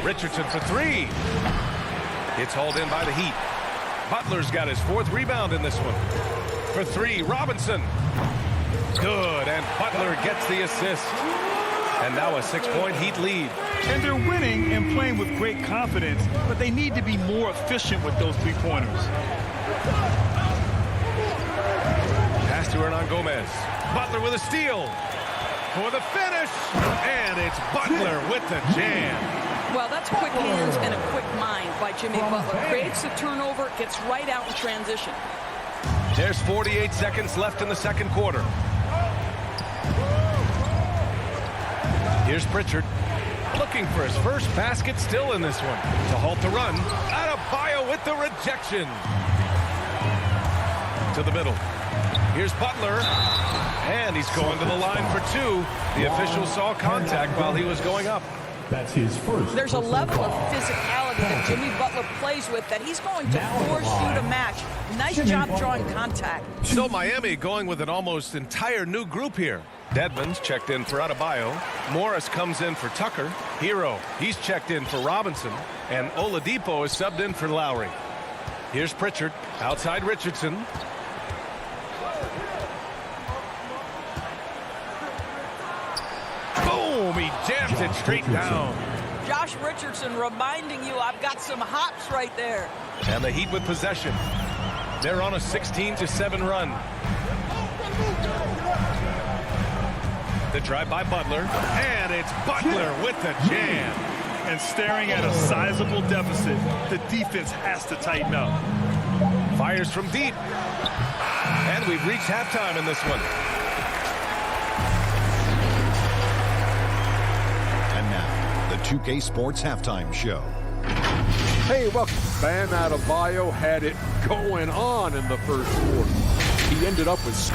Richardson for 3. It's hauled in by the Heat. Butler's got his 4th rebound in this one. For 3, Robinson. Good, and Butler gets the assist. And now a 6-point Heat lead. And they're winning and playing with great confidence, but they need to be more efficient with those three-pointers. Pass to Hernan Gomez. Butler with a steal. For the finish. And it's Butler with the jam. Well, that's quick hands and a quick mind by Jimmy Butler. Creates the turnover, gets right out in transition. There's 48 seconds left in the second quarter. Here's Pritchard. Looking for his first basket still in this one. To halt the run. Adebayo with the rejection. To the middle. Here's Butler. And he's going to the line for 2. The official saw contact while he was going up. That's his first. There's a level of physicality that Jimmy Butler plays with that he's going to force you to match. Nice job drawing contact. So Miami going with an almost entire new group here. Dedmon's checked in for Adebayo. Morris comes in for Tucker. Hero, he's checked in for Robinson. And Oladipo is subbed in for Lowry. Here's Pritchard. Outside Richardson. Boom! He jams it straight down. Josh Richardson reminding you I've got some hops right there. And the Heat with possession. They're on a 16-7 run. The drive by Butler. And it's Butler with the jam. And staring at a sizable deficit, the defense has to tighten up. Fires from deep. And we've reached halftime in this one. And now, the 2K Sports Halftime Show. Hey, welcome. Bam Adebayo had it going on in the first quarter. He ended up with...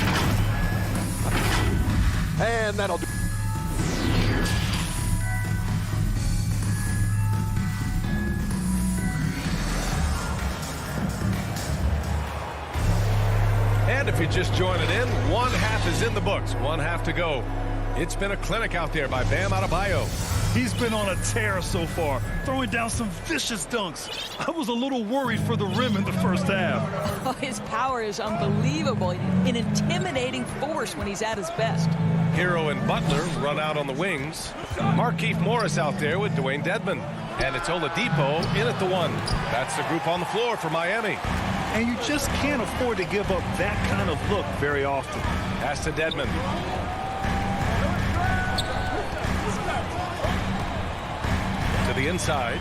And that'll do. And if you're just joining in, 1 half is in the books. 1 half to go. It's been a clinic out there by Bam Adebayo. He's been on a tear so far, throwing down some vicious dunks. I was a little worried for the rim in the first half. Oh, his power is unbelievable. An intimidating force when he's at his best. Hero and Butler run out on the wings. Markieff Morris out there with Dwayne Dedmon. And it's Oladipo in at the 1. That's the group on the floor for Miami. And you just can't afford to give up that kind of look very often. Pass to Dedmon. To the inside.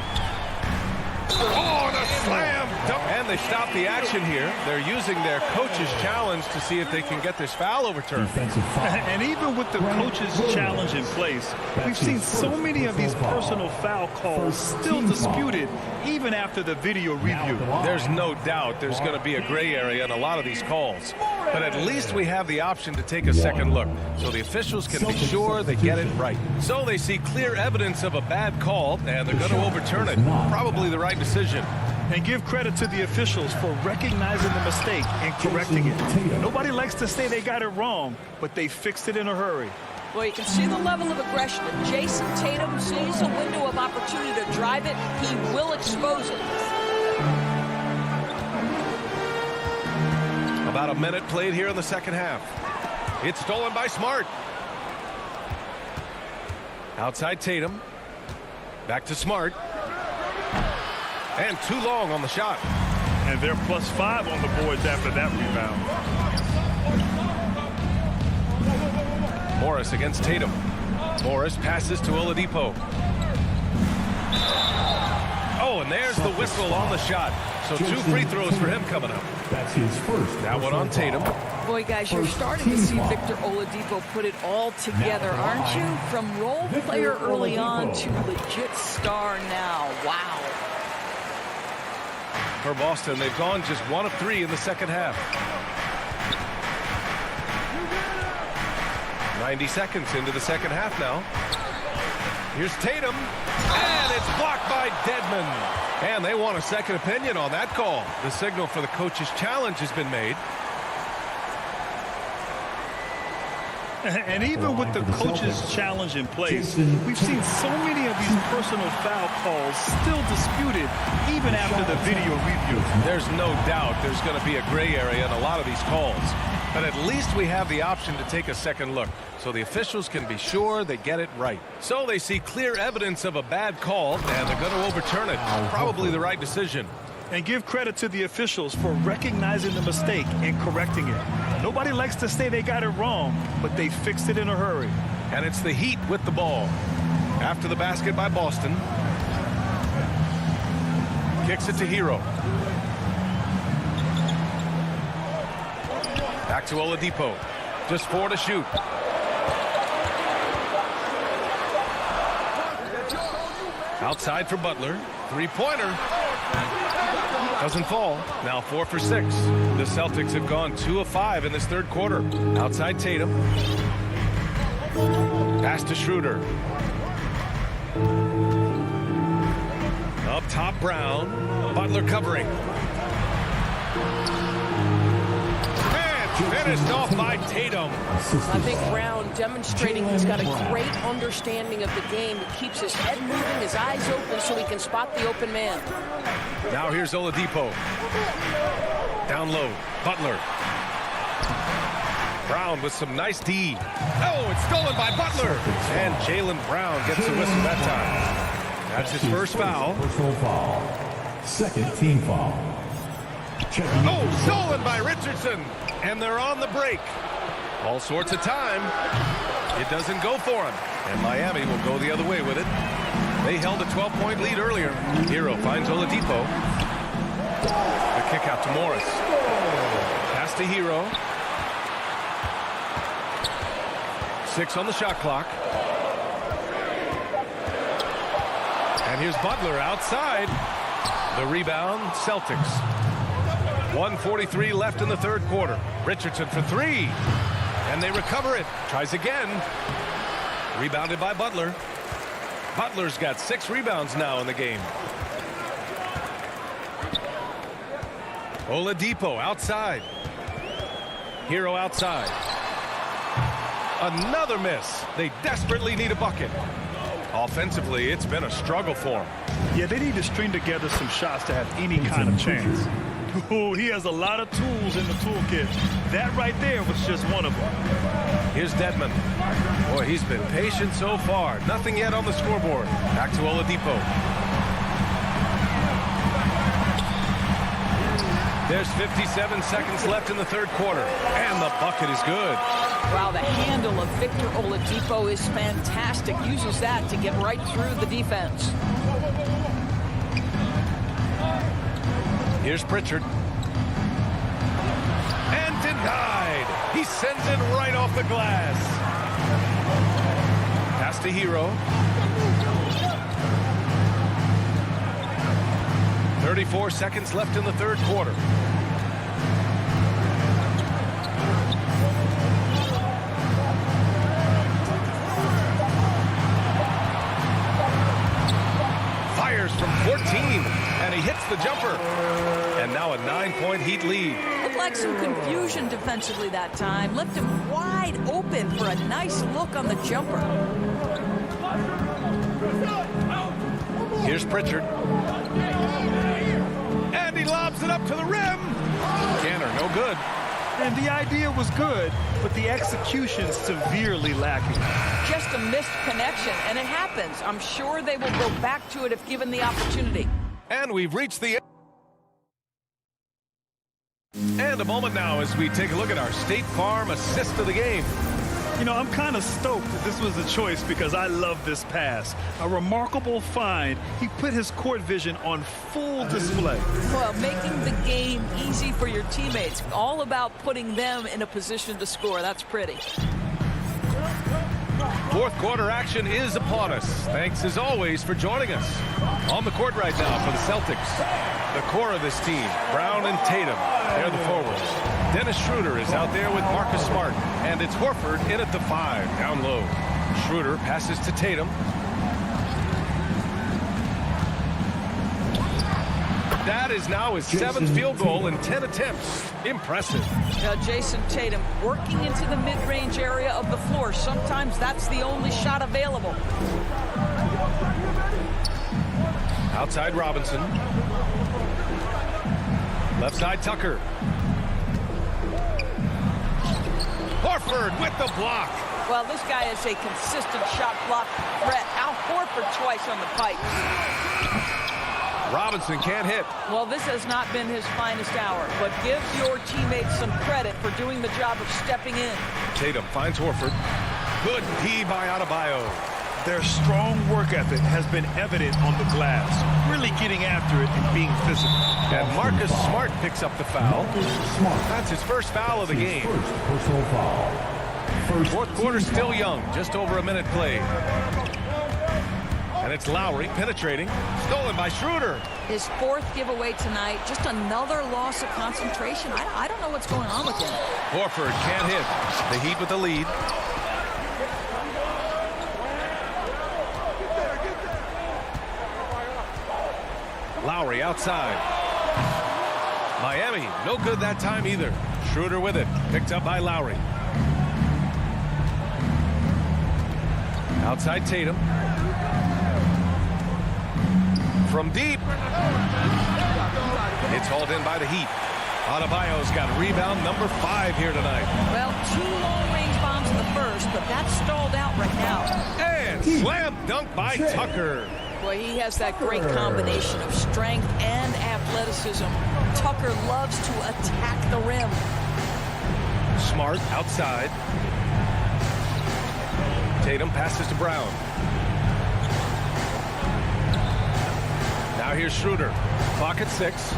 Oh, the slam dunk. And they stop the action here. They're using their coach's challenge to see if they can get this foul overturned. And even with the coach's challenge in place, we've seen so many of these personal foul calls still disputed even after the video review. There's no doubt there's going to be a gray area in a lot of these calls. But at least we have the option to take a second look so the officials can be sure they get it right. So they see clear evidence of a bad call, and they're going to overturn it. Probably the right decision. And give credit to the officials for recognizing the mistake and correcting it. Nobody likes to say they got it wrong, but they fixed it in a hurry. Well, you can see the level of aggression. If Jason Tatum sees a window of opportunity to drive it, he will expose it. About a minute played here in the second half. It's stolen by Smart. Outside Tatum. Back to Smart. And too long on the shot. And they're +5 on the boards after that rebound. Morris against Tatum. Morris passes to Oladipo. Oh, and there's the whistle on the shot. So 2 free throws for him coming up. That's his first. That one on Tatum. Boy, guys, you're starting to see Victor Oladipo put it all together, aren't you? From role player early on to legit star now. Wow. For Boston, they've gone just 1 of 3 in the second half. 90 seconds into the second half now. Here's Tatum. And it's blocked by Dedmon. And they want a second opinion on that call. The signal for the coach's challenge has been made. And even with the coach's challenge in place, we've seen so many of these personal foul calls still disputed even after the video review. There's no doubt there's going to be a gray area in a lot of these calls. But at least we have the option to take a second look, so the officials can be sure they get it right. So they see clear evidence of a bad call, and they're going to overturn it. Probably the right decision. And give credit to the officials for recognizing the mistake and correcting it. Nobody likes to say they got it wrong, but they fixed it in a hurry. And it's the Heat with the ball. After the basket by Boston. Kicks it to Hero. Back to Oladipo. Just 4 to shoot. Outside for Butler. Three-pointer. Doesn't fall. Now 4 for 6. The Celtics have gone 2 of 5 in this third quarter. Outside Tatum. Pass to Schroeder. Up top Brown. Butler covering. Finished off by Tatum. I think Brown demonstrating he's got a great understanding of the game. He keeps his head moving, his eyes open so he can spot the open man. Now here's Oladipo. Down low. Butler. Brown with some nice D. Oh, it's stolen by Butler. And Jaylen Brown gets a whistle that time. That's his first foul. Personal foul. Second team foul. Oh, stolen by Richardson. And they're on the break. All sorts of time. It doesn't go for him. And Miami will go the other way with it. They held a 12-point lead earlier. Hero finds Oladipo. The kick out to Morris. Pass to Hero. 6 on the shot clock. And here's Butler outside. The rebound, Celtics. 1:43 left in the third quarter. Richardson for 3. And they recover it. Tries again. Rebounded by Butler. Butler's got 6 rebounds now in the game. Oladipo outside. Hero outside. Another miss. They desperately need a bucket. Offensively, it's been a struggle for them. Yeah, they need to string together some shots to have any kind of chance. Oh, he has a lot of tools in the toolkit. That right there was just one of them. Here's Dedmon. Boy, he's been patient so far. Nothing yet on the scoreboard. Back to Oladipo. There's 57 seconds left in the third quarter. And the bucket is good. Wow, the handle of Victor Oladipo is fantastic. Uses that to get right through the defense. Here's Pritchard. And denied. He sends it right off the glass. Pass to Hero. 34 seconds left in the third quarter. Fires from 14. And he hits the jumper. And now a 9-point Heat lead. Looked like some confusion defensively that time. Left him wide open for a nice look on the jumper. Here's Pritchard. And he lobs it up to the rim. Canner, no good. And the idea was good, but the execution severely lacking. Just a missed connection, and it happens. I'm sure they will go back to it if given the opportunity. And we've reached the end. And a moment now as we take a look at our State Farm assist of the game. You know, I'm kind of stoked that this was a choice because I love this pass. A remarkable find. He put his court vision on full display. Well, making the game easy for your teammates. All about putting them in a position to score. That's pretty. Fourth quarter action is upon us. Thanks as always for joining us. On the court right now for the Celtics. The core of this team, Brown and Tatum. They're the forwards. Dennis Schroeder is out there with Marcus Smart. And it's Horford in at the 5, down low. Schroeder passes to Tatum. That is now his 7th field goal in 10 attempts. Impressive. Jason Tatum working into the mid-range area of the floor. Sometimes that's the only shot available. Outside Robinson. Left side Tucker. Horford with the block. Well, this guy is a consistent shot block threat. Al Horford twice on the pipe. Robinson can't hit. Well, this has not been his finest hour, but give your teammates some credit for doing the job of stepping in. Tatum finds Horford. Good D by Adebayo. Their strong work ethic has been evident on the glass, really getting after it and being physical. And Marcus Smart picks up the foul. That's his first foul of the game. First personal foul. Fourth quarter still young, just over a minute played. And it's Lowry penetrating, stolen by Schroeder. His 4th giveaway tonight, just another loss of concentration. I don't know what's going on with him. Horford can't hit. The Heat with the lead. Lowry outside. Miami, no good that time either. Schroeder with it, picked up by Lowry. Outside Tatum. From deep. It's hauled in by the Heat. Adebayo's got rebound number 5 here tonight. Well, 2 long-range bombs in the first, but that's stalled out right now. And slam dunk by Tucker. Boy, he has that great combination of strength and athleticism. Tucker loves to attack the rim. Smart outside. Tatum passes to Brown. Now here's Schroeder. Clock at 6.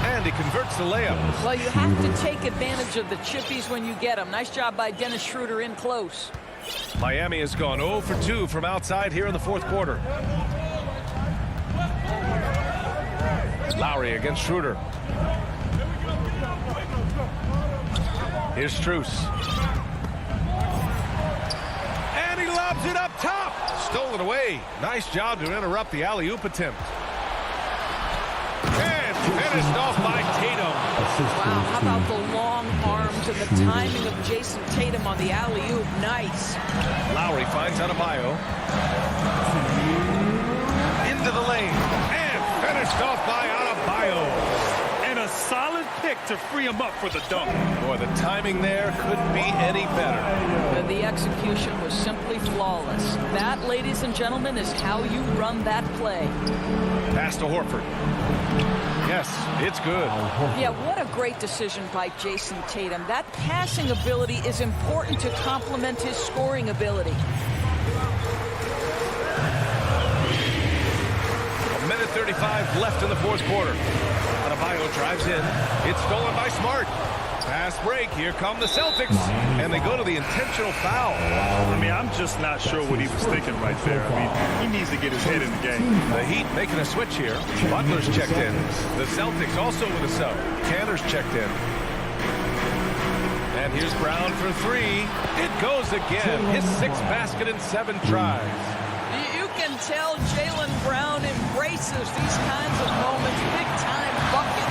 And he converts the layup. Well, you have to take advantage of the chippies when you get them. Nice job by Dennis Schroeder in close. Miami has gone 0 for 2 from outside here in the fourth quarter. Lowry against Schroeder. Here's Strus. And he lobs it up top. Stolen away. Nice job to interrupt the alley-oop attempt. And finished off by Tatum. Wow, how about the long arms and the timing of Jason Tatum on the alley-oop? Nice. Lowry finds Adebayo. Into the lane. And finished off by Adebayo. And a solid pick to free him up for the dunk. Boy, the timing there couldn't be any better. The execution was simply flawless. That, ladies and gentlemen, is how you run that play. Pass to Horford. Yes, it's good. Yeah, what a great decision by Jason Tatum. That passing ability is important to complement his scoring ability. A minute 35 left in the fourth quarter. Adebayo drives in. It's stolen by Smart. Fast break. Here come the Celtics. And they go to the intentional foul. I mean, I'm just not sure what he was thinking right there. I mean, he needs to get his head in the game. The Heat making a switch here. Butler's checked in. The Celtics also with a sub. Tanner's checked in. And here's Brown for 3. It goes again. His 6th basket in 7 tries. You can tell Jaylen Brown embraces these kinds of moments. Big-time bucket.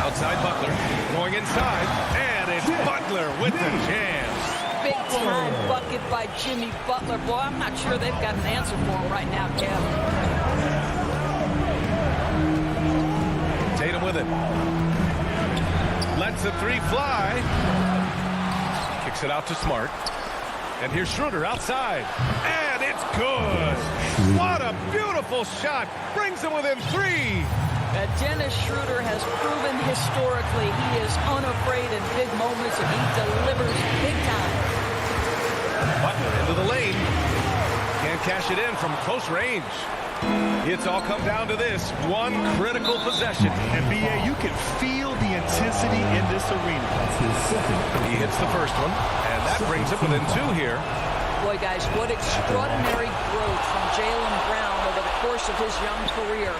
Outside Butler, going inside, and it's Butler with the jam. Big-time bucket by Jimmy Butler. Boy, I'm not sure they've got an answer for him right now, Kev. Tatum with it. Lets the 3 fly. Kicks it out to Smart. And here's Schroeder outside. And it's good. What a beautiful shot. Brings them within 3. Dennis Schroeder has proven historically he is unafraid in big moments and he delivers big time. Butler into the lane. Can't cash it in from close range. It's all come down to this one critical possession. And B.A., you can feel the intensity in this arena. He hits the first one, and that brings him within 2 here. Boy, guys, what extraordinary growth from Jaylen Brown over the course of his young career.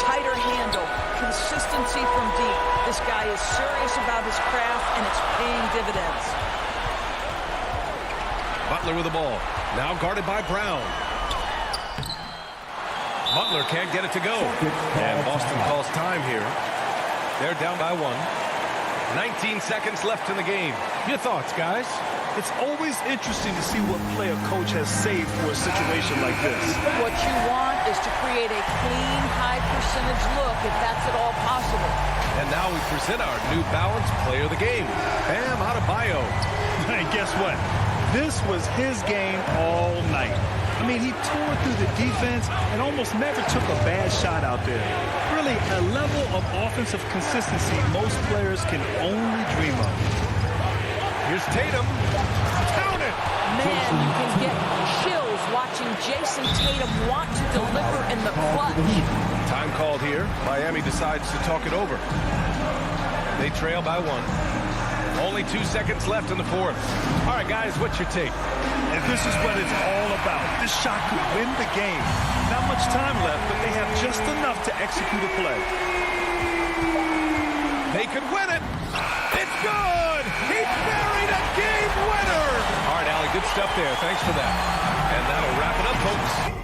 Tighter handle, consistency from deep. This guy is serious about his craft, and it's paying dividends. Butler with the ball. Now guarded by Brown. Butler can't get it to go. And Boston calls time here. They're down by 1. 19 seconds left in the game. Your thoughts, guys? It's always interesting to see what play a coach has saved for a situation like this. What you want is to create a clean, high percentage look if that's at all possible. And now we present our New Balance player of the game, Bam Adebayo. And guess what? This was his game all night. I mean, he tore through the defense and almost never took a bad shot out there. Really, a level of offensive consistency most players can only dream of. Here's Tatum. Count it! Man, you can get chills watching Jason Tatum want to deliver in the clutch. Time called here. Miami decides to talk it over. They trail by 1. Only 2 seconds left in the fourth. All right, guys, what's your take? And this is what it's all about. This shot could win the game. Not much time left, but they have just enough to execute a play. They could win it. It's good. He buried a game winner. All right, Allie, good stuff there. Thanks for that. And that'll wrap it up, folks.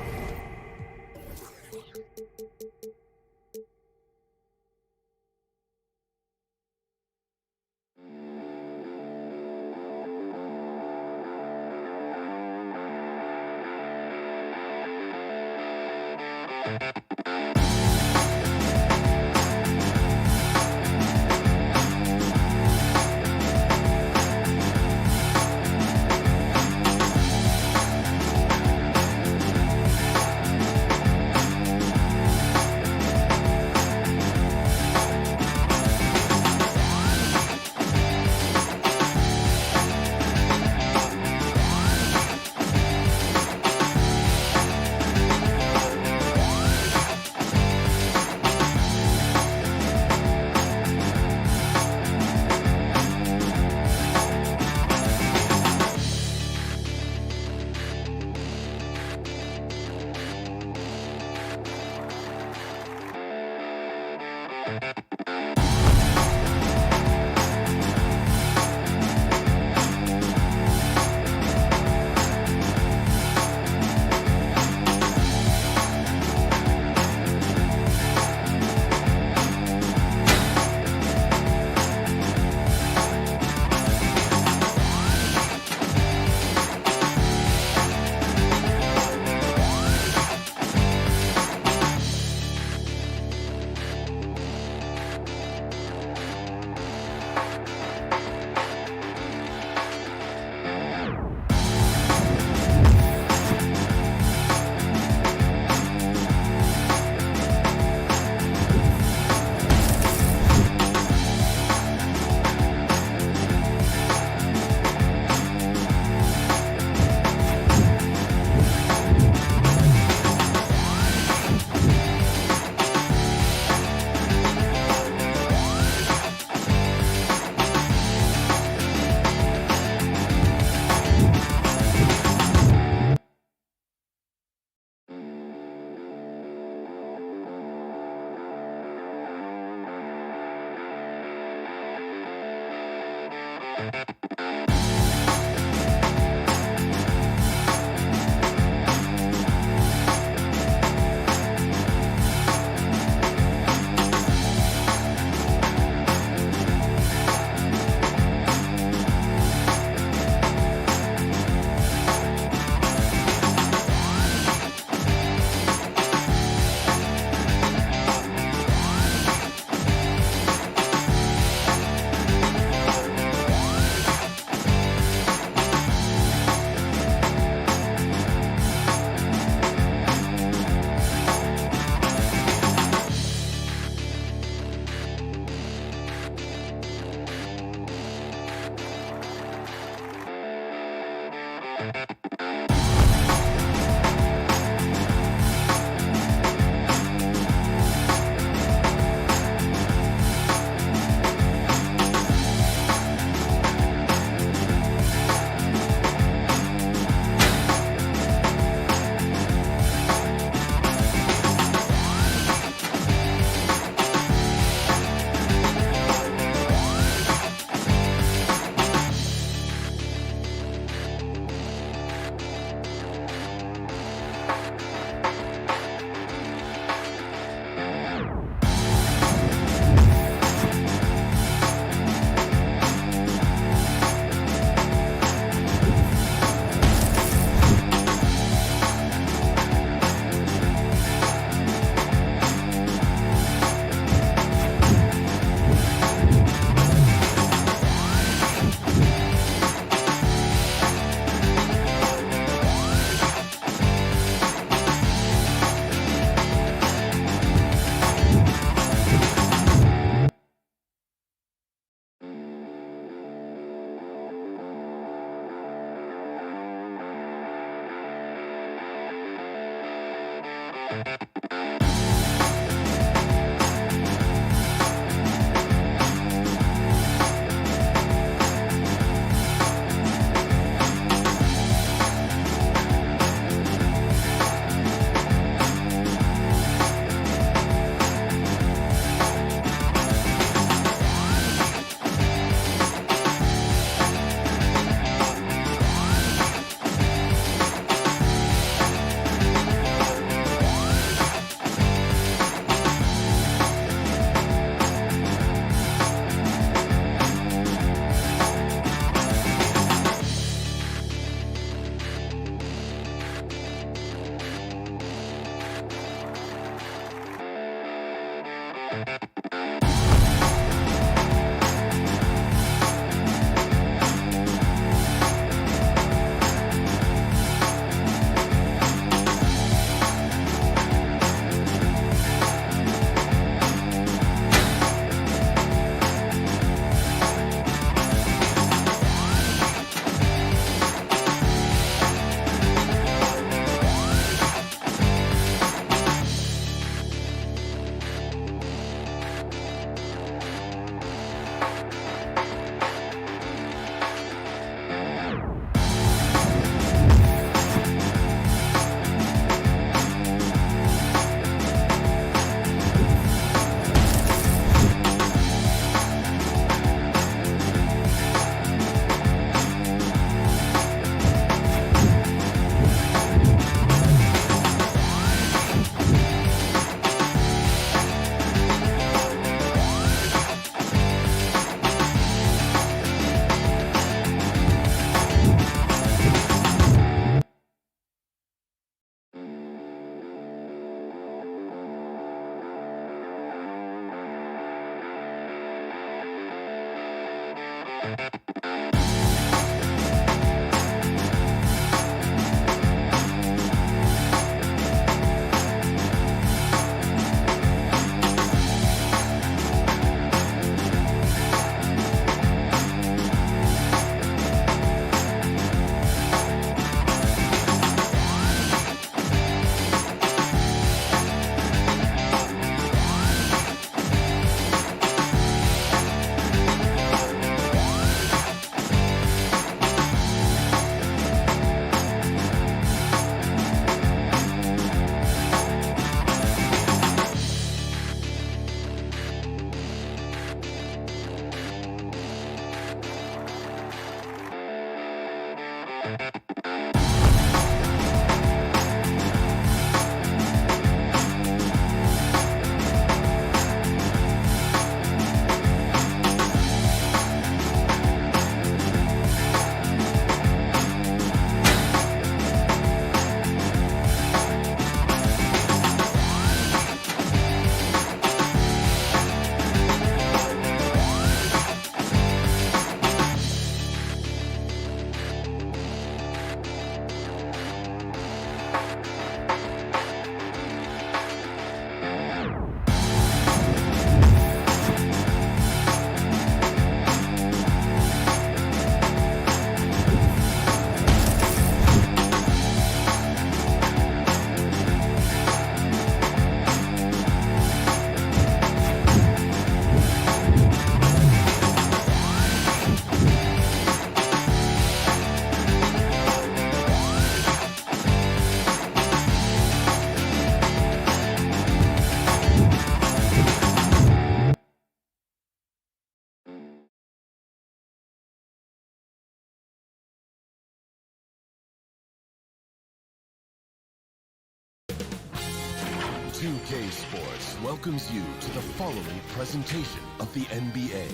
2K Sports welcomes you to the following presentation of the NBA.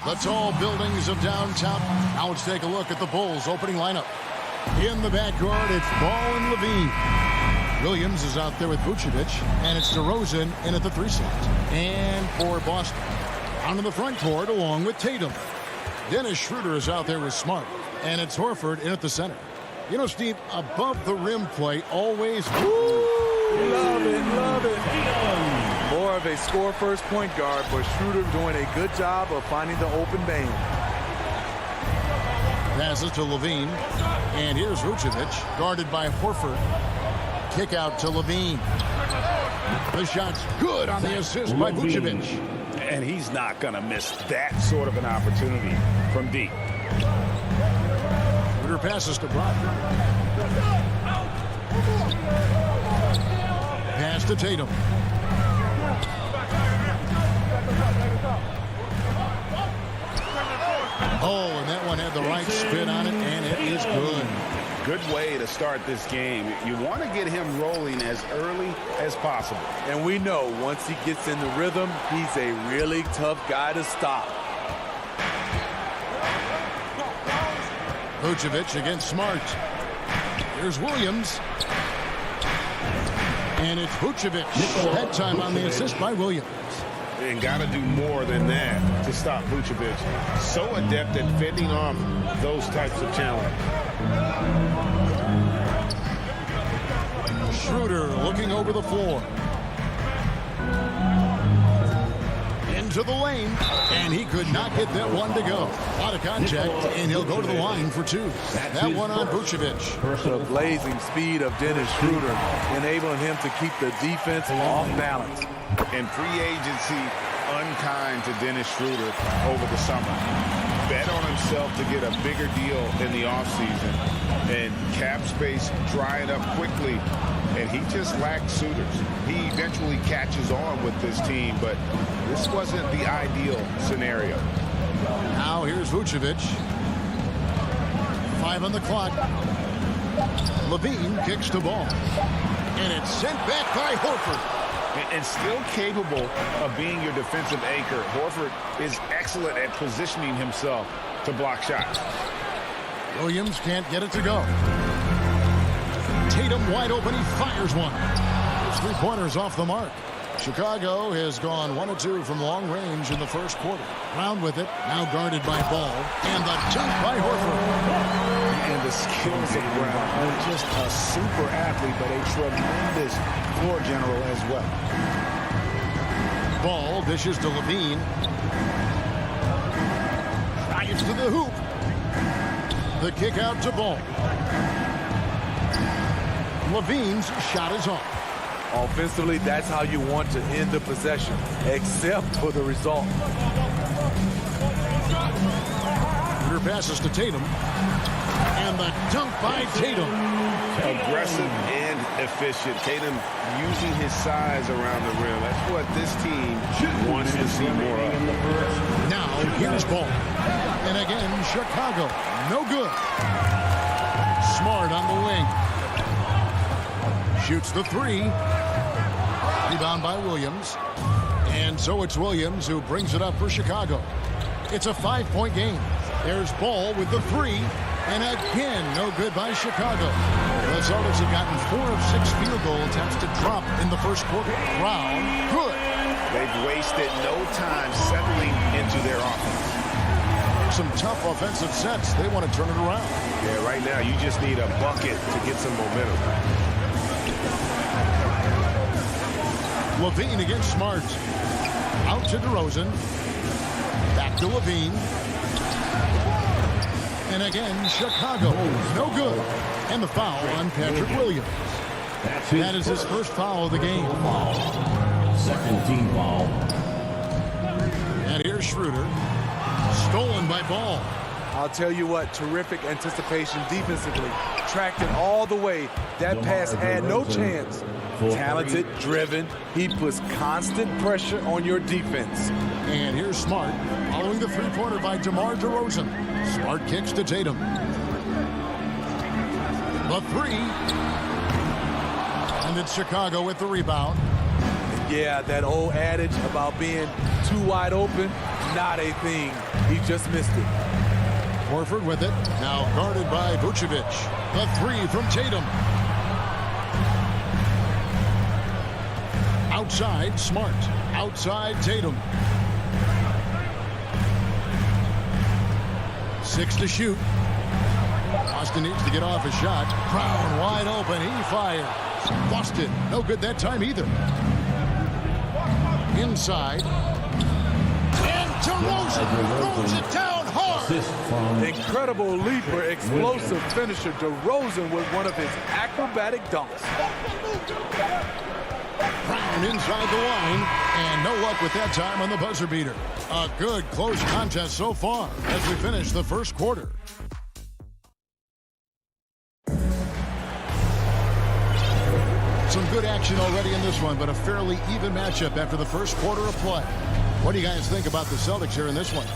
The tall buildings of downtown. Now let's take a look at the Bulls' opening lineup. In the backcourt, it's Ball and Levine. Williams is out there with Vucevic, and it's DeRozan in at the 3 slot. And for Boston, down in the front court along with Tatum. Dennis Schroeder is out there with Smart, and it's Horford in at the center. You know, Steve, above the rim play always. Love it. More of a score-first point guard, but Schroeder doing a good job of finding the open man. Passes to Levine. And here's Vucevic, guarded by Horford. Kick out to Levine. The shot's good on the assist by Vucevic. And he's not going to miss that sort of an opportunity from deep. Schroeder passes to Brogdon. Pass to Tatum. Oh, and that one had the right spin on it, and it is good. Good way to start this game. You want to get him rolling as early as possible. And we know once he gets in the rhythm, he's a really tough guy to stop. Vucevic against Smart. Here's Williams. And it's Vucevic. Head time on the assist by Williams. And got to do more than that to stop Vucevic. So adept at fending off those types of challenges. Schroeder looking over the floor. Into the lane. And he could not get that one to go. A lot of contact, and he'll go to the line for two. That one on Vucevic. The blazing speed of Dennis Schroeder, enabling him to keep the defense off balance. And free agency unkind to Dennis Schroeder over the summer. Bet on himself to get a bigger deal in the offseason. And cap space drying up quickly. And he just lacked suitors. He eventually catches on with this team, but this wasn't the ideal scenario. Now here's Vucevic. 5 on the clock. Levine kicks the ball. And it's sent back by Horford. And still capable of being your defensive anchor, Horford is excellent at positioning himself to block shots. Williams can't get it to go. Tatum wide open, he fires one. His three-pointers off the mark. Chicago has gone 1 of 2 from long range in the first quarter. Brown with it, now guarded by Ball. And the dunk by Horford. And the skills of Brown. Just a super athlete, but a tremendous floor general as well. Ball dishes to Levine. Drives to the hoop. The kick out to Ball. Levine's shot is off. Offensively, that's how you want to end the possession, except for the result. Schroeder passes to Tatum. And the dunk by Tatum. Aggressive and efficient. Tatum using his size around the rim. That's what this team wants to see more of. Now, here's Ball. And again, Chicago. No good. Smart on the wing. Shoots the three. Rebound by Williams. And so it's Williams who brings it up for Chicago. It's a 5-point game. There's Ball with the three. And again, no good by Chicago. The Celtics have gotten 4 of 6 field goal attempts to drop in the first quarter. Brown, good. They've wasted no time settling into their offense. Some tough offensive sets. They want to turn it around. Yeah, right now you just need a bucket to get some momentum. Levine against Smart. Out to DeRozan. Back to Levine. And again, Chicago. No good. And the foul on Patrick Williams. That is his first foul of the game. Second team foul. And here's Schroeder. Stolen by Ball. I'll tell you what, terrific anticipation defensively. Tracked it all the way. That pass had no chance. Talented, driven. He puts constant pressure on your defense. And here's Smart. Following the three-pointer by DeMar DeRozan. Smart kicks to Tatum. The three. And it's Chicago with the rebound. Yeah, that old adage about being too wide open, not a thing. He just missed it. Horford with it. Now guarded by Vucevic. The three from Tatum. Outside, Smart. Outside, Tatum. 6 to shoot. Austin needs to get off a shot. Brown wide open. He fires. Busted. No good that time either. Inside. And DeRozan throws it down hard. Incredible leaper, explosive finisher. DeRozan with one of his acrobatic dunks. Brown inside the line, and no luck with that time on the buzzer beater. A good close contest so far as we finish the first quarter. Some good action already in this one, but a fairly even matchup after the first quarter of play. What do you guys think about the Celtics here in this one?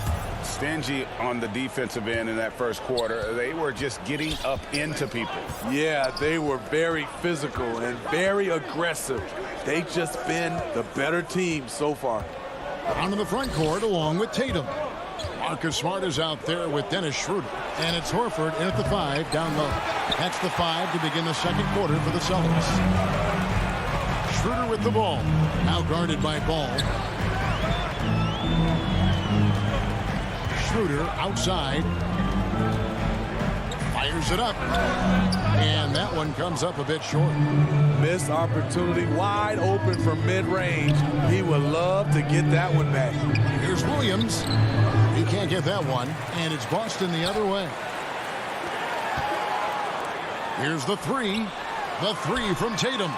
Stingy on the defensive end in that first quarter. They were just getting up into people. Yeah, they were very physical and very aggressive. They've just been the better team so far. On to the front court along with Tatum. Marcus Smart is out there with Dennis Schroeder. And it's Horford in at the 5 down low. That's the 5 to begin the second quarter for the Celtics. Schroeder with the ball. Now guarded by Ball. Schroeder outside. Fires it up. And that one comes up a bit short. Missed opportunity, wide open from mid-range. He would love to get that one back. Here's Williams. He can't get that one, and it's Boston the other way. Here's the 3. The 3 from Tatum.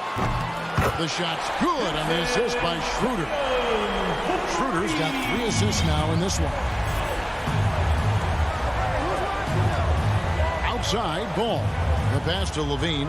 The shot's good on the assist by Schroeder. Schroeder's got 3 assists now in this one. Outside, Ball. The pass to Levine.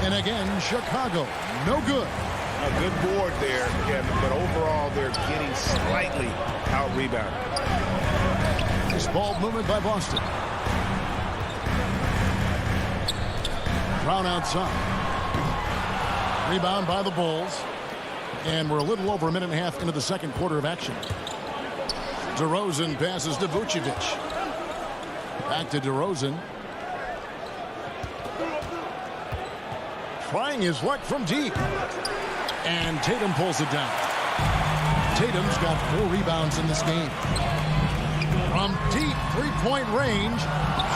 And again, Chicago, no good. A good board there, Kevin, but overall they're getting slightly out-rebounded. This ball movement by Boston. Brown outside. Rebound by the Bulls. And we're a little over a minute and a half into the second quarter of action. DeRozan passes to Vucevic. Back to DeRozan. Trying his luck from deep. And Tatum pulls it down. Tatum's got 4 rebounds in this game. From deep three-point range,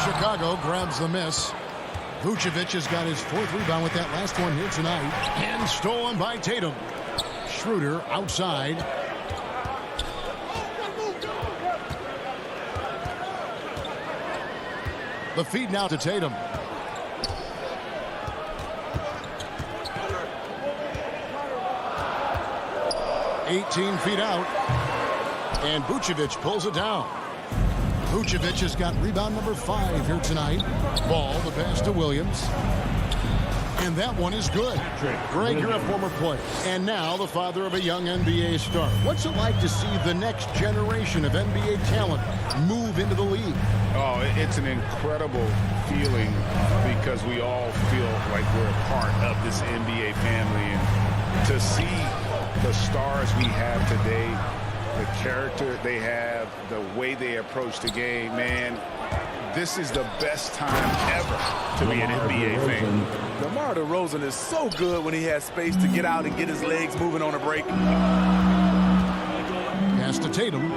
Chicago grabs the miss. Vucevic has got his 4th rebound with that last one here tonight. And stolen by Tatum. Schroeder outside. The feed now to Tatum. $18 feet out. And Vucevic pulls it down. Vucevic has got rebound number 5 here tonight. Ball, the pass to Williams. And that one is good. Greg, you're a former player. And now the father of a young NBA star. What's it like to see the next generation of NBA talent move into the league? Oh, it's an incredible feeling because we all feel like we're a part of this NBA family. And to see the stars we have today, the character they have, the way they approach the game, man, this is the best time ever to be an NBA fan. DeMar DeRozan is so good when he has space to get out and get his legs moving on a break. Pass to Tatum.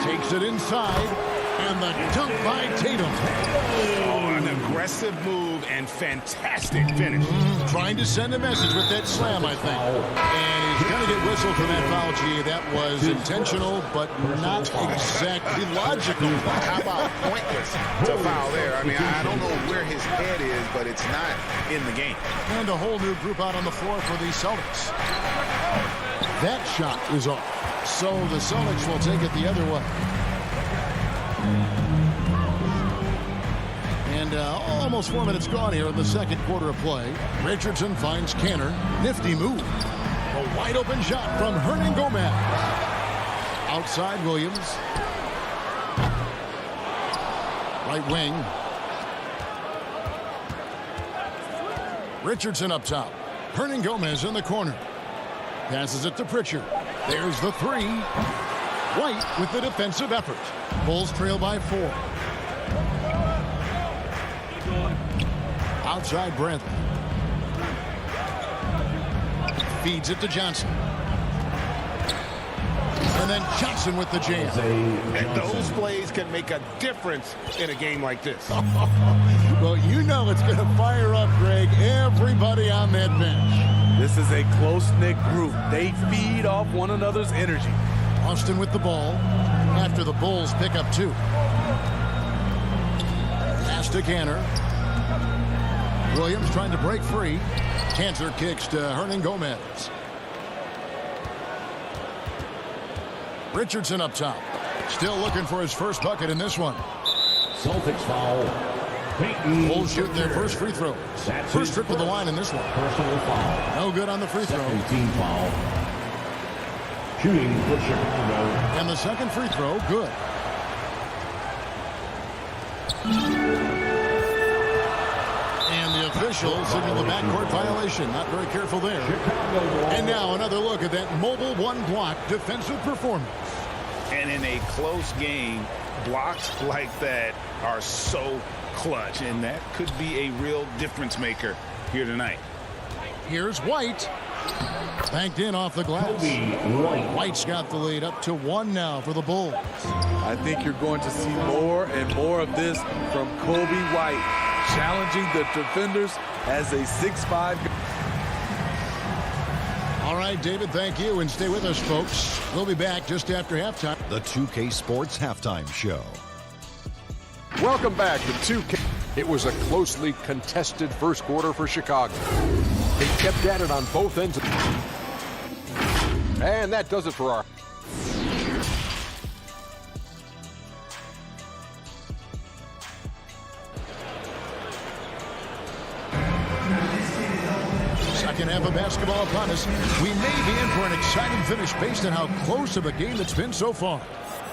Takes it inside, and the dunk by Tatum. Oh, an aggressive move and fantastic finish. Trying to send a message with that slam, I think. And he's going to get whistled for that foul, G. That was intentional, but not exactly logical. How about pointless to foul there? I mean, I don't know where his head is, but it's not in the game. And a whole new group out on the floor for the Celtics. That shot is off. So the Celtics will take it the other way. And almost 4 minutes gone here in the second quarter of play. Richardson finds Kanter. Nifty move. A wide open shot from Hernan Gomez. Outside Williams. Right wing. Richardson up top. Hernan Gomez in the corner. Passes it to Pritchard. There's the 3. White with the defensive effort. Bulls trail by 4. Outside Bradley. Feeds it to Johnson. And then Johnson with the jam. And those plays can make a difference in a game like this. Well, you know it's going to fire up, Greg, everybody on that bench. This is a close-knit group. They feed off one another's energy. Austin with the ball after the Bulls pick up 2. Pass to Canner. Williams trying to break free. Cancer kicks to Hernan Gomez. Richardson up top. Still looking for his first bucket in this one. Celtics foul. Bulls shoot their first free throws. First trip to the line in this one. Personal foul. No good on the free throw. Team foul. Shooting for Chicago. And the second free throw, good. And the official signaled the backcourt violation. Not very careful there. And now another look at that mobile one-block defensive performance. And in a close game, blocks like that are so clutch, and that could be a real difference maker here tonight. Here's White. Banked in off the glass. White's got the lead up to 1 now for the Bulls. I think you're going to see more and more of this from Kobe White, challenging the defenders as a 6'5". All right, David, thank you, and stay with us, folks. We'll be back just after halftime. The 2K Sports Halftime Show. Welcome back to 2K. It was a closely contested first quarter for Chicago. They kept at it on both ends. And that does it for our... Second half of basketball upon us. We may be in for an exciting finish based on how close of a game it's been so far.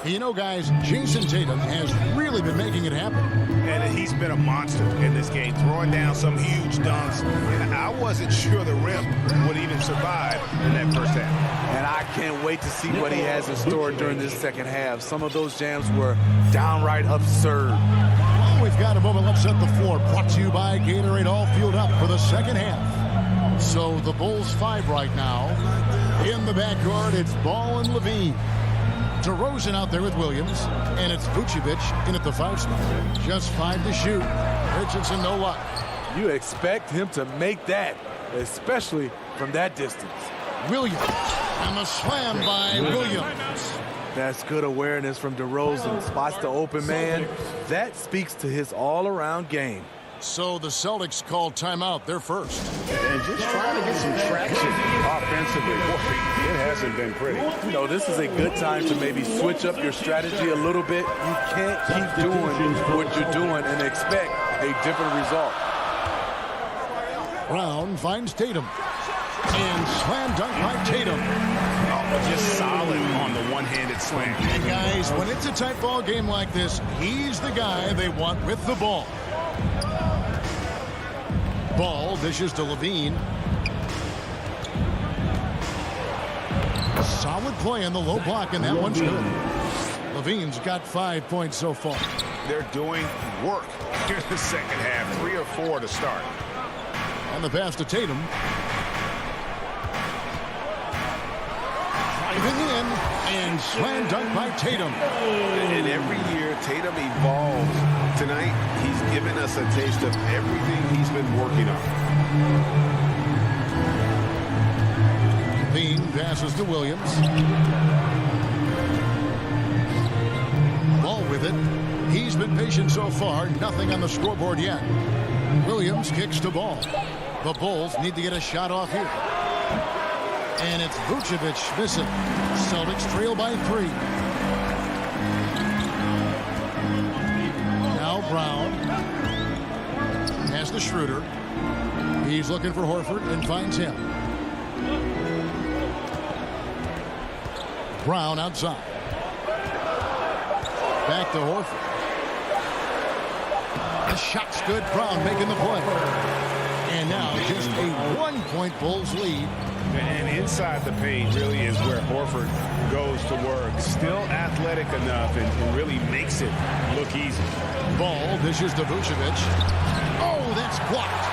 You know, guys, Jason Tatum has really been making it happen. And he's been a monster in this game, throwing down some huge dunks. And I wasn't sure the rim would even survive in that first half. And I can't wait to see what he has in store during this second half. Some of those jams were downright absurd. Well, we've got a moment. Let's set the floor. Brought to you by Gatorade, all fueled up for the second half. So the Bulls 5 right now. In the backcourt, it's Ball and Levine. DeRozan out there with Williams, and it's Vucevic in at the 5 spot. Just 5 to shoot. Richardson, no luck. You expect him to make that, especially from that distance. Williams, and the slam by Williams. That's good awareness from DeRozan. Spots the open man. That speaks to his all-around game. So the Celtics called timeout. They're first. And just trying to get some traction offensively. Boy, it hasn't been pretty. You know, this is a good time to maybe switch up your strategy a little bit. You can't keep doing what you're doing and expect a different result. Brown finds Tatum. And slam dunk by Tatum. Oh, just solid on the one-handed slam. And guys, when it's a tight ball game like this, he's the guy they want with the ball. Ball dishes to Levine. A solid play on the low block, and that one's good. Levine's got 5 points so far. They're doing work here in the second half. 3 or 4 to start. And the pass to Tatum. Driving in, and slam dunk by Tatum. And every year, Tatum evolves. Tonight, he's given us a taste of everything he's been working on. Levine passes to Williams. Ball with it. He's been patient so far. Nothing on the scoreboard yet. Williams kicks to Ball. The Bulls need to get a shot off here. And it's Vucevic missing. Celtics trail by 3. Now Brown has the Schroeder. He's looking for Horford and finds him. Brown outside. Back to Horford. The shot's good. Brown making the play. And now just a 1-point Bulls lead. And inside the paint really is where Horford goes to work. Still athletic enough and really makes it look easy. Ball dishes to Vucevic. Oh, that's blocked.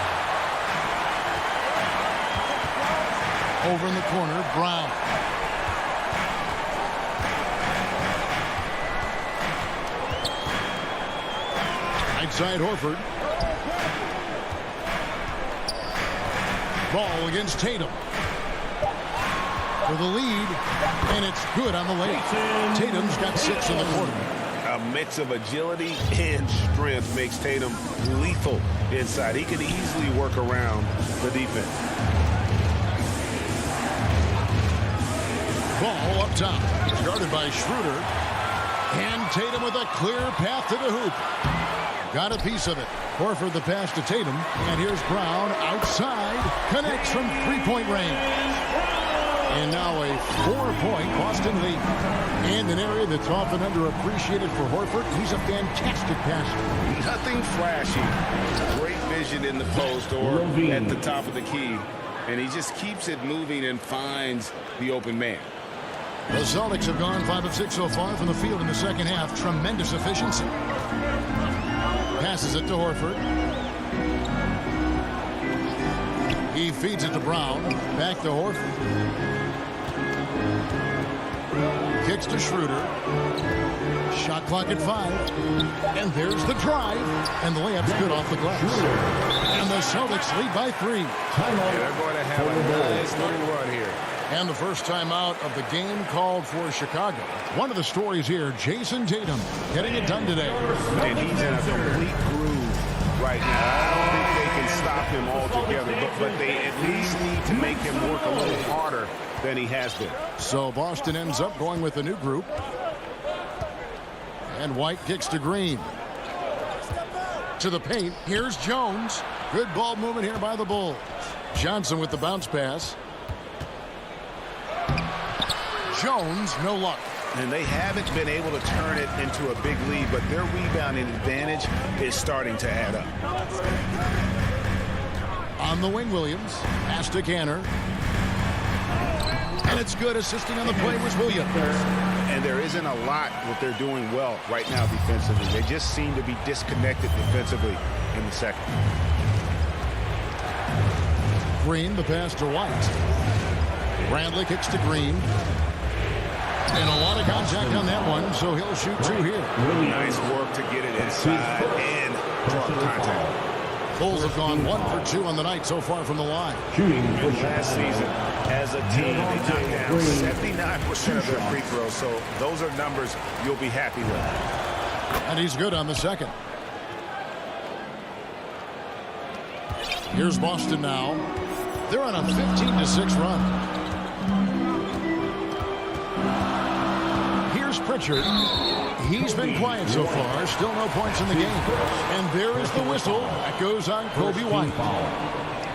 Over in the corner, Brown. Right side, Horford. Ball against Tatum. For the lead, and it's good on the lane. Tatum's got 6 in the quarter. A mix of agility and strength makes Tatum lethal inside. He can easily work around the defense. Ball up top. Guarded by Schroeder. And Tatum with a clear path to the hoop. Got a piece of it. Horford the pass to Tatum. And here's Brown outside. Connects from three-point range. And now a 4-point Boston lead. And an area that's often underappreciated for Horford. He's a fantastic passer. Nothing flashy. Great vision in the post or at the top of the key. And he just keeps it moving and finds the open man. The Celtics have gone 5 of 6 so far from the field in the second half. Tremendous efficiency. Passes it to Horford. He feeds it to Brown. Back to Horford. Kicks to Schroeder. Shot clock at 5. And there's the drive. And the layup's good off the glass. And the Celtics lead by 3. They're going to have a nice little run here. And the first time out of the game called for Chicago. One of the stories here, Jason Tatum getting it done today. And he's in a complete groove right now. I don't think they can stop him altogether, but they at least need to make him work a little harder than he has been. So Boston ends up going with a new group. And White kicks to Green. To the paint. Here's Jones. Good ball movement here by the Bulls. Johnson with the bounce pass. Jones, no luck. And they haven't been able to turn it into a big lead, but their rebounding advantage is starting to add up. On the wing, Williams. Pass to Canner. And it's good. Assisting on the play was Williams. And there isn't a lot that they're doing well right now defensively. They just seem to be disconnected defensively in the second. Green, the pass to White. Bradley kicks to Green. And a lot of contact on that one, so he'll shoot 2 here. Nice work to get it inside and draw contact. Bulls have gone 1 for 2 on the night so far from the line. And last season, as a team, they knocked down 79% of their free throws, so those are numbers you'll be happy with. And he's good on the second. Here's Boston now. They're on a 15-6 run. Pritchard. He's been quiet so far. Still no points in the game. And there is the whistle. That goes on Kobe White.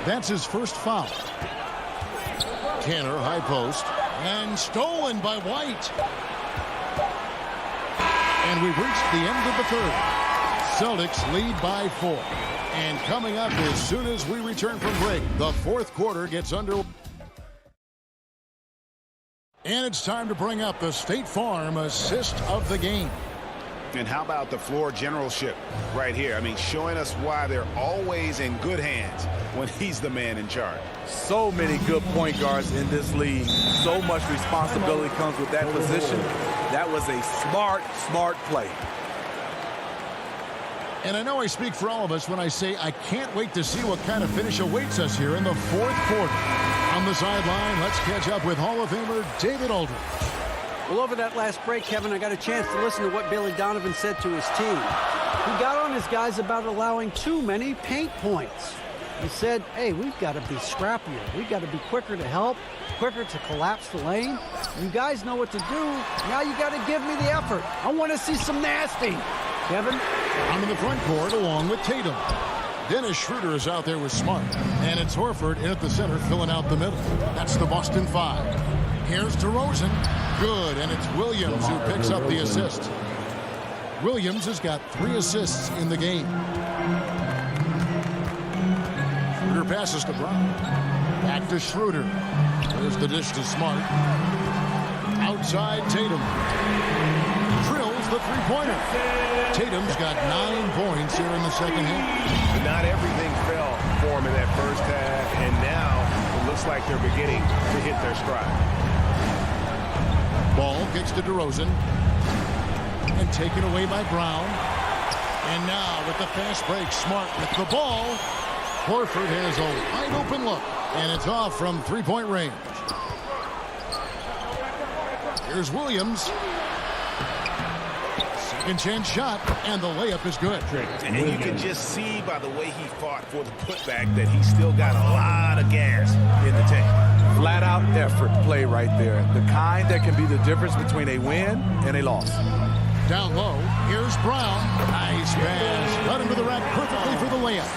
That's his first foul. Canner, high post. And stolen by White. And we've reached the end of the third. Celtics lead by 4. And coming up as soon as we return from break, the fourth quarter gets underway. And it's time to bring up the State Farm assist of the game. And how about the floor generalship right here? I mean, showing us why they're always in good hands when he's the man in charge. So many good point guards in this league. So much responsibility comes with that position. That was a smart play. And I know I speak for all of us when I say I can't wait to see what kind of finish awaits us here in the fourth quarter. On the sideline, let's catch up with Hall of Famer David Aldridge. Well, over that last break, Kevin, I got a chance to listen to what Billy Donovan said to his team. He got on his guys about allowing too many paint points. He said, hey, we've got to be scrappier. We've got to be quicker to help, quicker to collapse the lane. You guys know what to do. Now you got to give me the effort. I want to see some nasty. Kevin? I'm in the front court along with Tatum. Dennis Schroeder is out there with Smart. And it's Horford in at the center filling out the middle. That's the Boston 5. Here's DeRozan. Good, and it's Williams who picks up the assist. Williams has got 3 assists in the game. Schroeder passes to Brown. Back to Schroeder. There's the dish to Smart. Outside Tatum. Drills the three-pointer. Tatum's got 9 points here in the second half. Not everything fell for him in that first half, and now it looks like they're beginning to hit their stride. Ball kicks to DeRozan. And taken away by Brown. And now with the fast break, Smart with the ball. Horford has a wide open look, and it's off from three-point range. Here's Williams. Second chance shot, and the layup is good. And you can just see by the way he fought for the putback that he still got a lot of gas in the tank. Flat out effort play right there. The kind that can be the difference between a win and a loss. Down low, here's Brown. Nice pass. Cut into the rack perfectly for the layup.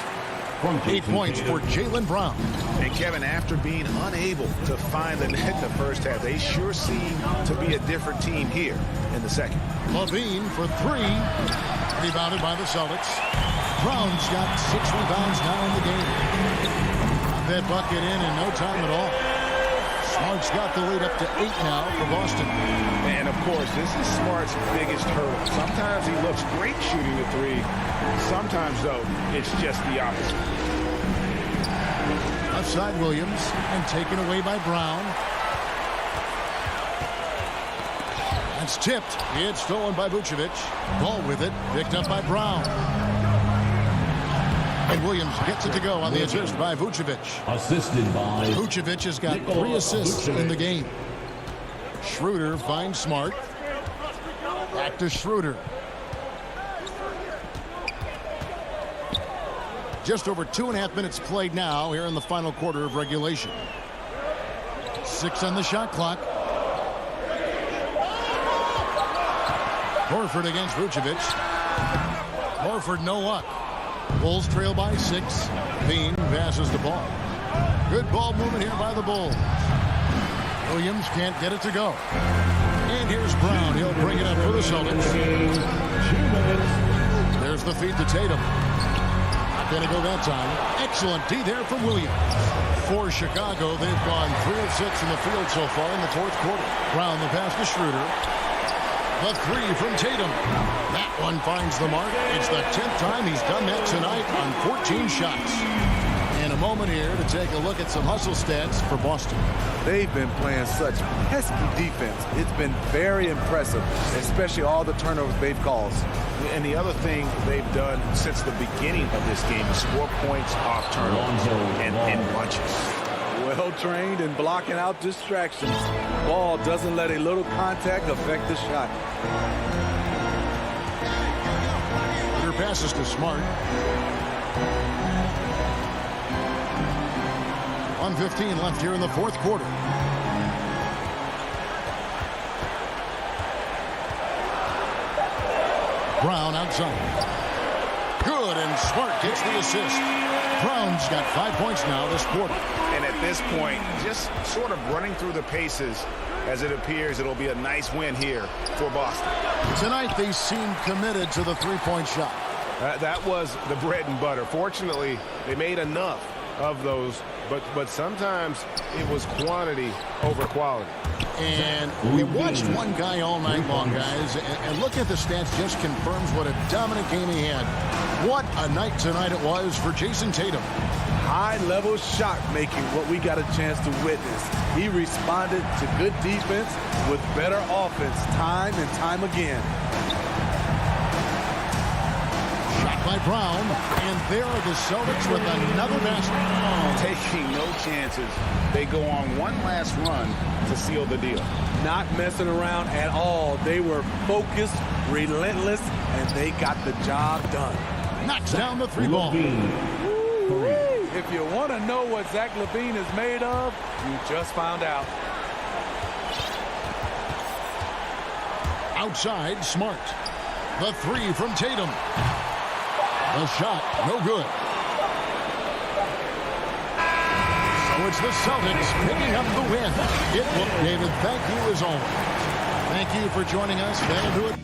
8 points for Jaylen Brown. And Kevin, after being unable to find the net in the first half, they sure seem to be a different team here in the second. Levine for three. Rebounded by the Celtics. Brown's got 6 rebounds now in the game. Got that bucket in no time at all. Smart's got the lead up to 8 now for Boston. And, of course, this is Smart's biggest hurdle. Sometimes he looks great shooting the three. Sometimes, though, it's just the opposite. Outside Williams and taken away by Brown. That's tipped. It's stolen by Vucevic. Ball with it. Picked up by Brown. And Williams gets it to go on the assist by Vucevic. Assisted by Vucevic has got 3 assists in the game. Schroeder finds Smart. Back to Schroeder. Just over 2.5 minutes played now here in the final quarter of regulation. 6 on the shot clock. Horford against Vucevic. Horford no luck. Bulls trail by 6. Bean passes the ball. Good ball movement here by the Bulls. Williams can't get it to go. And here's Brown. He'll bring it up for the Celtics. There's the feed to Tatum. Not going to go that time. Excellent D there from Williams. For Chicago, they've gone 3 of 6 in the field so far in the fourth quarter. Brown the pass to Schroeder. The 3 from Tatum. That one finds the mark. It's the 10th time he's done that tonight on 14 shots. And a moment here to take a look at some hustle stats for Boston. They've been playing such pesky defense. It's been very impressive, especially all the turnovers they've caused. And the other thing they've done since the beginning of this game is score points off turnovers and in bunches. Well-trained and blocking out distractions. Ball doesn't let a little contact affect the shot. Her passes to Smart. 1:15 left here in the fourth quarter. Brown outside. Good, and Smart gets the assist. Brown's got 5 points now this quarter. And at this point, just sort of running through the paces as it appears it'll be a nice win here for Boston. Tonight they seem committed to the three-point shot. That was the bread and butter. Fortunately, they made enough of those, but sometimes it was quantity over quality. And we watched one guy all night long, guys, and look at the stats just confirms what a dominant game he had. What a night tonight it was for Jason Tatum. High-level shot making, what we got a chance to witness. He responded to good defense with better offense time and time again. Shot by Brown, and there are the Celtics with another basket. Taking no chances. They go on one last run to seal the deal. Not messing around at all. They were focused, relentless, and they got the job done. Knocks down the 3 ball. If you want to know what Zach LaVine is made of, you just found out. Outside, Smart. The 3 from Tatum. The shot, no good. So it's the Celtics picking up the win. David, thank you as always. Thank you for joining us. That'll do it.